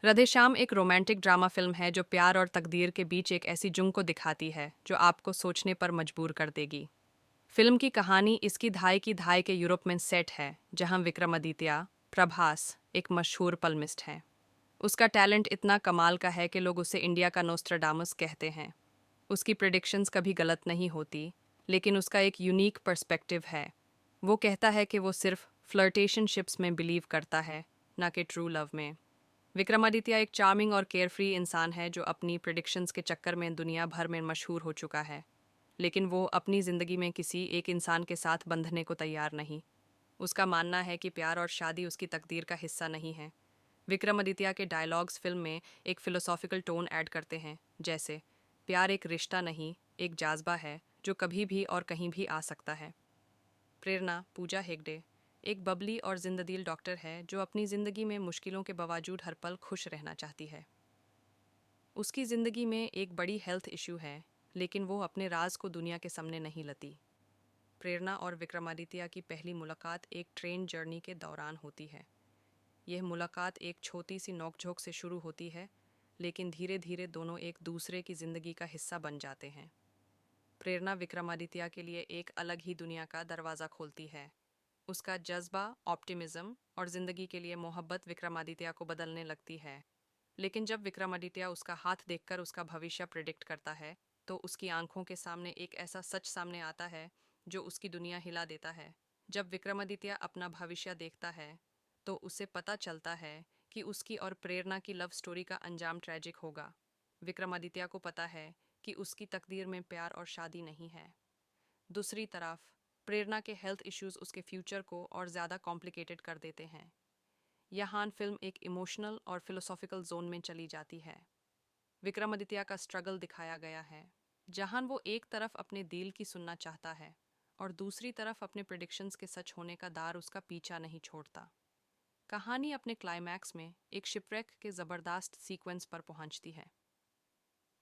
राधेश्याम एक रोमांटिक ड्रामा फिल्म है जो प्यार और तकदीर के बीच एक ऐसी जुंग को दिखाती है जो आपको सोचने पर मजबूर कर देगी। फिल्म की कहानी इसकी धाई के यूरोप में सेट है, जहां विक्रमादित्य प्रभास एक मशहूर पल्मिस्ट है। उसका टैलेंट इतना कमाल का है कि लोग उसे इंडिया का नोस्ट्राडामस कहते हैं। उसकी प्रिडिक्शंस कभी गलत नहीं होती, लेकिन उसका एक यूनिक पर्सपेक्टिव है। वो कहता है कि वो सिर्फ फ्लर्टेशनशिप्स में बिलीव करता है, ना कि ट्रू लव में। विक्रमादित्य एक चार्मिंग और केयरफ्री इंसान है जो अपनी प्रिडिक्शंस के चक्कर में दुनिया भर में मशहूर हो चुका है, लेकिन वो अपनी ज़िंदगी में किसी एक इंसान के साथ बंधने को तैयार नहीं। उसका मानना है कि प्यार और शादी उसकी तकदीर का हिस्सा नहीं है। विक्रमादित्य के डायलॉग्स फिल्म में एक फिलोसॉफिकल टोन ऐड करते हैं, जैसे प्यार एक रिश्ता नहीं, एक जाज्बा है जो कभी भी और कहीं भी आ सकता है। प्रेरणा पूजा हेगड़े एक बबली और जिंददिल डॉक्टर है जो अपनी ज़िंदगी में मुश्किलों के बावजूद हर पल खुश रहना चाहती है। उसकी ज़िंदगी में एक बड़ी हेल्थ इशू है, लेकिन वो अपने राज को दुनिया के सामने नहीं लाती। प्रेरणा और विक्रमादित्य की पहली मुलाकात एक ट्रेन जर्नी के दौरान होती है। यह मुलाकात एक छोटी सी नोकझोंक से शुरू होती है, लेकिन धीरे धीरे दोनों एक दूसरे की जिंदगी का हिस्सा बन जाते हैं। प्रेरणा विक्रमादित्य के लिए एक अलग ही दुनिया का दरवाज़ा खोलती है। उसका जज्बा, ऑप्टिमिज्म और जिंदगी के लिए मोहब्बत विक्रमादित्य को बदलने लगती है। लेकिन जब विक्रमादित्य उसका हाथ देखकर उसका भविष्य प्रिडिक्ट करता है, तो उसकी आंखों के सामने एक ऐसा सच सामने आता है जो उसकी दुनिया हिला देता है। जब विक्रमादित्य अपना भविष्य देखता है, तो उसे पता चलता है कि उसकी और प्रेरणा की लव स्टोरी का अंजाम ट्रेजिक होगा। विक्रमादित्य को पता है कि उसकी तकदीर में प्यार और शादी नहीं है। दूसरी तरफ, प्रेरणा के हेल्थ इश्यूज उसके फ्यूचर को और ज़्यादा कॉम्प्लिकेटेड कर देते हैं। यहाँ फिल्म एक इमोशनल और फिलोसॉफिकल जोन में चली जाती है। विक्रमादित्य का स्ट्रगल दिखाया गया है, जहां वो एक तरफ अपने दिल की सुनना चाहता है और दूसरी तरफ अपने प्रेडिक्शंस के सच होने का दार उसका पीछा नहीं छोड़ता। कहानी अपने क्लाइमैक्स में एक शिपरेक के ज़बरदस्त सीक्वेंस पर पहुंचती है।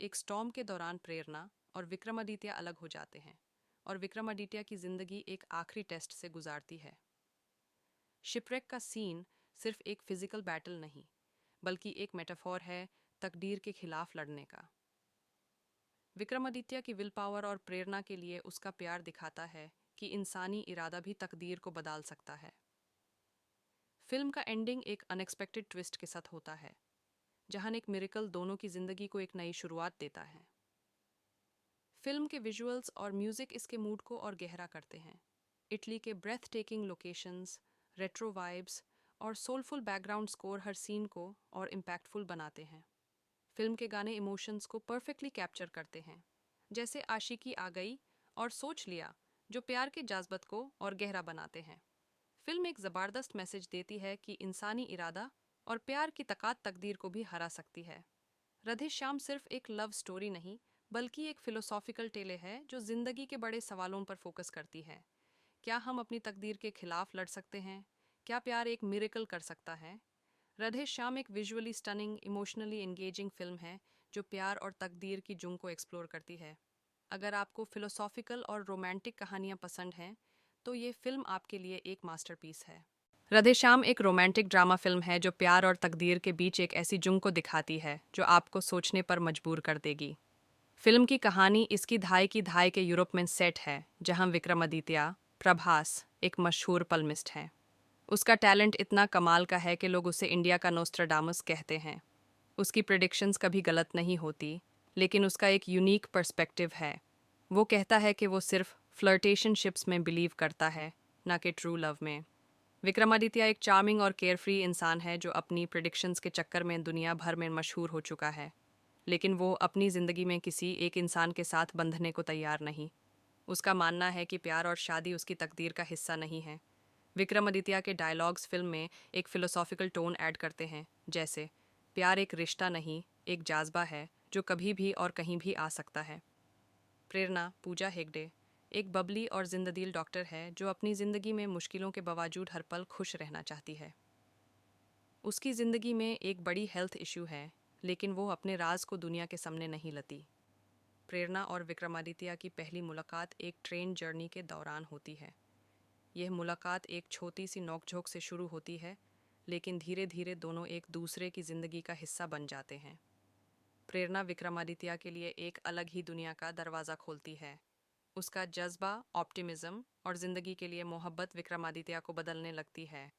एक स्टॉर्म के दौरान प्रेरणा और विक्रमादित्य अलग हो जाते हैं और विक्रमादित्य की जिंदगी एक आखिरी टेस्ट से गुजारती है। शिपरेक का सीन सिर्फ एक फिजिकल बैटल नहीं, बल्कि एक मेटाफोर है तकदीर के खिलाफ लड़ने का। विक्रमादित्य की विल पावर और प्रेरणा के लिए उसका प्यार दिखाता है कि इंसानी इरादा भी तकदीर को बदल सकता है। फिल्म का एंडिंग एक अनएक्सपेक्टेड ट्विस्ट के साथ होता है, जहां एक मिरेकल दोनों की जिंदगी को एक नई शुरुआत देता है। फिल्म के विजुअल्स और म्यूजिक इसके मूड को और गहरा करते हैं। इटली के breathtaking locations, retro vibes और सोलफुल बैकग्राउंड स्कोर हर सीन को और इम्पैक्टफुल बनाते हैं। फिल्म के गाने इमोशंस को परफेक्टली कैप्चर करते हैं, जैसे आशिकी आ गई और सोच लिया, जो प्यार के जज्बात को और गहरा बनाते हैं। फिल्म एक ज़बरदस्त मैसेज देती है कि इंसानी इरादा और प्यार की ताकत तकदीर को भी हरा सकती है। राधे श्याम सिर्फ एक लव स्टोरी नहीं, बल्कि एक फिलोसॉफिकल टेले है जो जिंदगी के बड़े सवालों पर फोकस करती है। क्या हम अपनी तकदीर के खिलाफ लड़ सकते हैं? क्या प्यार एक मिरेकल कर सकता है? राधे श्याम एक visually stunning, emotionally engaging film है जो प्यार और तकदीर की जुंग को एक्सप्लोर करती है। अगर आपको फिलोसॉफिकल और रोमांटिक कहानियां पसंद हैं, तो ये फिल्म आपके लिए एक मास्टरपीस है। राधे श्याम एक रोमांटिक ड्रामा फिल्म है जो प्यार और तकदीर के बीच एक ऐसी जुंग को दिखाती है जो आपको सोचने पर मजबूर कर देगी। फिल्म की कहानी इसकी धाई के यूरोप में सेट है, जहां विक्रमादित्य, प्रभास, एक मशहूर पल्मिस्ट है। उसका टैलेंट इतना कमाल का है कि लोग उसे इंडिया का नोस्ट्राडामस कहते हैं। उसकी प्रेडिक्शंस कभी गलत नहीं होती, लेकिन उसका एक यूनिक पर्सपेक्टिव है। वो कहता है कि वो सिर्फ फ्लर्टेशनशिप्स में बिलीव करता है, ना कि ट्रू लव में। विक्रमादित्य एक चार्मिंग और केयरफ्री इंसान है जो अपनी प्रेडिक्शंस के चक्कर में दुनिया भर में मशहूर हो चुका है, लेकिन वो अपनी ज़िंदगी में किसी एक इंसान के साथ बंधने को तैयार नहीं। उसका मानना है कि प्यार और शादी उसकी तकदीर का हिस्सा नहीं है। विक्रमादित्य के डायलॉग्स फिल्म में एक फिलोसॉफिकल टोन ऐड करते हैं, जैसे प्यार एक रिश्ता नहीं, एक जाज्बा है जो कभी भी और कहीं भी आ सकता है। प्रेरणा, पूजा हेगड़े, एक बबली और जिंददिल डॉक्टर है जो अपनी ज़िंदगी में मुश्किलों के बावजूद हर पल खुश रहना चाहती है। उसकी ज़िंदगी में एक बड़ी हेल्थ इशू है, लेकिन वो अपने राज को दुनिया के सामने नहीं लाती। प्रेरणा और विक्रमादित्य की पहली मुलाकात एक ट्रेन जर्नी के दौरान होती है। यह मुलाकात एक छोटी सी नोकझोंक से शुरू होती है, लेकिन धीरे धीरे दोनों एक दूसरे की जिंदगी का हिस्सा बन जाते हैं। प्रेरणा विक्रमादित्य के लिए एक अलग ही दुनिया का दरवाज़ा खोलती है। उसका जज्बा, ऑप्टिमिज्म और जिंदगी के लिए मोहब्बत विक्रमादित्य को बदलने लगती है।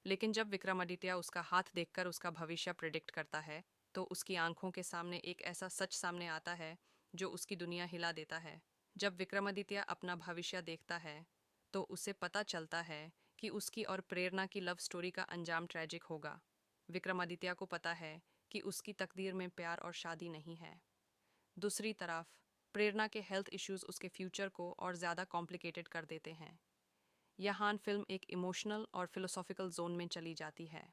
लेकिन जब विक्रमादित्य उसका हाथ देखकर उसका भविष्य प्रिडिक्ट करता है, तो उसकी आंखों के सामने एक ऐसा सच सामने आता है जो उसकी दुनिया हिला देता है। जब विक्रमादित्य अपना भविष्य देखता है, तो उसे पता चलता है कि उसकी और प्रेरणा की लव स्टोरी का अंजाम ट्रेजिक होगा। विक्रमादित्य को पता है कि उसकी तकदीर में प्यार और शादी नहीं है। दूसरी तरफ, प्रेरणा के हेल्थ इश्यूज उसके फ्यूचर को और ज़्यादा कॉम्प्लिकेटेड कर देते हैं। यहाँ फिल्म एक इमोशनल और फिलोसॉफिकल जोन में चली जाती है।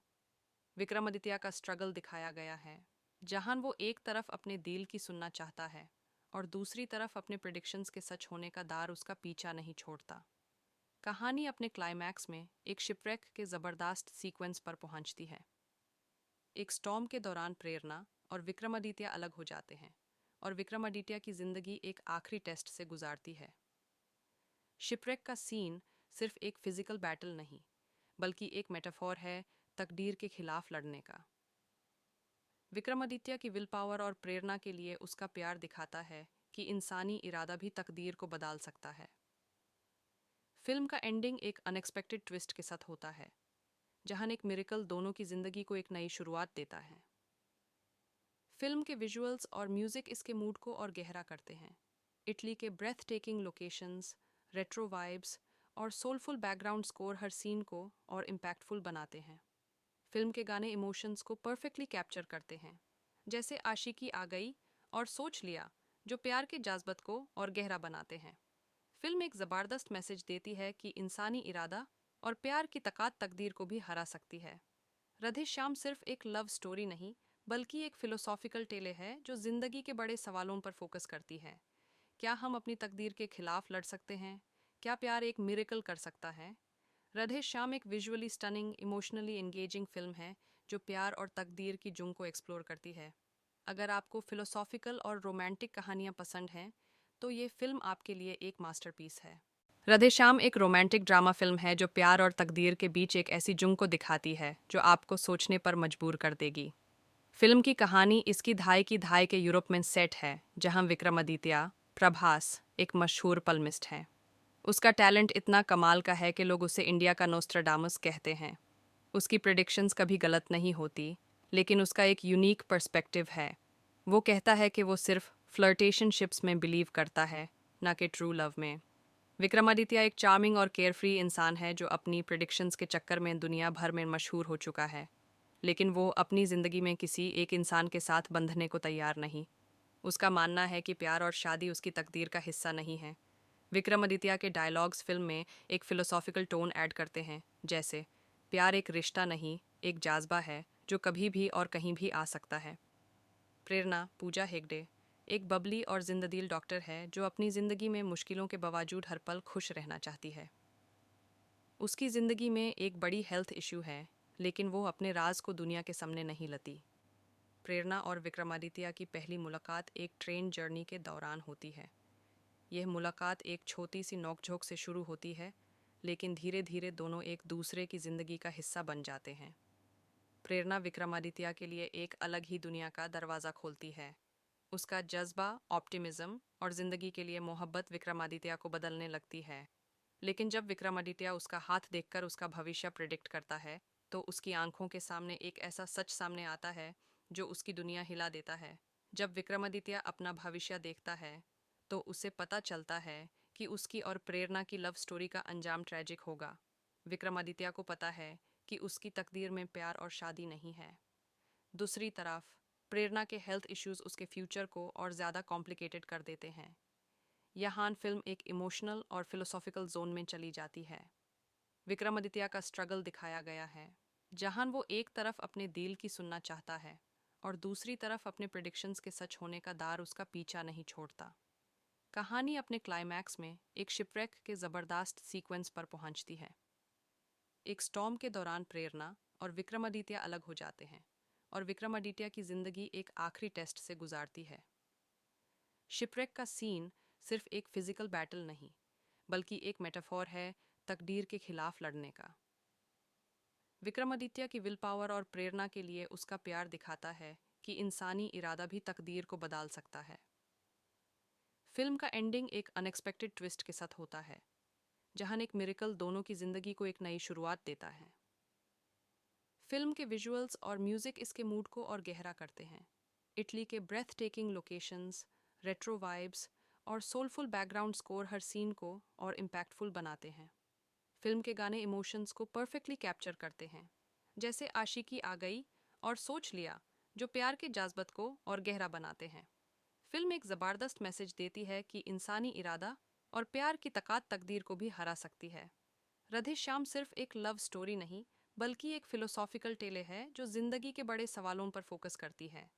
विक्रमादित्य का स्ट्रगल दिखाया गया है, जहां वो एक तरफ अपने दिल की सुनना चाहता है और दूसरी तरफ अपने प्रेडिक्शंस के सच होने का दार उसका पीछा नहीं छोड़ता। कहानी अपने क्लाइमैक्स में एक शिपरेक के ज़बरदस्त सीक्वेंस पर पहुंचती है। एक स्टॉर्म के दौरान प्रेरणा और विक्रमादित्य अलग हो जाते हैं और विक्रमादित्य की जिंदगी एक आखिरी टेस्ट से गुजारती है। शिपरेक का सीन सिर्फ एक फिजिकल बैटल नहीं, बल्कि एक मेटाफोर है तकदीर के खिलाफ लड़ने का। विक्रमादित्य की विल पावर और प्रेरणा के लिए उसका प्यार दिखाता है कि इंसानी इरादा भी तकदीर को बदल सकता है। फिल्म का एंडिंग एक अनएक्सपेक्टेड ट्विस्ट के साथ होता है, जहां एक मिरेकल दोनों की जिंदगी को एक नई शुरुआत देता है। फिल्म के विजुअल्स और म्यूजिक इसके मूड को और गहरा करते हैं। इटली के breathtaking locations, retro vibes और सोलफुल बैकग्राउंड स्कोर हर सीन को और इम्पैक्टफुल बनाते हैं। फिल्म के गाने इमोशंस को परफेक्टली कैप्चर करते हैं, जैसे आशिकी आ गई और सोच लिया, जो प्यार के जज्बात को और गहरा बनाते हैं। फिल्म एक ज़बरदस्त मैसेज देती है कि इंसानी इरादा और प्यार की ताकत तकदीर को भी हरा सकती है। राधे श्याम सिर्फ एक लव स्टोरी नहीं, बल्कि एक फिलोसॉफिकल टेले है जो जिंदगी के बड़े सवालों पर फोकस करती है। क्या हम अपनी तकदीर के खिलाफ लड़ सकते हैं? क्या प्यार एक मिरेकल कर सकता है? राधे श्याम एक visually stunning, emotionally engaging film है जो प्यार और तकदीर की जुंग को एक्सप्लोर करती है। अगर आपको फिलोसॉफिकल और रोमांटिक कहानियां पसंद हैं, तो ये फिल्म आपके लिए एक मास्टरपीस है। राधे श्याम एक रोमांटिक ड्रामा फिल्म है जो प्यार और तकदीर के बीच एक ऐसी जुंग को दिखाती है जो आपको सोचने पर मजबूर कर देगी। फिल्म की कहानी इसकी धाई के यूरोप में सेट है, जहां विक्रमादित्य प्रभास एक मशहूर पल्मिस्ट है। उसका टैलेंट इतना कमाल का है कि लोग उसे इंडिया का नोस्ट्राडामस कहते हैं। उसकी प्रेडिक्शंस कभी गलत नहीं होती, लेकिन उसका एक यूनिक पर्सपेक्टिव है। वो कहता है कि वो सिर्फ फ्लर्टेशनशिप्स में बिलीव करता है, ना कि ट्रू लव में। विक्रमादित्य एक चार्मिंग और केयरफ्री इंसान है जो अपनी प्रेडिक्शंस के चक्कर में दुनिया भर में मशहूर हो चुका है, लेकिन वो अपनी ज़िंदगी में किसी एक इंसान के साथ बंधने को तैयार नहीं। उसका मानना है कि प्यार और शादी उसकी तकदीर का हिस्सा नहीं है। विक्रमादित्य के डायलॉग्स फिल्म में एक फिलोसॉफिकल टोन ऐड करते हैं, जैसे प्यार एक रिश्ता नहीं, एक जाज्बा है जो कभी भी और कहीं भी आ सकता है। प्रेरणा पूजा हेगड़े एक बबली और जिंददिल डॉक्टर है जो अपनी ज़िंदगी में मुश्किलों के बावजूद हर पल खुश रहना चाहती है। उसकी ज़िंदगी में एक बड़ी हेल्थ इशू है, लेकिन वो अपने राज को दुनिया के सामने नहीं लाती। प्रेरणा और विक्रमादित्य की पहली मुलाकात एक ट्रेन जर्नी के दौरान होती है। यह मुलाकात एक छोटी सी नोकझोंक से शुरू होती है, लेकिन धीरे धीरे दोनों एक दूसरे की ज़िंदगी का हिस्सा बन जाते हैं। प्रेरणा विक्रमादित्य के लिए एक अलग ही दुनिया का दरवाज़ा खोलती है। उसका जज्बा, ऑप्टिमिज्म और ज़िंदगी के लिए मोहब्बत विक्रमादित्य को बदलने लगती है। लेकिन जब विक्रमादित्य उसका हाथ देखकर उसका भविष्य प्रिडिक्ट करता है, तो उसकी आंखों के सामने एक ऐसा सच सामने आता है जो उसकी दुनिया हिला देता है। जब विक्रमादित्य अपना भविष्य देखता है, तो उसे पता चलता है कि उसकी और प्रेरणा की लव स्टोरी का अंजाम ट्रेजिक होगा। विक्रमादित्य को पता है कि उसकी तकदीर में प्यार और शादी नहीं है। दूसरी तरफ प्रेरणा के हेल्थ इश्यूज उसके फ्यूचर को और ज़्यादा कॉम्प्लिकेटेड कर देते हैं। यहाँ फिल्म एक इमोशनल और फिलोसॉफिकल जोन में चली जाती है। विक्रमादित्य का स्ट्रगल दिखाया गया है, जहां वो एक तरफ अपने दिल की सुनना चाहता है और दूसरी तरफ अपने प्रेडिक्शंस के सच होने का दार उसका पीछा नहीं छोड़ता। कहानी अपने क्लाइमैक्स में एक शिपरेक के ज़बरदस्त सीक्वेंस पर पहुंचती है। एक स्टॉर्म के दौरान प्रेरणा और विक्रमादित्य अलग हो जाते हैं और विक्रमादित्य की जिंदगी एक आखिरी टेस्ट से गुजारती है। शिपरेक का सीन सिर्फ एक फिजिकल बैटल नहीं, बल्कि एक मेटाफोर है तकदीर के खिलाफ लड़ने का। विक्रमादित्य की विल पावर और प्रेरणा के लिए उसका प्यार दिखाता है कि इंसानी इरादा भी तकदीर को बदल सकता है। फिल्म का एंडिंग एक अनएक्सपेक्टेड ट्विस्ट के साथ होता है, जहां एक मिरेकल दोनों की जिंदगी को एक नई शुरुआत देता है। फिल्म के विजुअल्स और म्यूजिक इसके मूड को और गहरा करते हैं। इटली के breathtaking locations, retro vibes और सोलफुल बैकग्राउंड स्कोर हर सीन को और इम्पैक्टफुल बनाते हैं। फिल्म के गाने इमोशंस को परफेक्टली कैप्चर करते हैं, जैसे आशिकी आ गई और सोच लिया, जो प्यार के जज्बात को और गहरा बनाते हैं। फिल्म एक ज़बरदस्त मैसेज देती है कि इंसानी इरादा और प्यार की ताकत तकदीर को भी हरा सकती है। राधे श्याम सिर्फ एक लव स्टोरी नहीं, बल्कि एक फिलोसॉफिकल टेले है जो जिंदगी के बड़े सवालों पर फोकस करती है।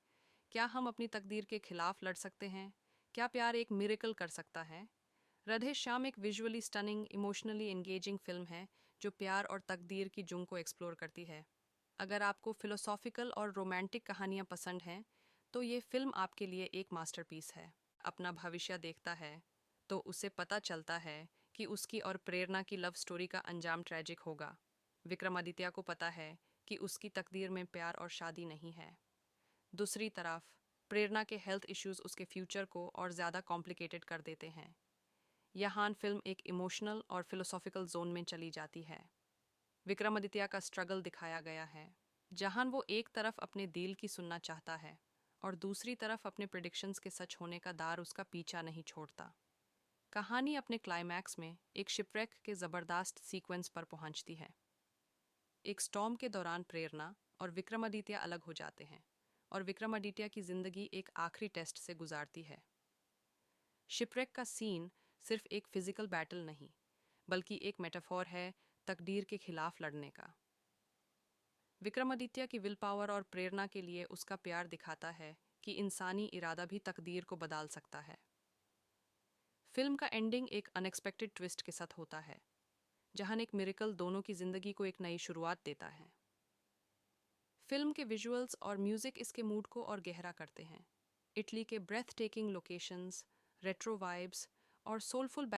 क्या हम अपनी तकदीर के खिलाफ लड़ सकते हैं? क्या प्यार एक मिरेकल कर सकता है? राधे श्याम एक visually stunning, emotionally engaging film है जो प्यार और तकदीर की जुंग को एक्सप्लोर करती है। अगर आपको फिलोसॉफिकल और रोमांटिक कहानियां पसंद हैं, तो ये फिल्म आपके लिए एक मास्टरपीस है। अपना भविष्य देखता है, तो उसे पता चलता है कि कि उसकी और प्रेरणा की लव स्टोरी का अंजाम ट्रैजिक होगा। विक्रमादित्य को पता है कि उसकी तकदीर में प्यार और शादी नहीं है। दूसरी तरफ प्रेरणा के हेल्थ इश्यूज उसके फ्यूचर को और ज़्यादा कॉम्प्लिकेटेड कर देते हैं। यहाँ फिल्म एक इमोशनल और फिलोसॉफिकल जोन में चली जाती है। विक्रमादित्य का स्ट्रगल दिखाया गया है, जहां वो एक तरफ अपने दिल की सुनना चाहता है और दूसरी तरफ अपने प्रेडिक्शंस के सच होने का दार उसका पीछा नहीं छोड़ता। कहानी अपने क्लाइमैक्स में एक शिपरेक के ज़बरदस्त सीक्वेंस पर पहुंचती है। एक स्टॉर्म के दौरान प्रेरणा और विक्रमादित्य अलग हो जाते हैं और विक्रमादित्य की जिंदगी एक आखिरी टेस्ट से गुजारती है। शिपरेक का सीन सिर्फ एक फिजिकल बैटल नहीं, बल्कि एक मेटाफोर है तकदीर के खिलाफ लड़ने का। विक्रमादित्य की विल पावर और प्रेरणा के लिए उसका प्यार दिखाता है कि इंसानी इरादा भी तकदीर को बदल सकता है। फिल्म का एंडिंग एक अनएक्सपेक्टेड ट्विस्ट के साथ होता है, जहां एक मिरेकल दोनों की जिंदगी को एक नई शुरुआत देता है। फिल्म के विजुअल्स और म्यूजिक इसके मूड को और गहरा करते हैं। इटली के breathtaking locations, retro vibes और सोलफुल